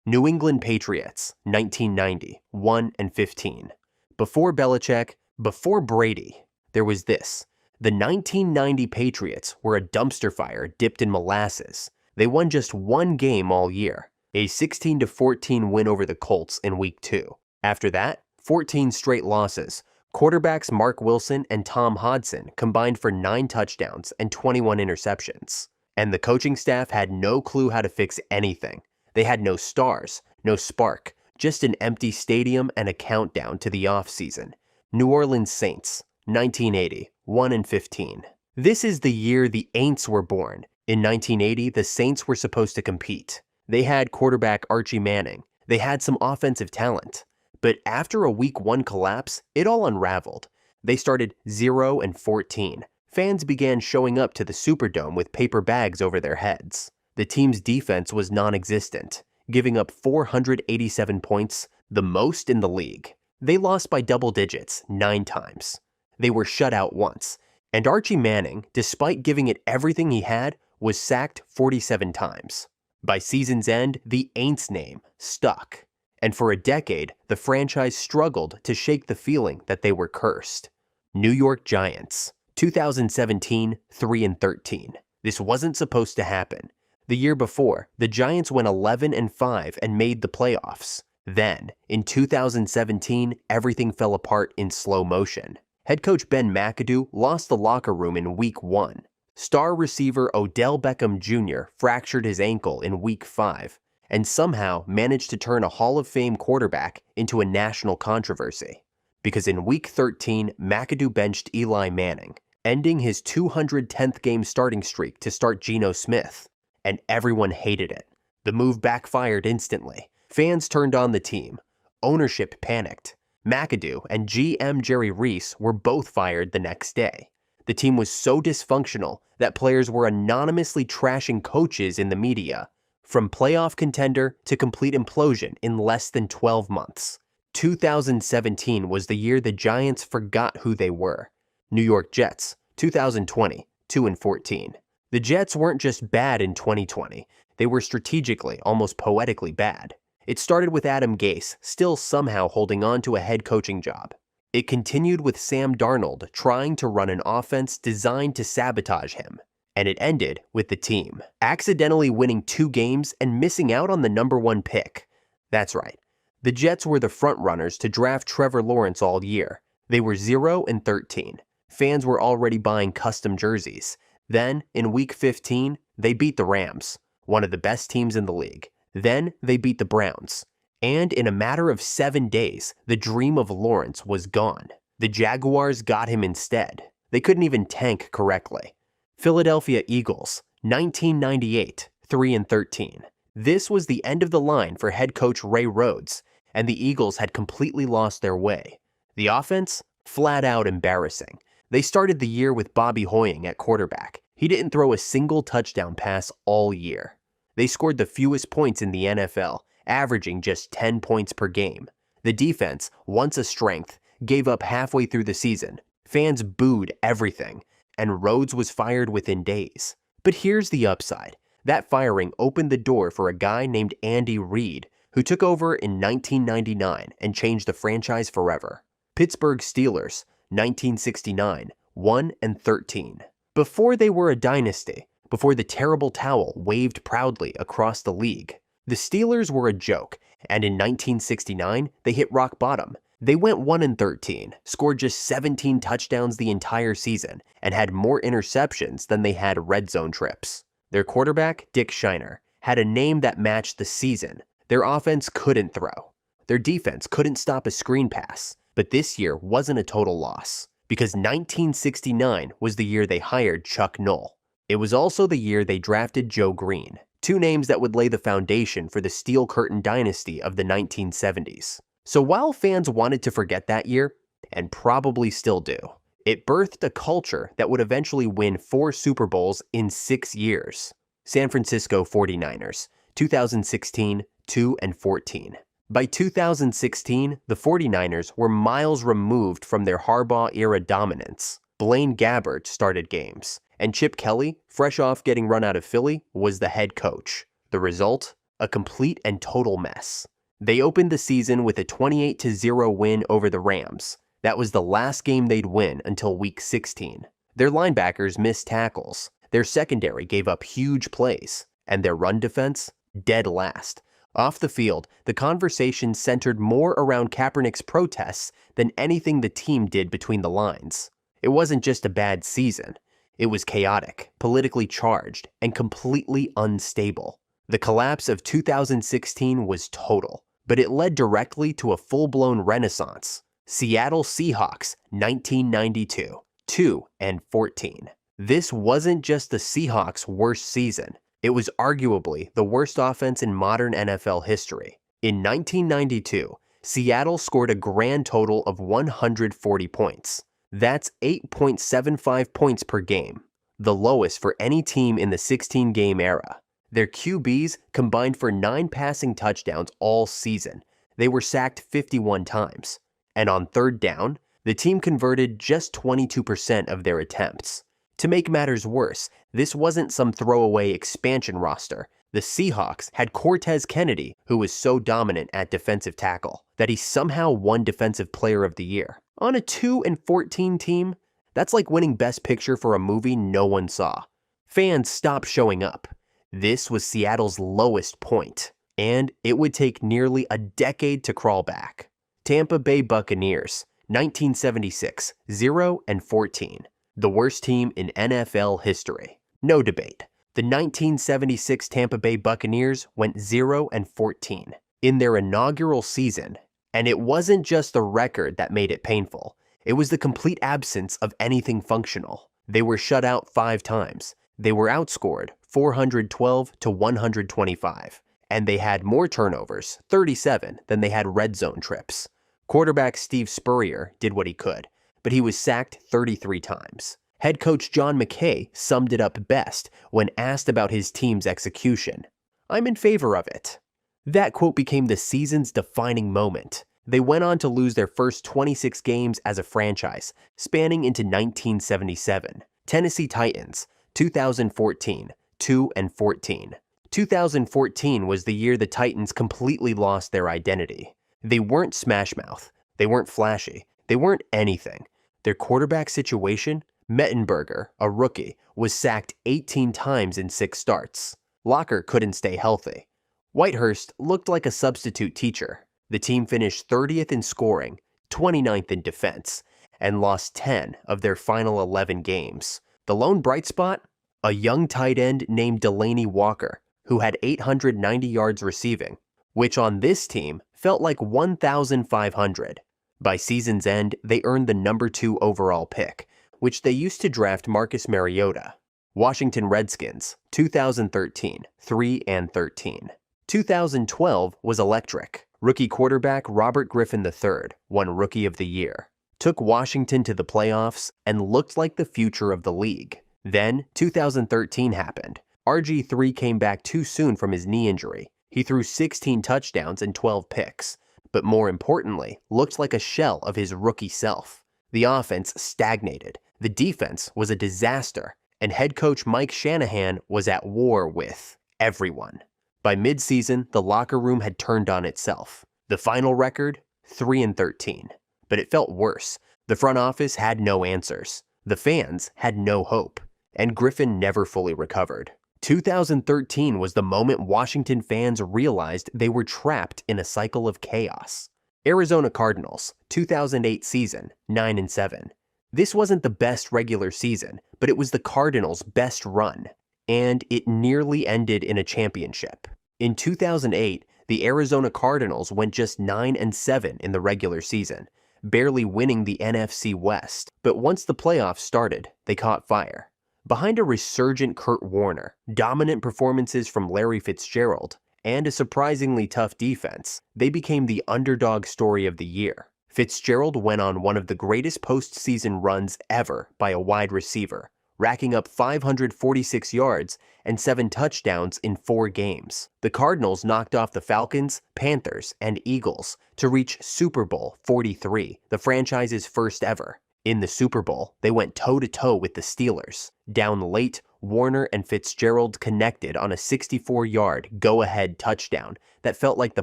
New England Patriots, 1990, 1-15. Before Belichick, before Brady, there was this. The 1990 Patriots were a dumpster fire dipped in molasses. They won just 1 game all year, a 16-14 win over the Colts in Week 2. After that, 14 straight losses. Quarterbacks Mark Wilson and Tom Hodson combined for 9 touchdowns and 21 interceptions. And the coaching staff had no clue how to fix anything. They had no stars, no spark, just an empty stadium and a countdown to the offseason. New Orleans Saints, 1980, 1-15. This is the year the Aints were born. In 1980, the Saints were supposed to compete. They had quarterback Archie Manning. They had some offensive talent. But after a Week 1 collapse, it all unraveled. They started 0-14. Fans began showing up to the Superdome with paper bags over their heads. The team's defense was non-existent, giving up 487 points, the most in the league. They lost by double digits 9 times. They were shut out once, and Archie Manning, despite giving it everything he had, was sacked 47 times. By season's end, the Aints name stuck, and for a decade, the franchise struggled to shake the feeling that they were cursed. New York Giants, 2017, 3-13. This wasn't supposed to happen. The year before, the Giants went 11-5 and made the playoffs. Then, in 2017, everything fell apart in slow motion. Head coach Ben McAdoo lost the locker room in Week 1. Star receiver Odell Beckham Jr. fractured his ankle in Week 5, and somehow managed to turn a Hall of Fame quarterback into a national controversy. Because in Week 13, McAdoo benched Eli Manning, ending his 210th game starting streak to start Geno Smith. And everyone hated it. The move backfired instantly. Fans turned on the team. Ownership panicked. McAdoo and GM Jerry Reese were both fired the next day. The team was so dysfunctional that players were anonymously trashing coaches in the media, from playoff contender to complete implosion in less than 12 months. 2017 was the year the Giants forgot who they were. New York Jets, 2020, 2-14. The Jets weren't just bad in 2020, they were strategically, almost poetically bad. It started with Adam Gase still somehow holding on to a head coaching job. It continued with Sam Darnold trying to run an offense designed to sabotage him. And it ended with the team accidentally winning 2 games and missing out on the #1 pick. That's right. The Jets were the frontrunners to draft Trevor Lawrence all year. They were 0-13. Fans were already buying custom jerseys. Then, in Week 15, they beat the Rams, one of the best teams in the league. Then, they beat the Browns. And in a matter of 7 days, the dream of Lawrence was gone. The Jaguars got him instead. They couldn't even tank correctly. Philadelphia Eagles, 1998, 3-13. This was the end of the line for head coach Ray Rhodes, and the Eagles had completely lost their way. The offense? Flat out embarrassing. They started the year with Bobby Hoying at quarterback. He didn't throw a single touchdown pass all year. They scored the fewest points in the NFL, averaging just 10 points per game. The defense, once a strength, gave up halfway through the season. Fans booed everything, and Rhodes was fired within days. But here's the upside. That firing opened the door for a guy named Andy Reid, who took over in 1999 and changed the franchise forever. Pittsburgh Steelers, 1969, 1-13. Before they were a dynasty, before the terrible towel waved proudly across the league, the Steelers were a joke, and in 1969, they hit rock bottom. They went 1-13, scored just 17 touchdowns the entire season, and had more interceptions than they had red zone trips. Their quarterback, Dick Scheiner, had a name that matched the season. Their offense couldn't throw. Their defense couldn't stop a screen pass. But this year wasn't a total loss, because 1969 was the year they hired Chuck Noll. It was also the year they drafted Joe Green, 2 names that would lay the foundation for the Steel Curtain dynasty of the 1970s. So while fans wanted to forget that year, and probably still do, it birthed a culture that would eventually win 4 Super Bowls in 6 years. San Francisco 49ers, 2016, 2-14. By 2016, the 49ers were miles removed from their Harbaugh-era dominance. Blaine Gabbert started games, and Chip Kelly, fresh off getting run out of Philly, was the head coach. The result? A complete and total mess. They opened the season with a 28-0 win over the Rams. That was the last game they'd win until Week 16. Their linebackers missed tackles, their secondary gave up huge plays, and their run defense? Dead last. Off the field, the conversation centered more around Kaepernick's protests than anything the team did between the lines. It wasn't just a bad season. It was chaotic, politically charged, and completely unstable. The collapse of 2016 was total, but it led directly to a full-blown renaissance. Seattle Seahawks, 1992, 2-14. This wasn't just the Seahawks' worst season. It was arguably the worst offense in modern NFL history. In 1992, Seattle scored a grand total of 140 points. That's 8.75 points per game, the lowest for any team in the 16-game era. Their QBs combined for 9 passing touchdowns all season. They were sacked 51 times. And on third down, the team converted just 22% of their attempts. To make matters worse, this wasn't some throwaway expansion roster. The Seahawks had Cortez Kennedy, who was so dominant at defensive tackle that he somehow won Defensive Player of the Year. On a 2-14 team, that's like winning Best Picture for a movie no one saw. Fans stopped showing up. This was Seattle's lowest point, and it would take nearly a decade to crawl back. Tampa Bay Buccaneers, 1976, 0-14. The worst team in NFL history. No debate. The 1976 Tampa Bay Buccaneers went 0-14 in their inaugural season, and it wasn't just the record that made it painful. It was the complete absence of anything functional. They were shut out 5 times. They were outscored 412-125, and they had more turnovers, 37, than they had red zone trips. Quarterback Steve Spurrier did what he could, but he was sacked 33 times. Head coach John McKay summed it up best when asked about his team's execution. "I'm in favor of it." That quote became the season's defining moment. They went on to lose their first 26 games as a franchise, spanning into 1977. Tennessee Titans, 2014, 2-14. 2014 was the year the Titans completely lost their identity. They weren't smash mouth. They weren't flashy. They weren't anything. Their quarterback situation? Mettenberger, a rookie, was sacked 18 times in 6 starts. Locker couldn't stay healthy. Whitehurst looked like a substitute teacher. The team finished 30th in scoring, 29th in defense, and lost 10 of their final 11 games. The lone bright spot? A young tight end named Delaney Walker, who had 890 yards receiving, which on this team felt like 1,500. By season's end, they earned the number 2 overall pick, which they used to draft Marcus Mariota. Washington Redskins, 2013, 3-13. 2012 was electric. Rookie quarterback Robert Griffin III won Rookie of the Year, took Washington to the playoffs, and looked like the future of the league. Then, 2013 happened. RG3 came back too soon from his knee injury. He threw 16 touchdowns and 12 picks, but more importantly, looked like a shell of his rookie self. The offense stagnated. The defense was a disaster, and head coach Mike Shanahan was at war with everyone. By midseason, the locker room had turned on itself. The final record? 3-13. But it felt worse. The front office had no answers. The fans had no hope. And Griffin never fully recovered. 2013 was the moment Washington fans realized they were trapped in a cycle of chaos. Arizona Cardinals, 2008 season, 9-7. This wasn't the best regular season, but it was the Cardinals' best run, and it nearly ended in a championship. In 2008, the Arizona Cardinals went just 9-7 in the regular season, barely winning the NFC West. But once the playoffs started, they caught fire. Behind a resurgent Kurt Warner, dominant performances from Larry Fitzgerald, and a surprisingly tough defense, they became the underdog story of the year. Fitzgerald went on one of the greatest postseason runs ever by a wide receiver, racking up 546 yards and 7 touchdowns in 4 games. The Cardinals knocked off the Falcons, Panthers, and Eagles to reach Super Bowl 43, the franchise's first ever. In the Super Bowl, they went toe-to-toe with the Steelers. Down late, Warner and Fitzgerald connected on a 64-yard go-ahead touchdown that felt like the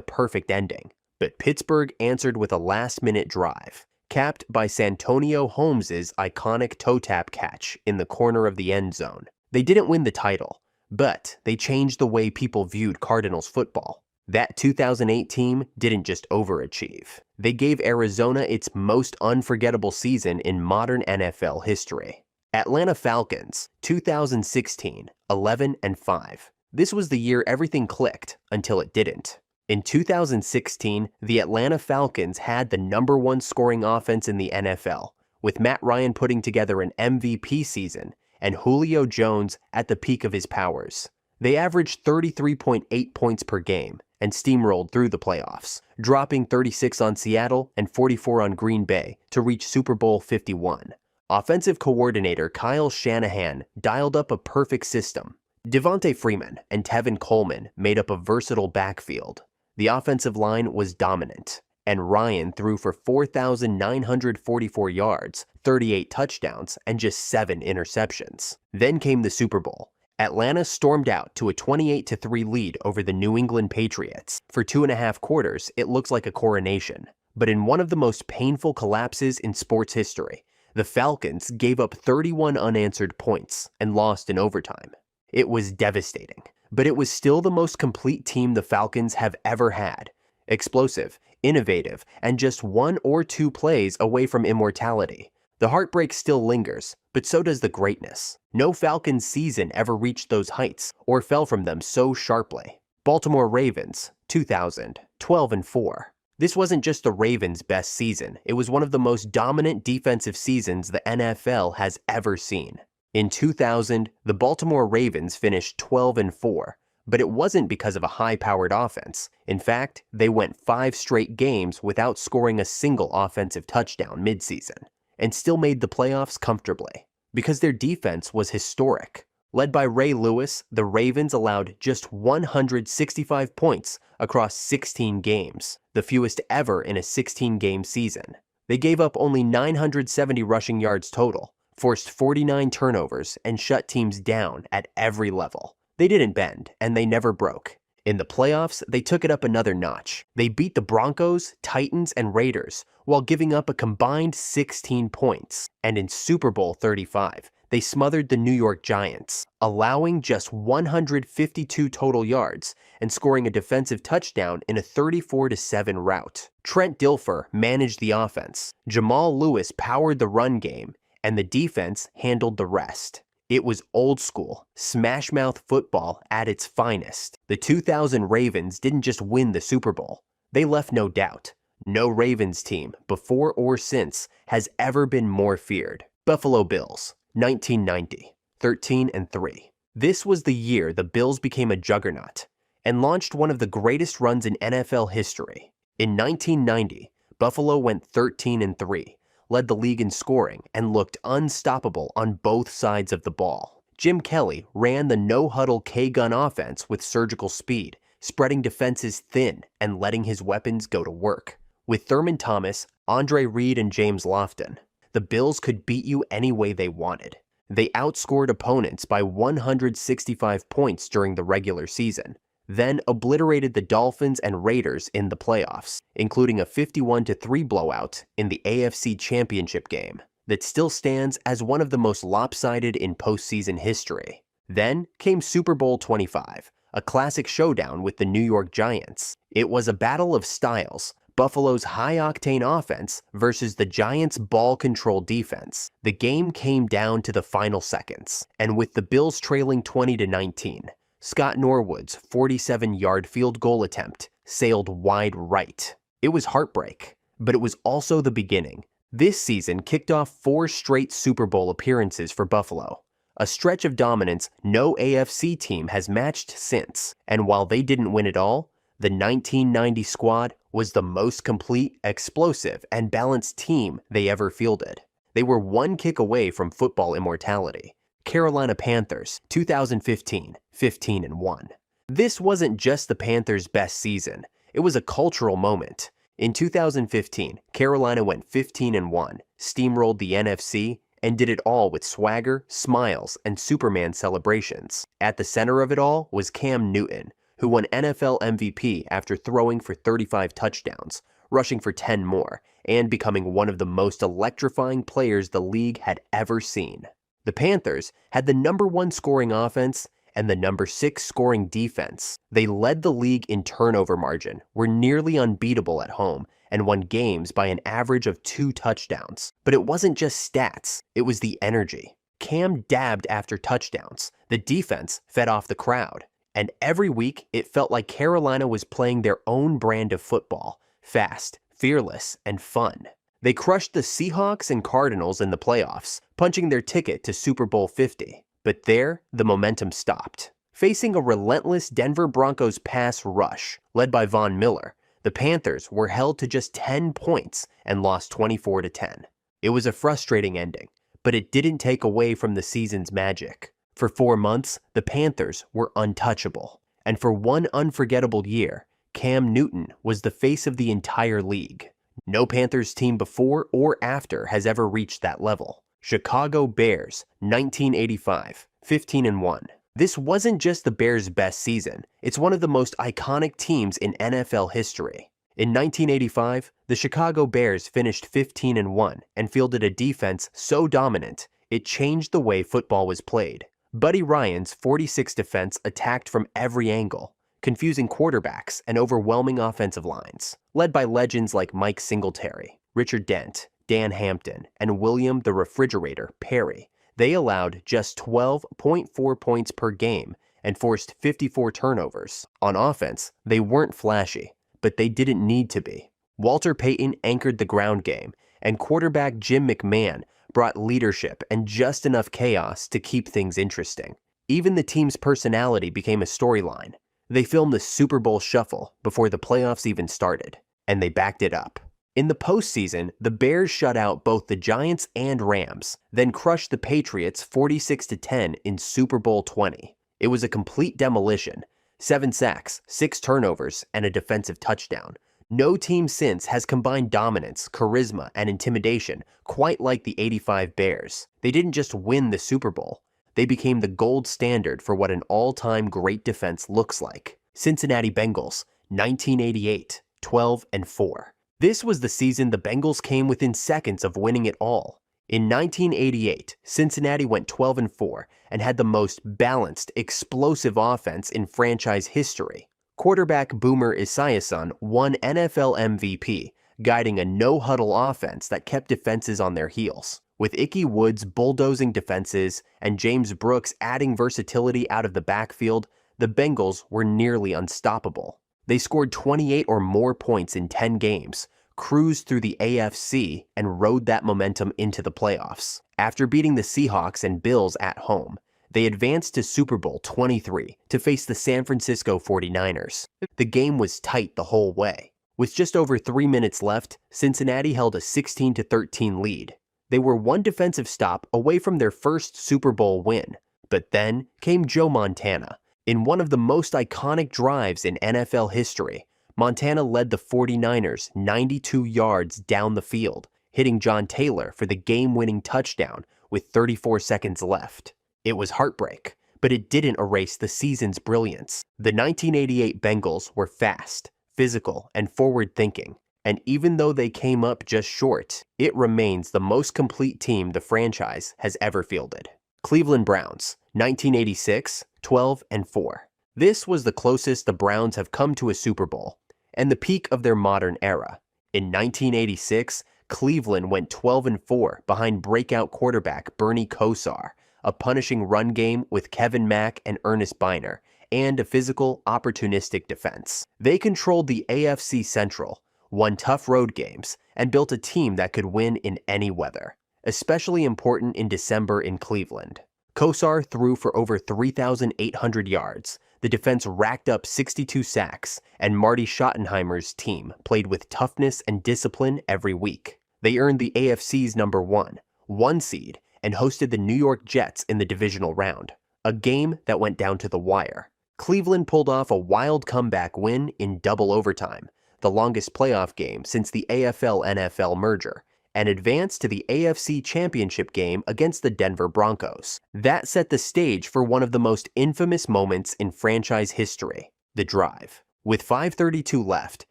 perfect ending. But Pittsburgh answered with a last-minute drive, capped by Santonio Holmes' iconic toe-tap catch in the corner of the end zone. They didn't win the title, but they changed the way people viewed Cardinals football. That 2008 team didn't just overachieve. They gave Arizona its most unforgettable season in modern NFL history. Atlanta Falcons, 2016, 11-5. This was the year everything clicked until it didn't. In 2016, the Atlanta Falcons had the number 1 scoring offense in the NFL, with Matt Ryan putting together an MVP season and Julio Jones at the peak of his powers. They averaged 33.8 points per game, and steamrolled through the playoffs, dropping 36 on Seattle and 44 on Green Bay to reach Super Bowl 51. Offensive coordinator Kyle Shanahan dialed up a perfect system. Devonta Freeman and Tevin Coleman made up a versatile backfield. The offensive line was dominant, and Ryan threw for 4,944 yards, 38 touchdowns, and just 7 interceptions. Then came the Super Bowl. Atlanta stormed out to a 28-3 lead over the New England Patriots. For 2.5 quarters, it looked like a coronation. But in one of the most painful collapses in sports history, the Falcons gave up 31 unanswered points and lost in overtime. It was devastating, but it was still the most complete team the Falcons have ever had. Explosive, innovative, and just 1 or 2 plays away from immortality. The heartbreak still lingers, but so does the greatness. No Falcons season ever reached those heights or fell from them so sharply. Baltimore Ravens, 2000, 12-4. This wasn't just the Ravens' best season, it was one of the most dominant defensive seasons the NFL has ever seen. In 2000, the Baltimore Ravens finished 12-4, but it wasn't because of a high-powered offense. In fact, they went 5 straight games without scoring a single offensive touchdown midseason, and still made the playoffs comfortably, because their defense was historic. Led by Ray Lewis, the Ravens allowed just 165 points across 16 games, the fewest ever in a 16-game season. They gave up only 970 rushing yards total, forced 49 turnovers, and shut teams down at every level. They didn't bend, and they never broke. In the playoffs, they took it up another notch. They beat the Broncos, Titans, and Raiders, while giving up a combined 16 points. And in Super Bowl 35, they smothered the New York Giants, allowing just 152 total yards and scoring a defensive touchdown in a 34-7 rout. Trent Dilfer managed the offense, Jamal Lewis powered the run game, and the defense handled the rest. It was old school, smash-mouth football at its finest. The 2000 Ravens didn't just win the Super Bowl. They left no doubt. No Ravens team, before or since, has ever been more feared. Buffalo Bills, 1990, 13-3. This was the year the Bills became a juggernaut and launched one of the greatest runs in NFL history. In 1990, Buffalo went 13-3. Led the league in scoring, and looked unstoppable on both sides of the ball. Jim Kelly ran the no-huddle K-gun offense with surgical speed, spreading defenses thin and letting his weapons go to work. With Thurman Thomas, Andre Reed, and James Lofton, the Bills could beat you any way they wanted. They outscored opponents by 165 points during the regular season, then obliterated the Dolphins and Raiders in the playoffs, including a 51-3 blowout in the AFC Championship game that still stands as one of the most lopsided in postseason history. Then came Super Bowl 25, a classic showdown with the New York Giants. It was a battle of styles, Buffalo's high-octane offense versus the Giants' ball-control defense. The game came down to the final seconds, and with the Bills trailing 20-19, Scott Norwood's 47-yard field goal attempt sailed wide right. It was heartbreak, but it was also the beginning. This season kicked off 4 straight Super Bowl appearances for Buffalo, a stretch of dominance no AFC team has matched since. And while they didn't win it all, the 1990 squad was the most complete, explosive, and balanced team they ever fielded. They were 1 kick away from football immortality. Carolina Panthers, 2015, 15-1. This wasn't just the Panthers' best season, it was a cultural moment. In 2015, Carolina went 15-1, steamrolled the NFC, and did it all with swagger, smiles, and Superman celebrations. At the center of it all was Cam Newton, who won NFL MVP after throwing for 35 touchdowns, rushing for 10 more, and becoming one of the most electrifying players the league had ever seen. The Panthers had the #1 scoring offense and the #6 scoring defense. They led the league in turnover margin, were nearly unbeatable at home, and won games by an average of 2 touchdowns. But it wasn't just stats, it was the energy. Cam dabbed after touchdowns, the defense fed off the crowd, and every week it felt like Carolina was playing their own brand of football, fast, fearless, and fun. They crushed the Seahawks and Cardinals in the playoffs, punching their ticket to Super Bowl 50. But there, the momentum stopped. Facing a relentless Denver Broncos pass rush led by Von Miller, the Panthers were held to just 10 points and lost 24-10. It was a frustrating ending, but it didn't take away from the season's magic. For 4 months, the Panthers were untouchable. And for one unforgettable year, Cam Newton was the face of the entire league. No Panthers team before or after has ever reached that level. Chicago Bears, 1985, 15-1. This wasn't just the Bears' best season, it's one of the most iconic teams in NFL history. In 1985, the Chicago Bears finished 15-1 and fielded a defense so dominant, it changed the way football was played. Buddy Ryan's 46 defense attacked from every angle, confusing quarterbacks and overwhelming offensive lines. Led by legends like Mike Singletary, Richard Dent, Dan Hampton, and William the Refrigerator Perry, they allowed just 12.4 points per game and forced 54 turnovers. On offense, they weren't flashy, but they didn't need to be. Walter Payton anchored the ground game, and quarterback Jim McMahon brought leadership and just enough chaos to keep things interesting. Even the team's personality became a storyline. They filmed the Super Bowl Shuffle before the playoffs even started, and they backed it up. In the postseason, the Bears shut out both the Giants and Rams, then crushed the Patriots 46-10 in Super Bowl 20. It was a complete demolition. 7 sacks, 6 turnovers, and a defensive touchdown. No team since has combined dominance, charisma, and intimidation quite like the '85 Bears. They didn't just win the Super Bowl. They became the gold standard for what an all-time great defense looks like. Cincinnati Bengals, 1988, 12-4. This was the season the Bengals came within seconds of winning it all. In 1988, Cincinnati went 12-4 and had the most balanced, explosive offense in franchise history. Quarterback Boomer Esiason won NFL MVP, guiding a no-huddle offense that kept defenses on their heels. With Ickey Woods bulldozing defenses and James Brooks adding versatility out of the backfield, the Bengals were nearly unstoppable. They scored 28 or more points in 10 games, cruised through the AFC, and rode that momentum into the playoffs. After beating the Seahawks and Bills at home, they advanced to Super Bowl 23 to face the San Francisco 49ers. The game was tight the whole way. With just over 3 minutes left, Cincinnati held a 16-13 lead. They were one defensive stop away from their first Super Bowl win. But then came Joe Montana. In one of the most iconic drives in NFL history, Montana led the 49ers 92 yards down the field, hitting John Taylor for the game-winning touchdown with 34 seconds left. It was heartbreak, but it didn't erase the season's brilliance. The 1988 Bengals were fast, physical, and forward-thinking, and even though they came up just short, it remains the most complete team the franchise has ever fielded. Cleveland Browns, 1986, 12-4. This was the closest the Browns have come to a Super Bowl, and the peak of their modern era. In 1986, Cleveland went 12-4 behind breakout quarterback Bernie Kosar, a punishing run game with Kevin Mack and Ernest Biner, and a physical, opportunistic defense. They controlled the AFC Central, won tough road games, and built a team that could win in any weather, especially important in December in Cleveland. Kosar threw for over 3,800 yards, the defense racked up 62 sacks, and Marty Schottenheimer's team played with toughness and discipline every week. They earned the AFC's number 1 seed, and hosted the New York Jets in the divisional round, a game that went down to the wire. Cleveland pulled off a wild comeback win in double overtime, the longest playoff game since the AFL-NFL merger, and advanced to the AFC Championship game against the Denver Broncos. That set the stage for one of the most infamous moments in franchise history, the drive. With 5:32 left,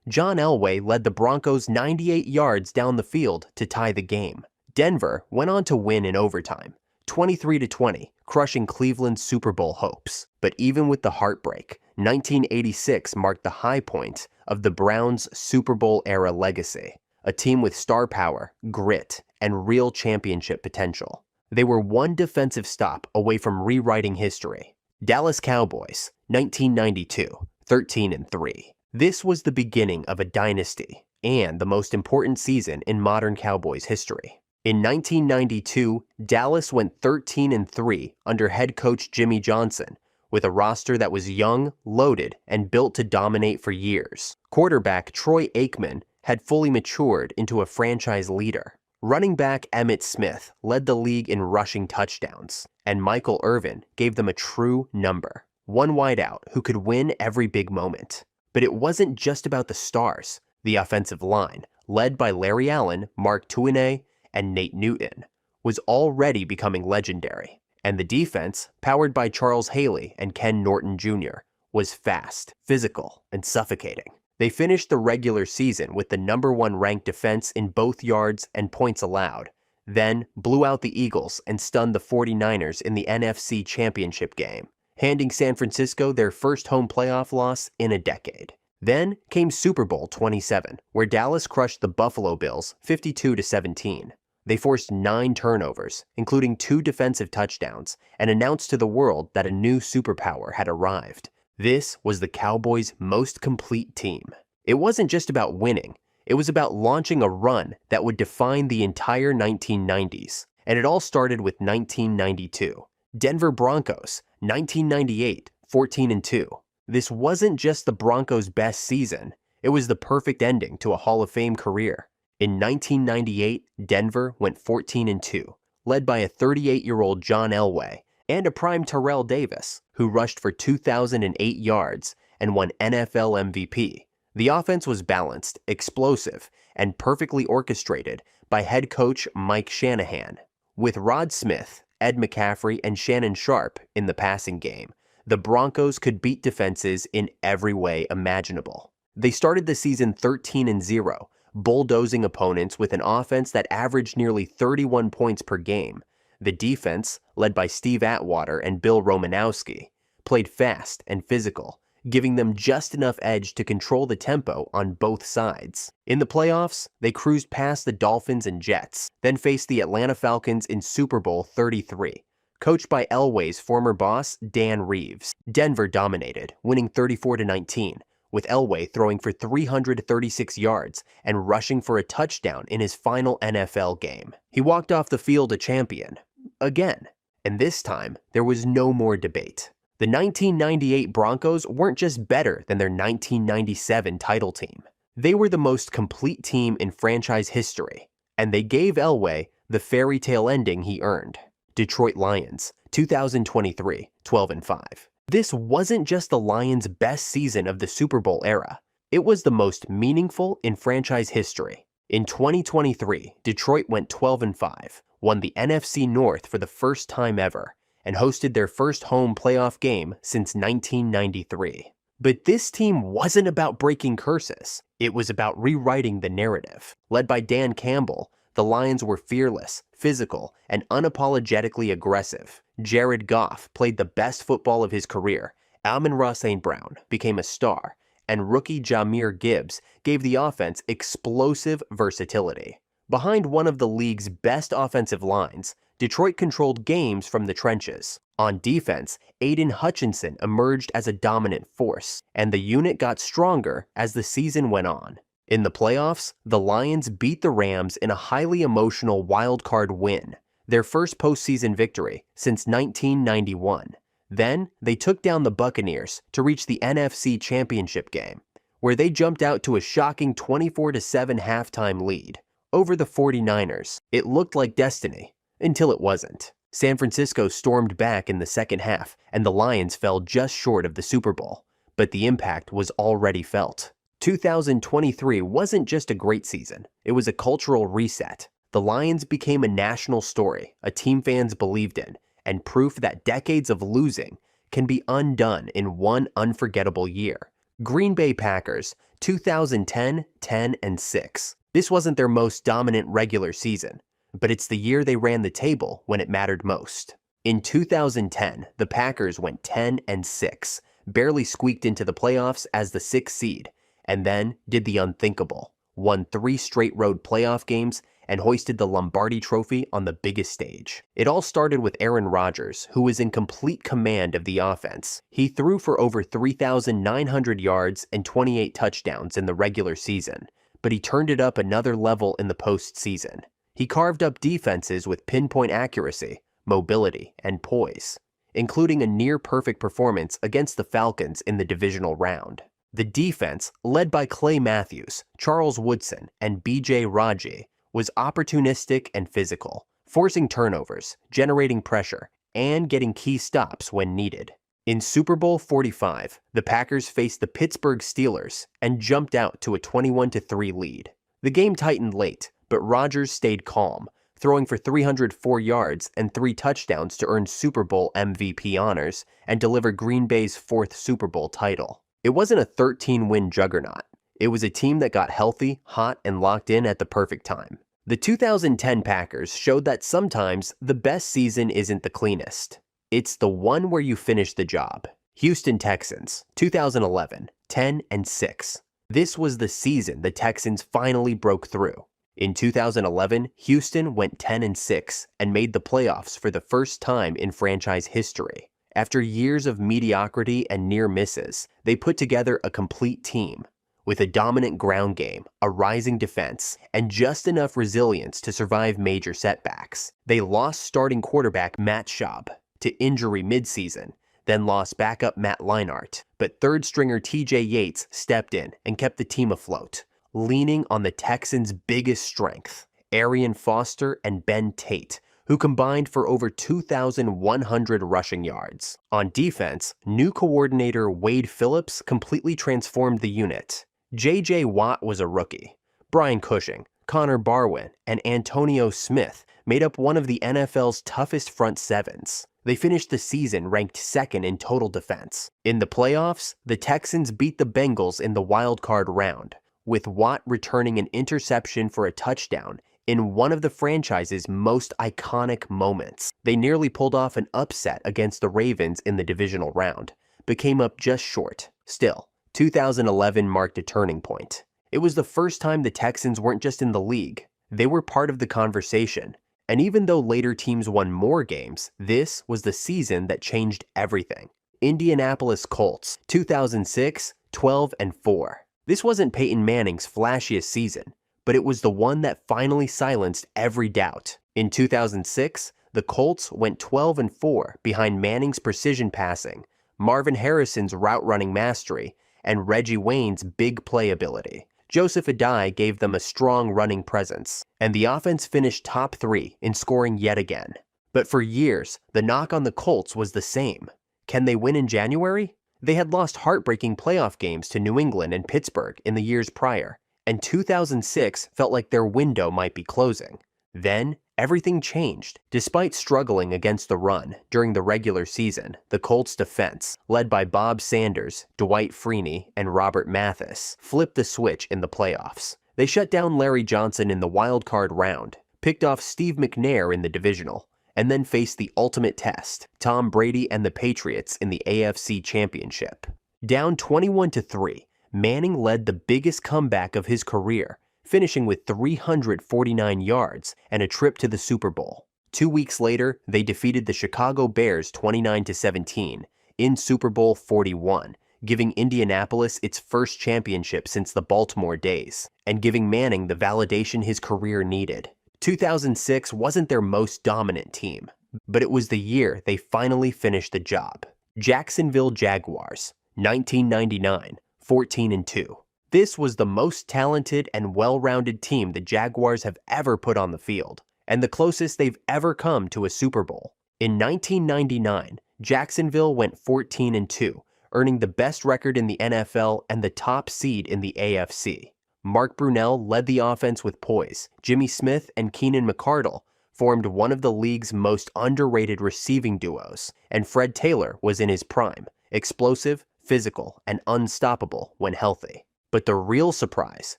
John Elway led the Broncos 98 yards down the field to tie the game. Denver went on to win in overtime, 23-20, crushing Cleveland's Super Bowl hopes. But even with the heartbreak, 1986 marked the high point of the Browns' Super Bowl-era legacy, a team with star power, grit, and real championship potential. They were one defensive stop away from rewriting history. Dallas Cowboys, 1992, 13-3. This was the beginning of a dynasty, and the most important season in modern Cowboys history. In 1992, Dallas went 13-3 under head coach Jimmy Johnson, with a roster that was young, loaded, and built to dominate for years. Quarterback Troy Aikman had fully matured into a franchise leader. Running back Emmitt Smith led the league in rushing touchdowns, and Michael Irvin gave them a true number. One wideout who could win every big moment. But it wasn't just about the stars. The offensive line, led by Larry Allen, Mark Tuinei, and Nate Newton, was already becoming legendary. And the defense, powered by Charles Haley and Ken Norton Jr., was fast, physical, and suffocating. They finished the regular season with the #1 ranked defense in both yards and points allowed, then blew out the Eagles and stunned the 49ers in the NFC Championship game, handing San Francisco their first home playoff loss in a decade. Then came Super Bowl 27, where Dallas crushed the Buffalo Bills 52-17. They forced 9 turnovers, including 2 defensive touchdowns, and announced to the world that a new superpower had arrived. This was the Cowboys' most complete team. It wasn't just about winning, it was about launching a run that would define the entire 1990s. And it all started with 1992. Denver Broncos, 1998, 14-2. This wasn't just the Broncos' best season, it was the perfect ending to a Hall of Fame career. In 1998, Denver went 14-2, led by a 38-year-old John Elway and a prime Terrell Davis, who rushed for 2,008 yards and won NFL MVP. The offense was balanced, explosive, and perfectly orchestrated by head coach Mike Shanahan. With Rod Smith, Ed McCaffrey, and Shannon Sharpe in the passing game, the Broncos could beat defenses in every way imaginable. They started the season 13-0, bulldozing opponents with an offense that averaged nearly 31 points per game. The defense, led by Steve Atwater and Bill Romanowski, played fast and physical, giving them just enough edge to control the tempo on both sides. In the playoffs, they cruised past the Dolphins and Jets, then faced the Atlanta Falcons in Super Bowl 33. Coached by Elway's former boss, Dan Reeves, Denver dominated, winning 34-19, with Elway throwing for 336 yards and rushing for a touchdown in his final NFL game. He walked off the field a champion, again, and this time there was no more debate. The 1998 Broncos weren't just better than their 1997 title team. They were the most complete team in franchise history, and they gave Elway the fairy tale ending he earned. Detroit Lions, 2023, 12-5. This wasn't just the Lions' best season of the Super Bowl era. It was the most meaningful in franchise history. In 2023, Detroit went 12-5, won the NFC North for the first time ever, and hosted their first home playoff game since 1993. But this team wasn't about breaking curses. It was about rewriting the narrative. Led by Dan Campbell, the Lions were fearless, physical, and unapologetically aggressive. Jared Goff played the best football of his career. Amon-Ra St. Brown became a star, and rookie Jahmyr Gibbs gave the offense explosive versatility. Behind one of the league's best offensive lines, Detroit controlled games from the trenches. On defense, Aiden Hutchinson emerged as a dominant force, and the unit got stronger as the season went on. In the playoffs, the Lions beat the Rams in a highly emotional wild-card win, their first postseason victory since 1991. Then, they took down the Buccaneers to reach the NFC Championship game, where they jumped out to a shocking 24-7 halftime lead. Over the 49ers, it looked like destiny, until it wasn't. San Francisco stormed back in the second half, and the Lions fell just short of the Super Bowl, but the impact was already felt. 2023 wasn't just a great season, it was a cultural reset. The Lions became a national story, a team fans believed in, and proof that decades of losing can be undone in one unforgettable year. Green Bay Packers, 2010, 10-6. This wasn't their most dominant regular season, but it's the year they ran the table when it mattered most. In 2010, the Packers went 10-6, barely squeaked into the playoffs as the 6th seed, and then did the unthinkable, won 3 straight road playoff games, and hoisted the Lombardi Trophy on the biggest stage. It all started with Aaron Rodgers, who was in complete command of the offense. He threw for over 3,900 yards and 28 touchdowns in the regular season, but he turned it up another level in the postseason. He carved up defenses with pinpoint accuracy, mobility, and poise. including a near-perfect performance against the Falcons in the divisional round. The defense, led by Clay Matthews, Charles Woodson, and B.J. Raji, was opportunistic and physical, forcing turnovers, generating pressure, and getting key stops when needed. In Super Bowl 45, the Packers faced the Pittsburgh Steelers and jumped out to a 21-3 lead. The game tightened late, but Rodgers stayed calm, throwing for 304 yards and 3 touchdowns to earn Super Bowl MVP honors and deliver Green Bay's 4th Super Bowl title. It wasn't a 13-win juggernaut. It was a team that got healthy, hot, and locked in at the perfect time. The 2010 Packers showed that sometimes the best season isn't the cleanest. It's the one where you finish the job. Houston Texans, 2011, 10-6. This was the season the Texans finally broke through. In 2011, Houston went 10-6 and made the playoffs for the first time in franchise history. After years of mediocrity and near misses, they put together a complete team with a dominant ground game, a rising defense, and just enough resilience to survive major setbacks. They lost starting quarterback Matt Schaub to injury midseason, then lost backup Matt Leinart, but third-stringer TJ Yates stepped in and kept the team afloat, leaning on the Texans' biggest strength, Arian Foster and Ben Tate, who combined for over 2,100 rushing yards. On defense, new coordinator Wade Phillips completely transformed the unit. J.J. Watt was a rookie. Brian Cushing, Connor Barwin, and Antonio Smith made up one of the NFL's toughest front sevens. They finished the season ranked 2nd in total defense. In the playoffs, the Texans beat the Bengals in the wild card round, with Watt returning an interception for a touchdown in one of the franchise's most iconic moments. They nearly pulled off an upset against the Ravens in the divisional round, but came up just short. Still, 2011 marked a turning point. It was the first time the Texans weren't just in the league, they were part of the conversation. And even though later teams won more games, this was the season that changed everything. Indianapolis Colts, 2006, 12-4. This wasn't Peyton Manning's flashiest season, but it was the one that finally silenced every doubt. In 2006, the Colts went 12-4 behind Manning's precision passing, Marvin Harrison's route-running mastery, and Reggie Wayne's big play ability. Joseph Adai gave them a strong running presence, and the offense finished top 3 in scoring yet again. But for years, the knock on the Colts was the same. Can they win in January? They had lost heartbreaking playoff games to New England and Pittsburgh in the years prior, and 2006 felt like their window might be closing. Then, everything changed. Despite struggling against the run during the regular season, the Colts defense, led by Bob Sanders, Dwight Freeney, and Robert Mathis, flipped the switch in the playoffs. They shut down Larry Johnson in the wild card round, picked off Steve McNair in the divisional, and then faced the ultimate test, Tom Brady and the Patriots in the AFC Championship. Down 21-3, Manning led the biggest comeback of his career, finishing with 349 yards and a trip to the Super Bowl. 2 weeks later, they defeated the Chicago Bears 29-17 in Super Bowl 41, giving Indianapolis its first championship since the Baltimore days, and giving Manning the validation his career needed. 2006 wasn't their most dominant team, but it was the year they finally finished the job. Jacksonville Jaguars, 1999, 14-2. This was the most talented and well-rounded team the Jaguars have ever put on the field, and the closest they've ever come to a Super Bowl. In 1999, Jacksonville went 14-2, earning the best record in the NFL and the top seed in the AFC. Mark Brunell led the offense with poise. Jimmy Smith and Keenan McCardle formed one of the league's most underrated receiving duos, and Fred Taylor was in his prime, explosive, physical, and unstoppable when healthy. But the real surprise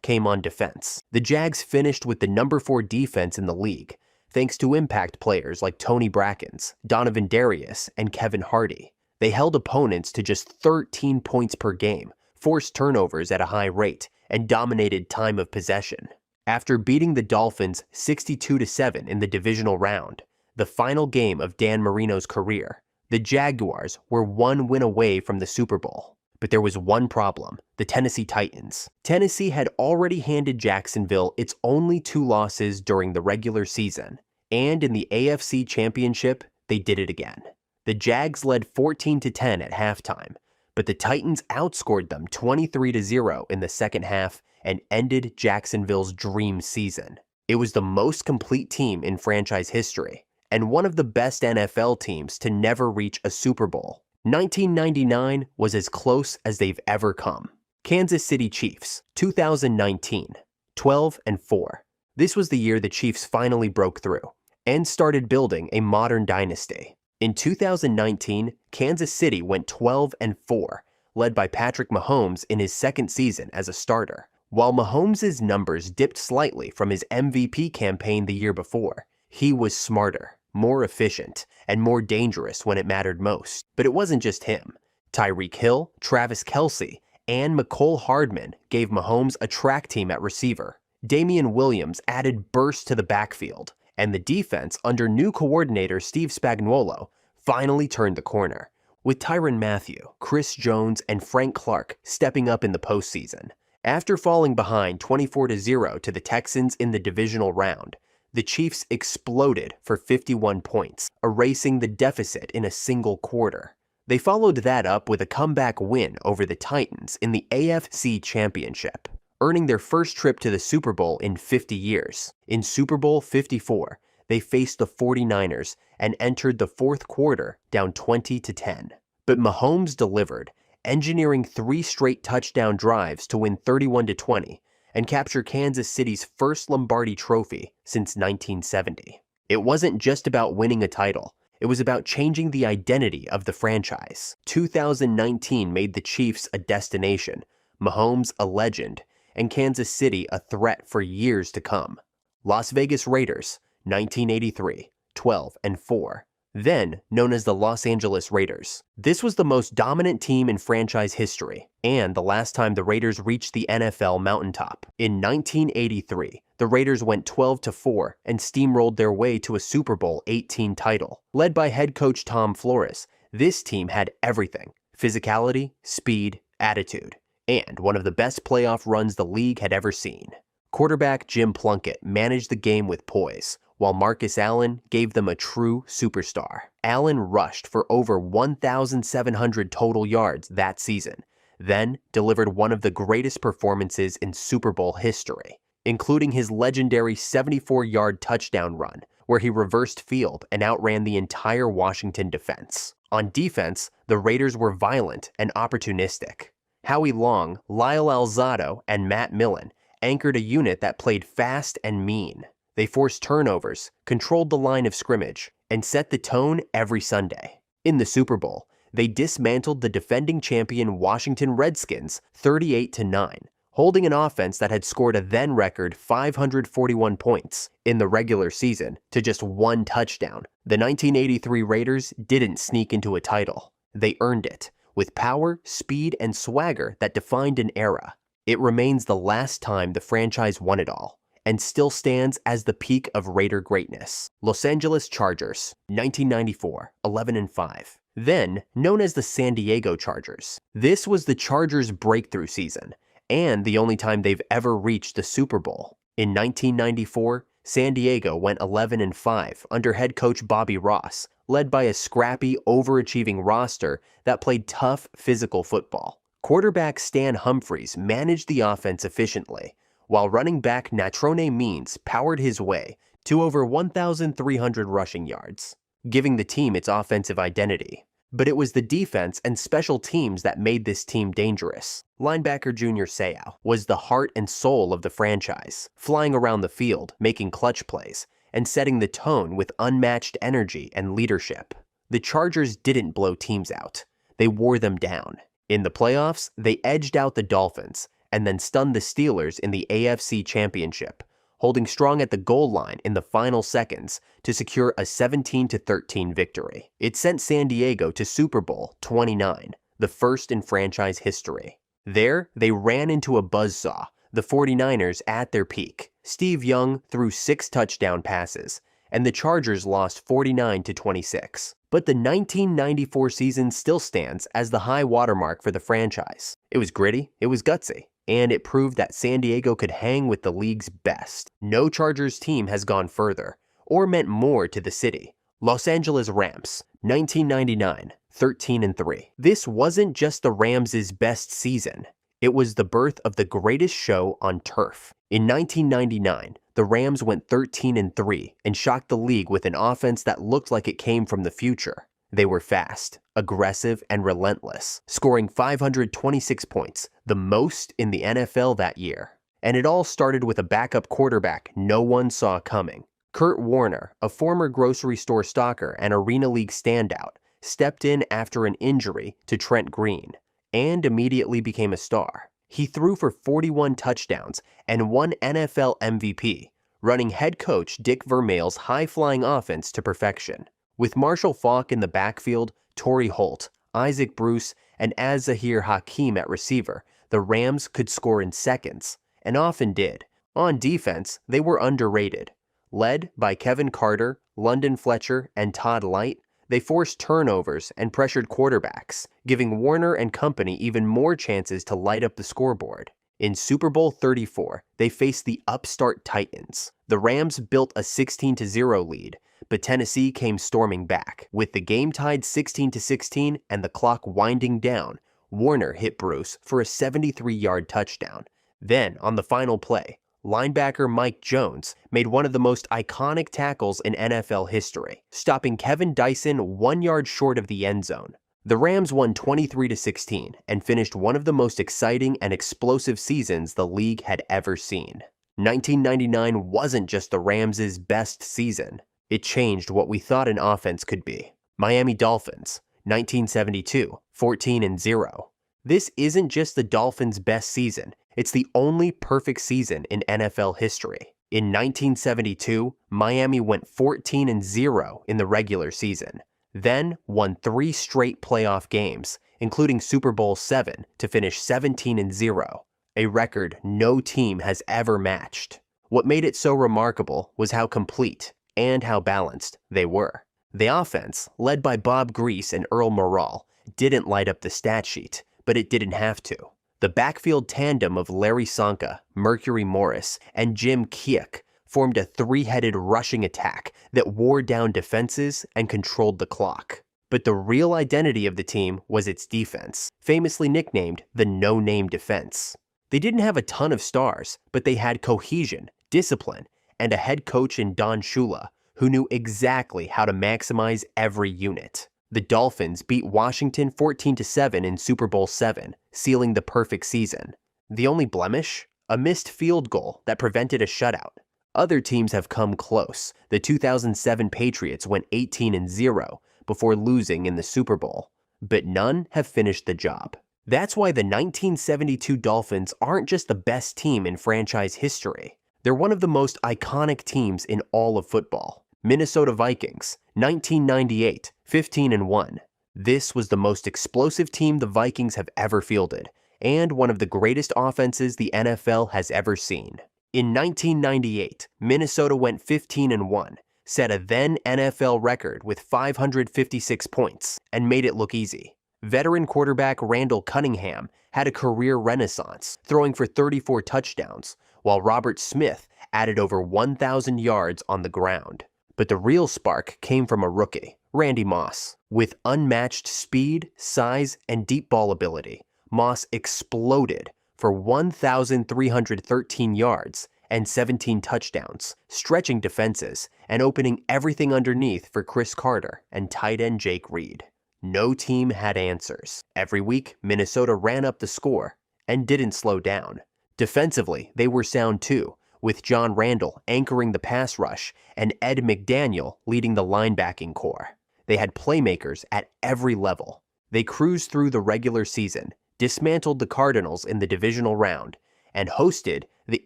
came on defense. The Jags finished with the number 4 defense in the league, thanks to impact players like Tony Brackens, Donovan Darius, and Kevin Hardy. They held opponents to just 13 points per game, forced turnovers at a high rate, and dominated time of possession. After beating the Dolphins 62-7 in the divisional round, the final game of Dan Marino's career, the Jaguars were 1 win away from the Super Bowl. But there was one problem: the Tennessee Titans. Tennessee had already handed Jacksonville its only 2 losses during the regular season, and in the AFC Championship, they did it again. The Jags led 14-10 at halftime, but the Titans outscored them 23-0 in the second half and ended Jacksonville's dream season. It was the most complete team in franchise history, and one of the best NFL teams to never reach a Super Bowl. 1999 was as close as they've ever come. Kansas City Chiefs, 2019, 12-4. This was the year the Chiefs finally broke through and started building a modern dynasty. In 2019, Kansas City went 12-4, led by Patrick Mahomes in his second season as a starter. While Mahomes' numbers dipped slightly from his MVP campaign the year before, he was smarter, more efficient, and more dangerous when it mattered most. But it wasn't just him. Tyreek Hill, Travis Kelce, and Mecole Hardman gave Mahomes a track team at receiver. Damian Williams added burst to the backfield, and the defense under new coordinator Steve Spagnuolo finally turned the corner, with Tyrann Mathieu, Chris Jones, and Frank Clark stepping up in the postseason. After falling behind 24-0 to the Texans in the divisional round, the Chiefs exploded for 51 points, erasing the deficit in a single quarter. They followed that up with a comeback win over the Titans in the AFC Championship, earning their first trip to the Super Bowl in 50 years. In Super Bowl 54, they faced the 49ers and entered the fourth quarter down 20-10. But Mahomes delivered, engineering 3 straight touchdown drives to win 31-20 and capture Kansas City's first Lombardi trophy since 1970. It wasn't just about winning a title. It was about changing the identity of the franchise. 2019 made the Chiefs a destination, Mahomes a legend, and Kansas City a threat for years to come. Las Vegas Raiders, 1983, 12-4. Then known as the Los Angeles Raiders. This was the most dominant team in franchise history, and the last time the Raiders reached the NFL mountaintop. In 1983, the Raiders went 12-4 and steamrolled their way to a Super Bowl 18 title. Led by head coach Tom Flores, this team had everything: physicality, speed, attitude, and one of the best playoff runs the league had ever seen. Quarterback Jim Plunkett managed the game with poise, while Marcus Allen gave them a true superstar. Allen rushed for over 1,700 total yards that season, then delivered one of the greatest performances in Super Bowl history, including his legendary 74-yard touchdown run, where he reversed field and outran the entire Washington defense. On defense, the Raiders were violent and opportunistic. Howie Long, Lyle Alzado, and Matt Millen anchored a unit that played fast and mean. They forced turnovers, controlled the line of scrimmage, and set the tone every Sunday. In the Super Bowl, they dismantled the defending champion Washington Redskins 38-9, holding an offense that had scored a then-record 541 points in the regular season to just 1 touchdown. The 1983 Raiders didn't sneak into a title. They earned it, with power, speed, and swagger that defined an era. It remains the last time the franchise won it all, and still stands as the peak of Raider greatness. Los Angeles Chargers, 1994, 11-5. Then known as the San Diego Chargers. This was the Chargers' breakthrough season, and the only time they've ever reached the Super Bowl. In 1994, San Diego went 11-5 under head coach Bobby Ross, led by a scrappy, overachieving roster that played tough, physical football. Quarterback Stan Humphries managed the offense efficiently, while running back Natrone Means powered his way to over 1,300 rushing yards, giving the team its offensive identity. But it was the defense and special teams that made this team dangerous. Linebacker Junior Seau was the heart and soul of the franchise, flying around the field, making clutch plays, and setting the tone with unmatched energy and leadership. The Chargers didn't blow teams out. They wore them down. In the playoffs, they edged out the Dolphins, and then stunned the Steelers in the AFC Championship, holding strong at the goal line in the final seconds to secure a 17-13 victory. It sent San Diego to Super Bowl 29, the first in franchise history. There, they ran into a buzzsaw, the 49ers at their peak. Steve Young threw 6 touchdown passes, and the Chargers lost 49-26. But the 1994 season still stands as the high watermark for the franchise. It was gritty, it was gutsy, and it proved that San Diego could hang with the league's best. No Chargers team has gone further, or meant more to the city, Los Angeles Rams, 1999, 13-3. This wasn't just the Rams' best season. It was the birth of the greatest show on turf. In 1999, the Rams went 13-3 and shocked the league with an offense that looked like it came from the future. They were fast, aggressive, and relentless, scoring 526 points, the most in the NFL that year. And it all started with a backup quarterback no one saw coming. Kurt Warner, a former grocery store stalker and Arena League standout, stepped in after an injury to Trent Green and immediately became a star. He threw for 41 touchdowns and won NFL MVP, running head coach Dick Vermeil's high-flying offense to perfection. With Marshall Faulk in the backfield, Torrey Holt, Isaac Bruce, and Az-Zahir Hakim at receiver, the Rams could score in seconds, and often did. On defense, they were underrated. Led by Kevin Carter, London Fletcher, and Todd Light, they forced turnovers and pressured quarterbacks, giving Warner and company even more chances to light up the scoreboard. In Super Bowl 34, they faced the upstart Titans. The Rams built a 16-0 lead, but Tennessee came storming back. With the game tied 16-16 and the clock winding down, Warner hit Bruce for a 73-yard touchdown. Then, on the final play, linebacker Mike Jones made one of the most iconic tackles in NFL history, stopping Kevin Dyson 1 yard short of the end zone. The Rams won 23-16 and finished one of the most exciting and explosive seasons the league had ever seen. 1999 wasn't just the Rams' best season. It changed what we thought an offense could be. Miami Dolphins, 1972, 14-0. This isn't just the Dolphins' best season. It's the only perfect season in NFL history. In 1972, Miami went 14-0 in the regular season, then won 3 straight playoff games, including Super Bowl VII, to finish 17-0, a record no team has ever matched. What made it so remarkable was how complete and how balanced they were. The offense, led by Bob Grease and Earl Morrall, didn't light up the stat sheet, but it didn't have to. The backfield tandem of Larry Csonka, Mercury Morris, and Jim Keough formed a three-headed rushing attack that wore down defenses and controlled the clock. But the real identity of the team was its defense, famously nicknamed the no-name defense. They didn't have a ton of stars, but they had cohesion, discipline, and a head coach in Don Shula who knew exactly how to maximize every unit. The Dolphins beat Washington 14-7 in Super Bowl VII, sealing the perfect season. The only blemish? A missed field goal that prevented a shutout. Other teams have come close. The 2007 Patriots went 18-0 before losing in the Super Bowl, but none have finished the job. That's why the 1972 Dolphins aren't just the best team in franchise history. They're one of the most iconic teams in all of football. Minnesota Vikings, 1998, 15-1. This was the most explosive team the Vikings have ever fielded, and one of the greatest offenses the NFL has ever seen. In 1998, Minnesota went 15-1, set a then NFL record with 556 points, and made it look easy. Veteran quarterback Randall Cunningham had a career renaissance, throwing for 34 touchdowns, while Robert Smith added over 1,000 yards on the ground. But the real spark came from a rookie, Randy Moss. With unmatched speed, size, and deep ball ability, Moss exploded for 1,313 yards and 17 touchdowns, stretching defenses and opening everything underneath for Chris Carter and tight end Jake Reed. No team had answers. Every week, Minnesota ran up the score and didn't slow down. Defensively, they were sound too, with John Randall anchoring the pass rush and Ed McDaniel leading the linebacking core. They had playmakers at every level. They cruised through the regular season, dismantled the Cardinals in the divisional round, and hosted the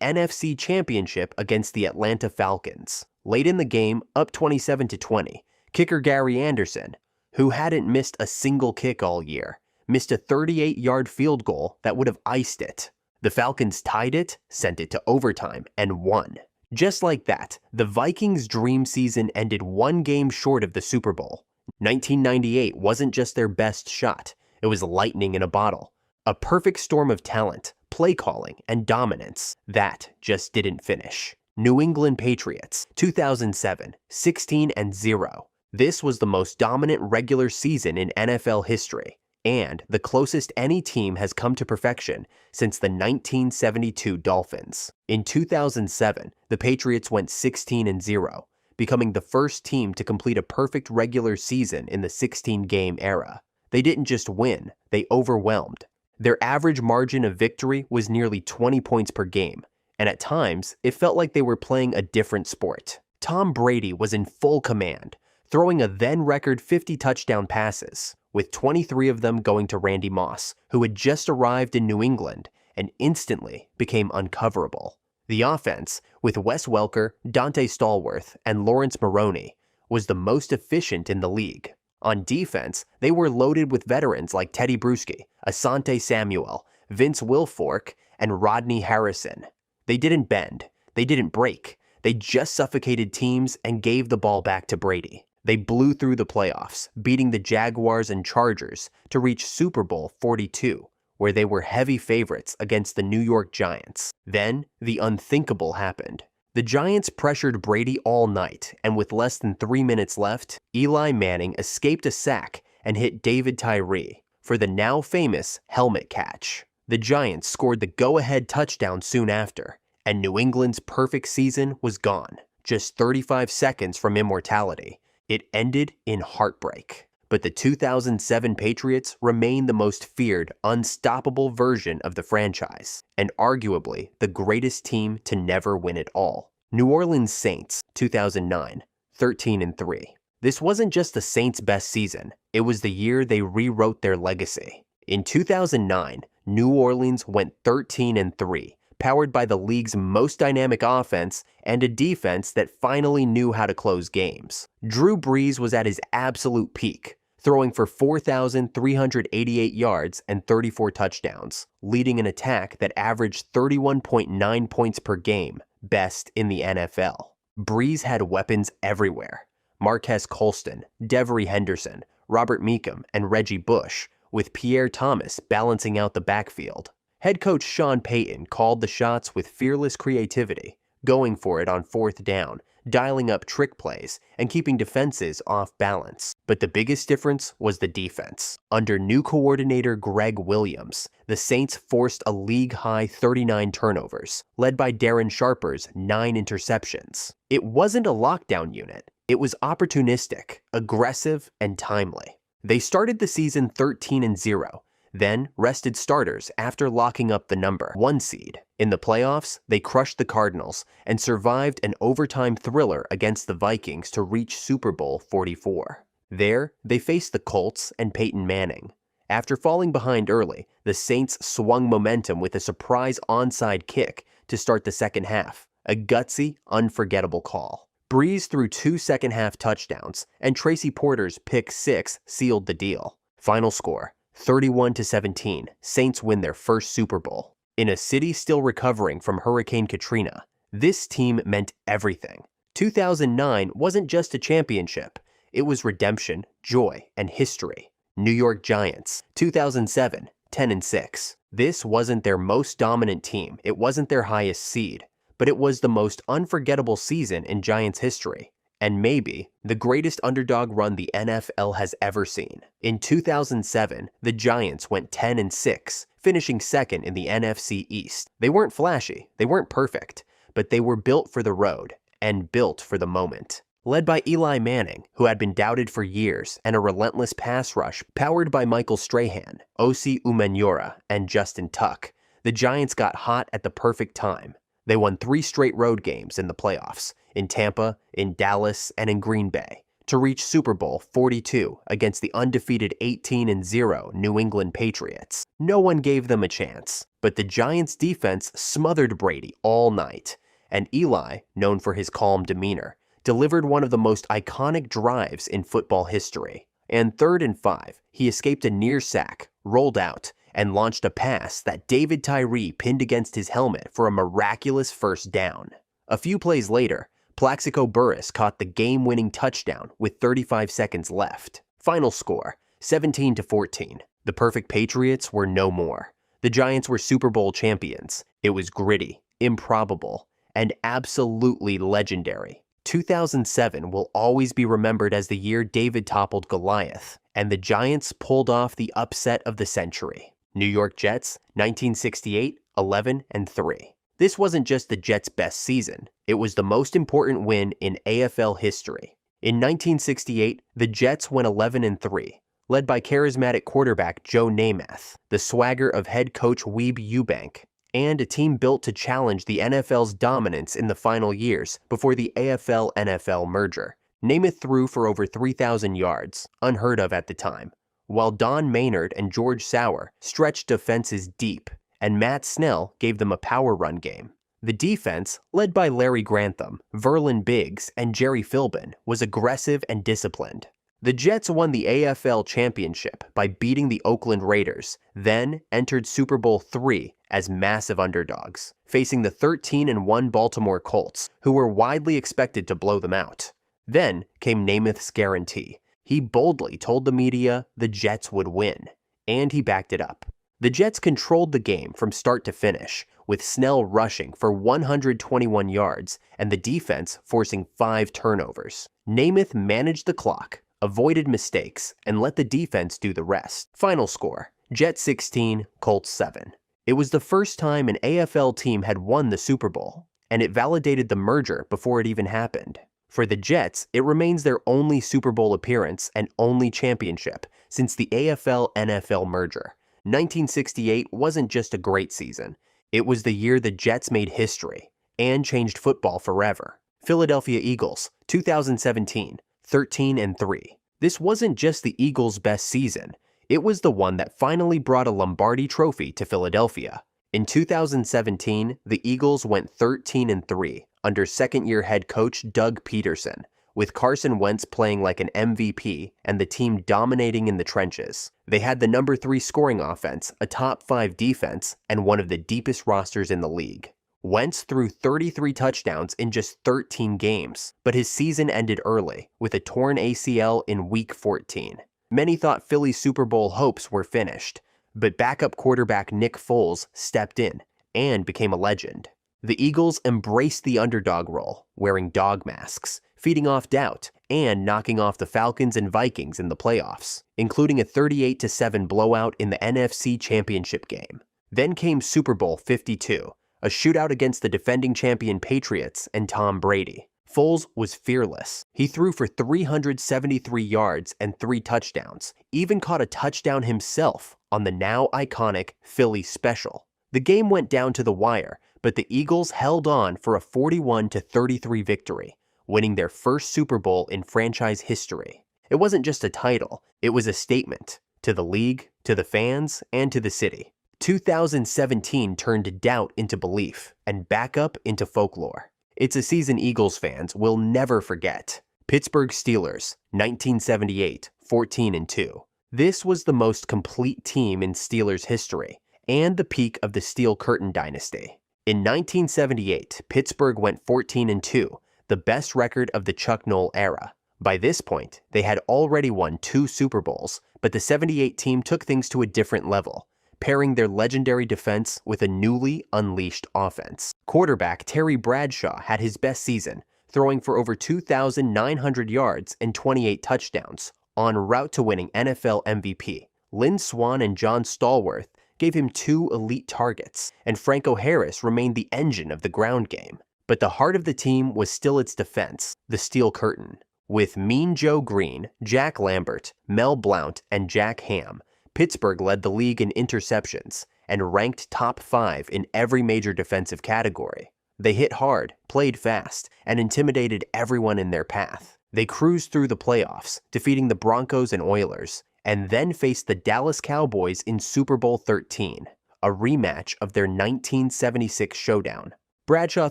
NFC Championship against the Atlanta Falcons. Late in the game, up 27-20, kicker Gary Anderson, who hadn't missed a single kick all year, missed a 38-yard field goal that would have iced it. The Falcons tied it, sent it to overtime, and won. Just like that, the Vikings' dream season ended one game short of the Super Bowl. 1998 wasn't just their best shot, it was lightning in a bottle. A perfect storm of talent, play calling, and dominance. That just didn't finish. New England Patriots, 2007, 16-0. This was the most dominant regular season in NFL history, and the closest any team has come to perfection since the 1972 Dolphins. In 2007, the Patriots went 16-0, becoming the first team to complete a perfect regular season in the 16-game era. They didn't just win, they overwhelmed. Their average margin of victory was nearly 20 points per game, and at times, it felt like they were playing a different sport. Tom Brady was in full command, throwing a then-record 50 touchdown passes, with 23 of them going to Randy Moss, who had just arrived in New England and instantly became uncoverable. The offense, with Wes Welker, Dante Stallworth, and Lawrence Maroney, was the most efficient in the league. On defense, they were loaded with veterans like Teddy Bruschi, Asante Samuel, Vince Wilfork, and Rodney Harrison. They didn't bend, they didn't break, they just suffocated teams and gave the ball back to Brady. They blew through the playoffs, beating the Jaguars and Chargers to reach Super Bowl 42, where they were heavy favorites against the New York Giants. Then, the unthinkable happened. The Giants pressured Brady all night, and with less than 3 minutes left, Eli Manning escaped a sack and hit David Tyree for the now famous helmet catch. The Giants scored the go-ahead touchdown soon after, and New England's perfect season was gone. Just 35 seconds from immortality, it ended in heartbreak. But the 2007 Patriots remain the most feared, unstoppable version of the franchise, and arguably the greatest team to never win it all. New Orleans Saints, 2009, 13-3. This wasn't just the Saints' best season, it was the year they rewrote their legacy. In 2009, New Orleans went 13-3, powered by the league's most dynamic offense and a defense that finally knew how to close games. Drew Brees was at his absolute peak, throwing for 4,388 yards and 34 touchdowns, leading an attack that averaged 31.9 points per game, best in the NFL. Brees had weapons everywhere: Marquez Colston, Devery Henderson, Robert Meekum, and Reggie Bush, with Pierre Thomas balancing out the backfield. Head coach Sean Payton called the shots with fearless creativity, going for it on fourth down, dialing up trick plays, and keeping defenses off balance. But the biggest difference was the defense. Under new coordinator Greg Williams, the Saints forced a league-high 39 turnovers, led by Darren Sharper's 9 interceptions. It wasn't a lockdown unit. It was opportunistic, aggressive, and timely. They started the season 13-0, then rested starters after locking up the number 1 seed. In the playoffs, they crushed the Cardinals and survived an overtime thriller against the Vikings to reach Super Bowl 44. There, they faced the Colts and Peyton Manning. After falling behind early, the Saints swung momentum with a surprise onside kick to start the second half, a gutsy, unforgettable call. Brees threw 2 second-half touchdowns, and Tracy Porter's pick 6 sealed the deal. Final score: 31-17, Saints win their first Super Bowl. In a city still recovering from Hurricane Katrina, this team meant everything. 2009 wasn't just a championship, it was redemption, joy, and history. New York Giants, 2007, 10-6. This wasn't their most dominant team, it wasn't their highest seed, but it was the most unforgettable season in Giants history. And maybe the greatest underdog run the NFL has ever seen. In 2007, the Giants went 10-6, finishing second in the NFC East. They weren't flashy, they weren't perfect, but they were built for the road and built for the moment. Led by Eli Manning, who had been doubted for years, and a relentless pass rush powered by Michael Strahan, Osi Umenyiora, and Justin Tuck, the Giants got hot at the perfect time. They won 3 straight road games in the playoffs, in Tampa, in Dallas, and in Green Bay, to reach Super Bowl 42 against the undefeated 18-0 New England Patriots. No one gave them a chance, but the Giants' defense smothered Brady all night, and Eli, known for his calm demeanor, delivered one of the most iconic drives in football history. And 3rd and 5, he escaped a near sack, rolled out, and launched a pass that David Tyree pinned against his helmet for a miraculous first down. A few plays later, Plaxico Burress caught the game-winning touchdown with 35 seconds left. Final score, 17-14. The perfect Patriots were no more. The Giants were Super Bowl champions. It was gritty, improbable, and absolutely legendary. 2007 will always be remembered as the year David toppled Goliath, and the Giants pulled off the upset of the century. New York Jets, 1968, 11-3. This wasn't just the Jets' best season, it was the most important win in AFL history. In 1968, the Jets went 11-3, led by charismatic quarterback Joe Namath, the swagger of head coach Weeb Ewbank, and a team built to challenge the NFL's dominance in the final years before the AFL-NFL merger. Namath threw for over 3,000 yards, unheard of at the time, while Don Maynard and George Sauer stretched defenses deep, and Matt Snell gave them a power run game. The defense, led by Larry Grantham, Verlin Biggs, and Jerry Philbin, was aggressive and disciplined. The Jets won the AFL championship by beating the Oakland Raiders, then entered Super Bowl III as massive underdogs, facing the 13-1 Baltimore Colts, who were widely expected to blow them out. Then came Namath's guarantee. He boldly told the media the Jets would win, and he backed it up. The Jets controlled the game from start to finish, with Snell rushing for 121 yards and the defense forcing 5 turnovers. Namath managed the clock, avoided mistakes, and let the defense do the rest. Final score, Jets 16, Colts 7. It was the first time an AFL team had won the Super Bowl, and it validated the merger before it even happened. For the Jets, it remains their only Super Bowl appearance and only championship since the AFL-NFL merger. 1968 wasn't just a great season. It was the year the Jets made history and changed football forever. Philadelphia Eagles, 2017, 13-3. This wasn't just the Eagles' best season. It was the one that finally brought a Lombardi trophy to Philadelphia. In 2017, the Eagles went 13-3 under second-year head coach Doug Peterson, with Carson Wentz playing like an MVP and the team dominating in the trenches. They had the number 3 scoring offense, a top 5 defense, and one of the deepest rosters in the league. Wentz threw 33 touchdowns in just 13 games, but his season ended early with a torn ACL in Week 14. Many thought Philly's Super Bowl hopes were finished, but backup quarterback Nick Foles stepped in and became a legend. The Eagles embraced the underdog role, wearing dog masks, feeding off doubt, and knocking off the Falcons and Vikings in the playoffs, including a 38-7 blowout in the NFC Championship game. Then came Super Bowl 52, a shootout against the defending champion Patriots and Tom Brady. Foles was fearless. He threw for 373 yards and 3 touchdowns, even caught a touchdown himself on the now iconic Philly Special. The game went down to the wire, but the Eagles held on for a 41-33 victory, winning their first Super Bowl in franchise history. It wasn't just a title, it was a statement to the league, to the fans, and to the city. 2017 turned doubt into belief and backup into folklore. It's a season Eagles fans will never forget. Pittsburgh Steelers, 1978, 14-2. This was the most complete team in Steelers history and the peak of the Steel Curtain dynasty. In 1978, Pittsburgh went 14-2, the best record of the Chuck Noll era. By this point, they had already won 2 Super Bowls, but the 78 team took things to a different level, pairing their legendary defense with a newly unleashed offense. Quarterback Terry Bradshaw had his best season, throwing for over 2,900 yards and 28 touchdowns, en route to winning NFL MVP. Lynn Swann and John Stallworth gave him 2 elite targets, and Franco Harris remained the engine of the ground game. But the heart of the team was still its defense, the Steel Curtain. With Mean Joe Green, Jack Lambert, Mel Blount, and Jack Ham, Pittsburgh led the league in interceptions and ranked top 5 in every major defensive category. They hit hard, played fast, and intimidated everyone in their path. They cruised through the playoffs, defeating the Broncos and Oilers, and then faced the Dallas Cowboys in Super Bowl 13, a rematch of their 1976 showdown. Bradshaw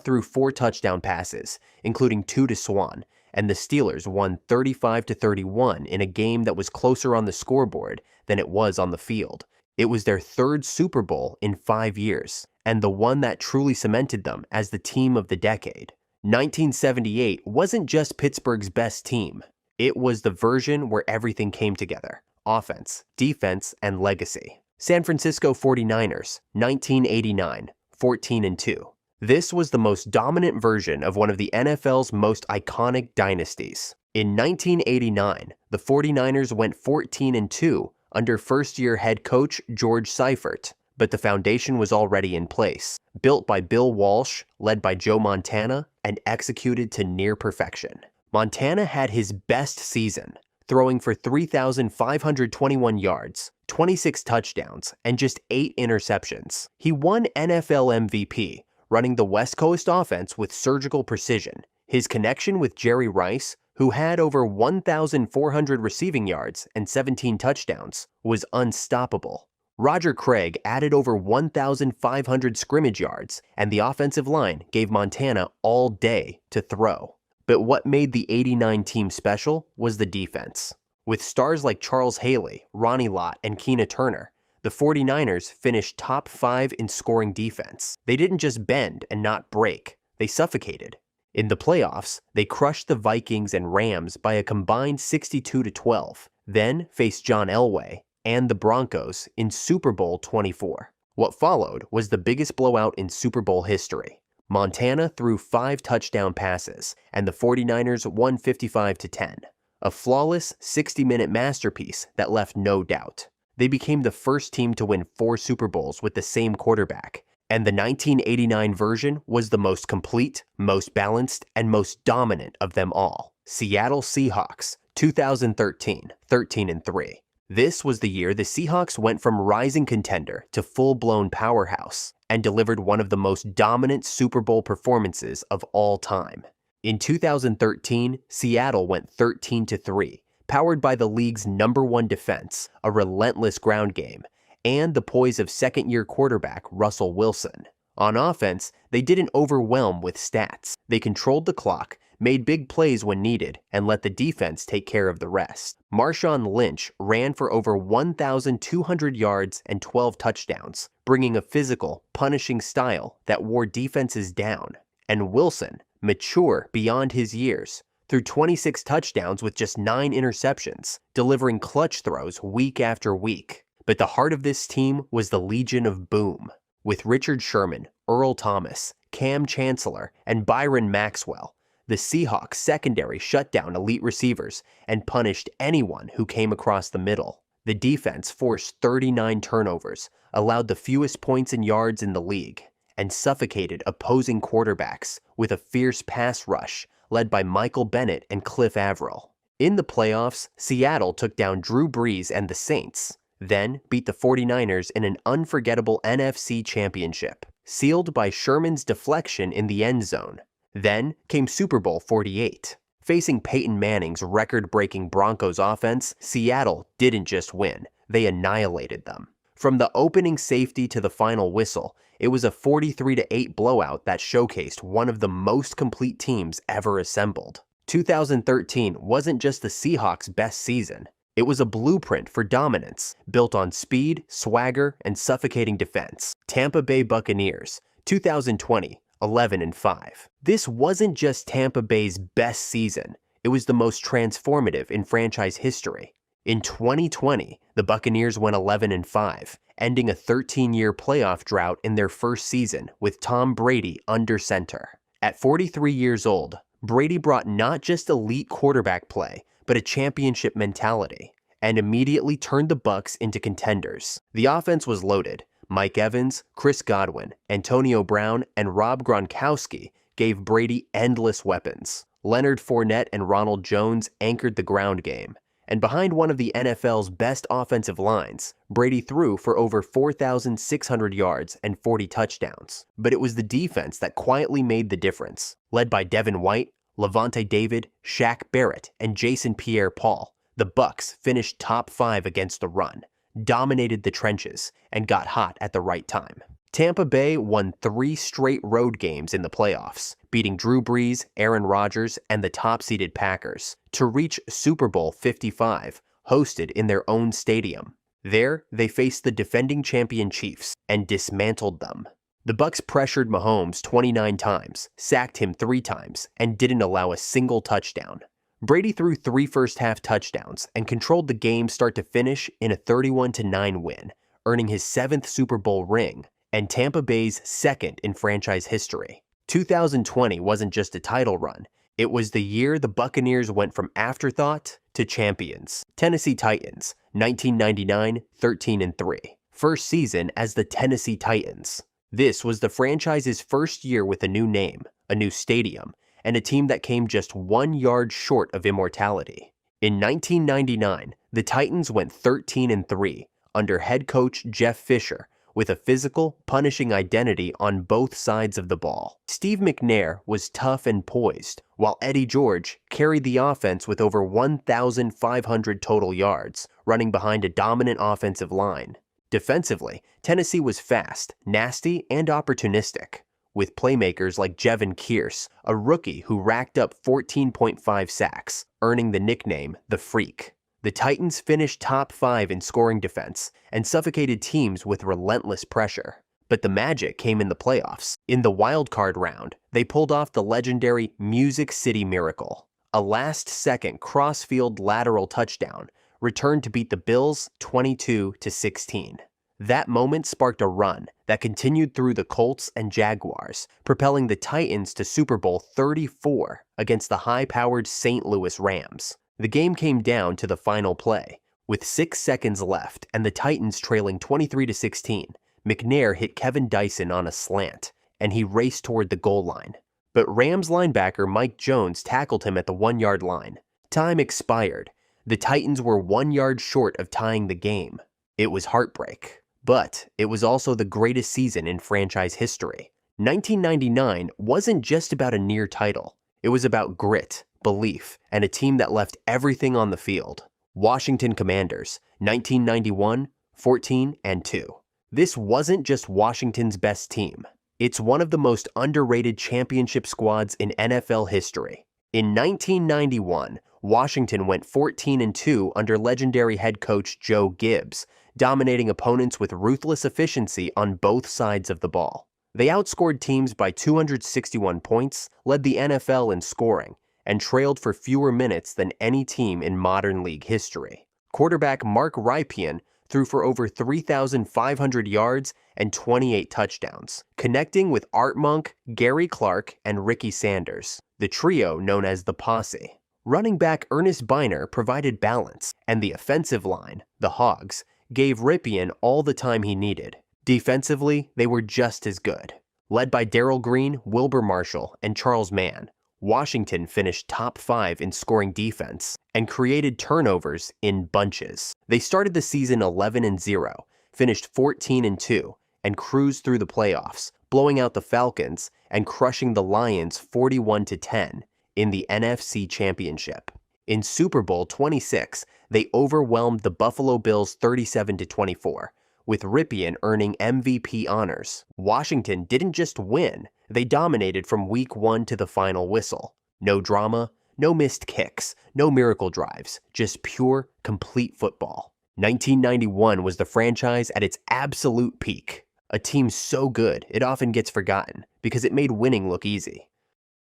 threw 4 touchdown passes, including 2 to Swann, and the Steelers won 35-31 in a game that was closer on the scoreboard than it was on the field. It was their 3rd Super Bowl in 5 years, and the one that truly cemented them as the team of the decade. 1978 wasn't just Pittsburgh's best team. It was the version where everything came together: offense, defense, and legacy. San Francisco 49ers, 1989, 14-2. This was the most dominant version of one of the NFL's most iconic dynasties. In 1989, the 49ers went 14-2 under first-year head coach George Seifert, but the foundation was already in place, built by Bill Walsh, led by Joe Montana, and executed to near perfection. Montana had his best season, throwing for 3,521 yards, 26 touchdowns, and just 8 interceptions. He won NFL MVP, running the West Coast offense with surgical precision. His connection with Jerry Rice, who had over 1,400 receiving yards and 17 touchdowns, was unstoppable. Roger Craig added over 1,500 scrimmage yards, and the offensive line gave Montana all day to throw. But what made the '89 team special was the defense. With stars like Charles Haley, Ronnie Lott, and Keena Turner, the 49ers finished top 5 in scoring defense. They didn't just bend and not break, they suffocated. In the playoffs, they crushed the Vikings and Rams by a combined 62-12, then faced John Elway and the Broncos in Super Bowl 24. What followed was the biggest blowout in Super Bowl history. Montana threw 5 touchdown passes, and the 49ers won 55-10. A flawless 60-minute masterpiece that left no doubt. They became the first team to win 4 Super Bowls with the same quarterback, and the 1989 version was the most complete, most balanced, and most dominant of them all. Seattle Seahawks, 2013, 13-3. This was the year the Seahawks went from rising contender to full-blown powerhouse and delivered one of the most dominant Super Bowl performances of all time. In 2013, Seattle went 13-3, powered by the league's #1 defense, a relentless ground game, and the poise of second-year quarterback Russell Wilson. On offense, they didn't overwhelm with stats. They controlled the clock, made big plays when needed, and let the defense take care of the rest. Marshawn Lynch ran for over 1,200 yards and 12 touchdowns, bringing a physical, punishing style that wore defenses down. And Wilson, mature beyond his years, threw 26 touchdowns with just 9 interceptions, delivering clutch throws week after week. But the heart of this team was the Legion of Boom. With Richard Sherman, Earl Thomas, Cam Chancellor, and Byron Maxwell, the Seahawks secondary shut down elite receivers and punished anyone who came across the middle. The defense forced 39 turnovers, allowed the fewest points and yards in the league, and suffocated opposing quarterbacks with a fierce pass rush led by Michael Bennett and Cliff Avril. In the playoffs, Seattle took down Drew Brees and the Saints, then beat the 49ers in an unforgettable NFC championship, sealed by Sherman's deflection in the end zone. Then came Super Bowl 48. Facing Peyton Manning's record-breaking Broncos offense, Seattle didn't just win, they annihilated them. From the opening safety to the final whistle, it was a 43-8 blowout that showcased one of the most complete teams ever assembled. 2013 wasn't just the Seahawks' best season. It was a blueprint for dominance, built on speed, swagger, and suffocating defense. Tampa Bay Buccaneers, 2020, 11-5. This wasn't just Tampa Bay's best season, it was the most transformative in franchise history. In 2020, the Buccaneers went 11-5, ending a 13-year playoff drought in their first season with Tom Brady under center. At 43 years old, Brady brought not just elite quarterback play, but a championship mentality, and immediately turned the Bucs into contenders. The offense was loaded. Mike Evans, Chris Godwin, Antonio Brown, and Rob Gronkowski gave Brady endless weapons. Leonard Fournette and Ronald Jones anchored the ground game. And behind one of the NFL's best offensive lines, Brady threw for over 4,600 yards and 40 touchdowns. But it was the defense that quietly made the difference. Led by Devin White, Levante David, Shaq Barrett, and Jason Pierre-Paul, the Bucs finished top 5 against the run, dominated the trenches, and got hot at the right time. Tampa Bay won 3 straight road games in the playoffs, beating Drew Brees, Aaron Rodgers, and the top-seeded Packers to reach Super Bowl 55, hosted in their own stadium. There, they faced the defending champion Chiefs and dismantled them. The Bucs pressured Mahomes 29 times, sacked him 3 times, and didn't allow a single touchdown. Brady threw 3 first-half touchdowns and controlled the game start to finish in a 31-9 win, earning his 7th Super Bowl ring and Tampa Bay's second in franchise history. 2020 wasn't just a title run. It was the year the Buccaneers went from afterthought to champions. Tennessee Titans, 1999, 13-3. First season as the Tennessee Titans. This was the franchise's first year with a new name, a new stadium, and a team that came just 1 yard short of immortality. In 1999, the Titans went 13-3 under head coach Jeff Fisher, with a physical, punishing identity on both sides of the ball. Steve McNair was tough and poised, while Eddie George carried the offense with over 1,500 total yards, running behind a dominant offensive line. Defensively, Tennessee was fast, nasty, and opportunistic, with playmakers like Jevin Kearse, a rookie who racked up 14.5 sacks, earning the nickname The Freak. The Titans finished top 5 in scoring defense and suffocated teams with relentless pressure. But the magic came in the playoffs. In the wild card round, they pulled off the legendary Music City Miracle, a last-second cross-field lateral touchdown, returned to beat the Bills 22-16. That moment sparked a run that continued through the Colts and Jaguars, propelling the Titans to Super Bowl 34 against the high-powered St. Louis Rams. The game came down to the final play. With 6 seconds left and the Titans trailing 23-16, McNair hit Kevin Dyson on a slant, and he raced toward the goal line. But Rams linebacker Mike Jones tackled him at the 1 yard line. Time expired. The Titans were 1 yard short of tying the game. It was heartbreak. But it was also the greatest season in franchise history. 1999 wasn't just about a near title. It was about grit, belief, and a team that left everything on the field. Washington Commanders, 1991, 14-2. This wasn't just Washington's best team. It's one of the most underrated championship squads in NFL history. In 1991, Washington went 14-2 under legendary head coach Joe Gibbs, dominating opponents with ruthless efficiency on both sides of the ball. They outscored teams by 261 points, led the NFL in scoring, and trailed for fewer minutes than any team in modern league history. Quarterback Mark Rypien threw for over 3,500 yards and 28 touchdowns, connecting with Art Monk, Gary Clark, and Ricky Sanders, the trio known as the Posse. Running back Ernest Biner provided balance, and the offensive line, the Hogs, gave Rypien all the time he needed. Defensively, they were just as good. Led by Darrell Green, Wilbur Marshall, and Charles Mann, Washington finished top 5 in scoring defense and created turnovers in bunches. They started the season 11-0, finished 14-2, and cruised through the playoffs, blowing out the Falcons and crushing the Lions 41-10 in the NFC Championship. In Super Bowl 26, they overwhelmed the Buffalo Bills 37-24, with Rypien earning MVP honors. Washington didn't just win, they dominated from week 1 to the final whistle. No drama, no missed kicks, no miracle drives, just pure, complete football. 1991 was the franchise at its absolute peak. A team so good, it often gets forgotten because it made winning look easy.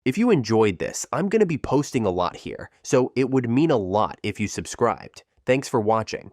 If you enjoyed this, I'm going to be posting a lot here, so it would mean a lot if you subscribed. Thanks for watching.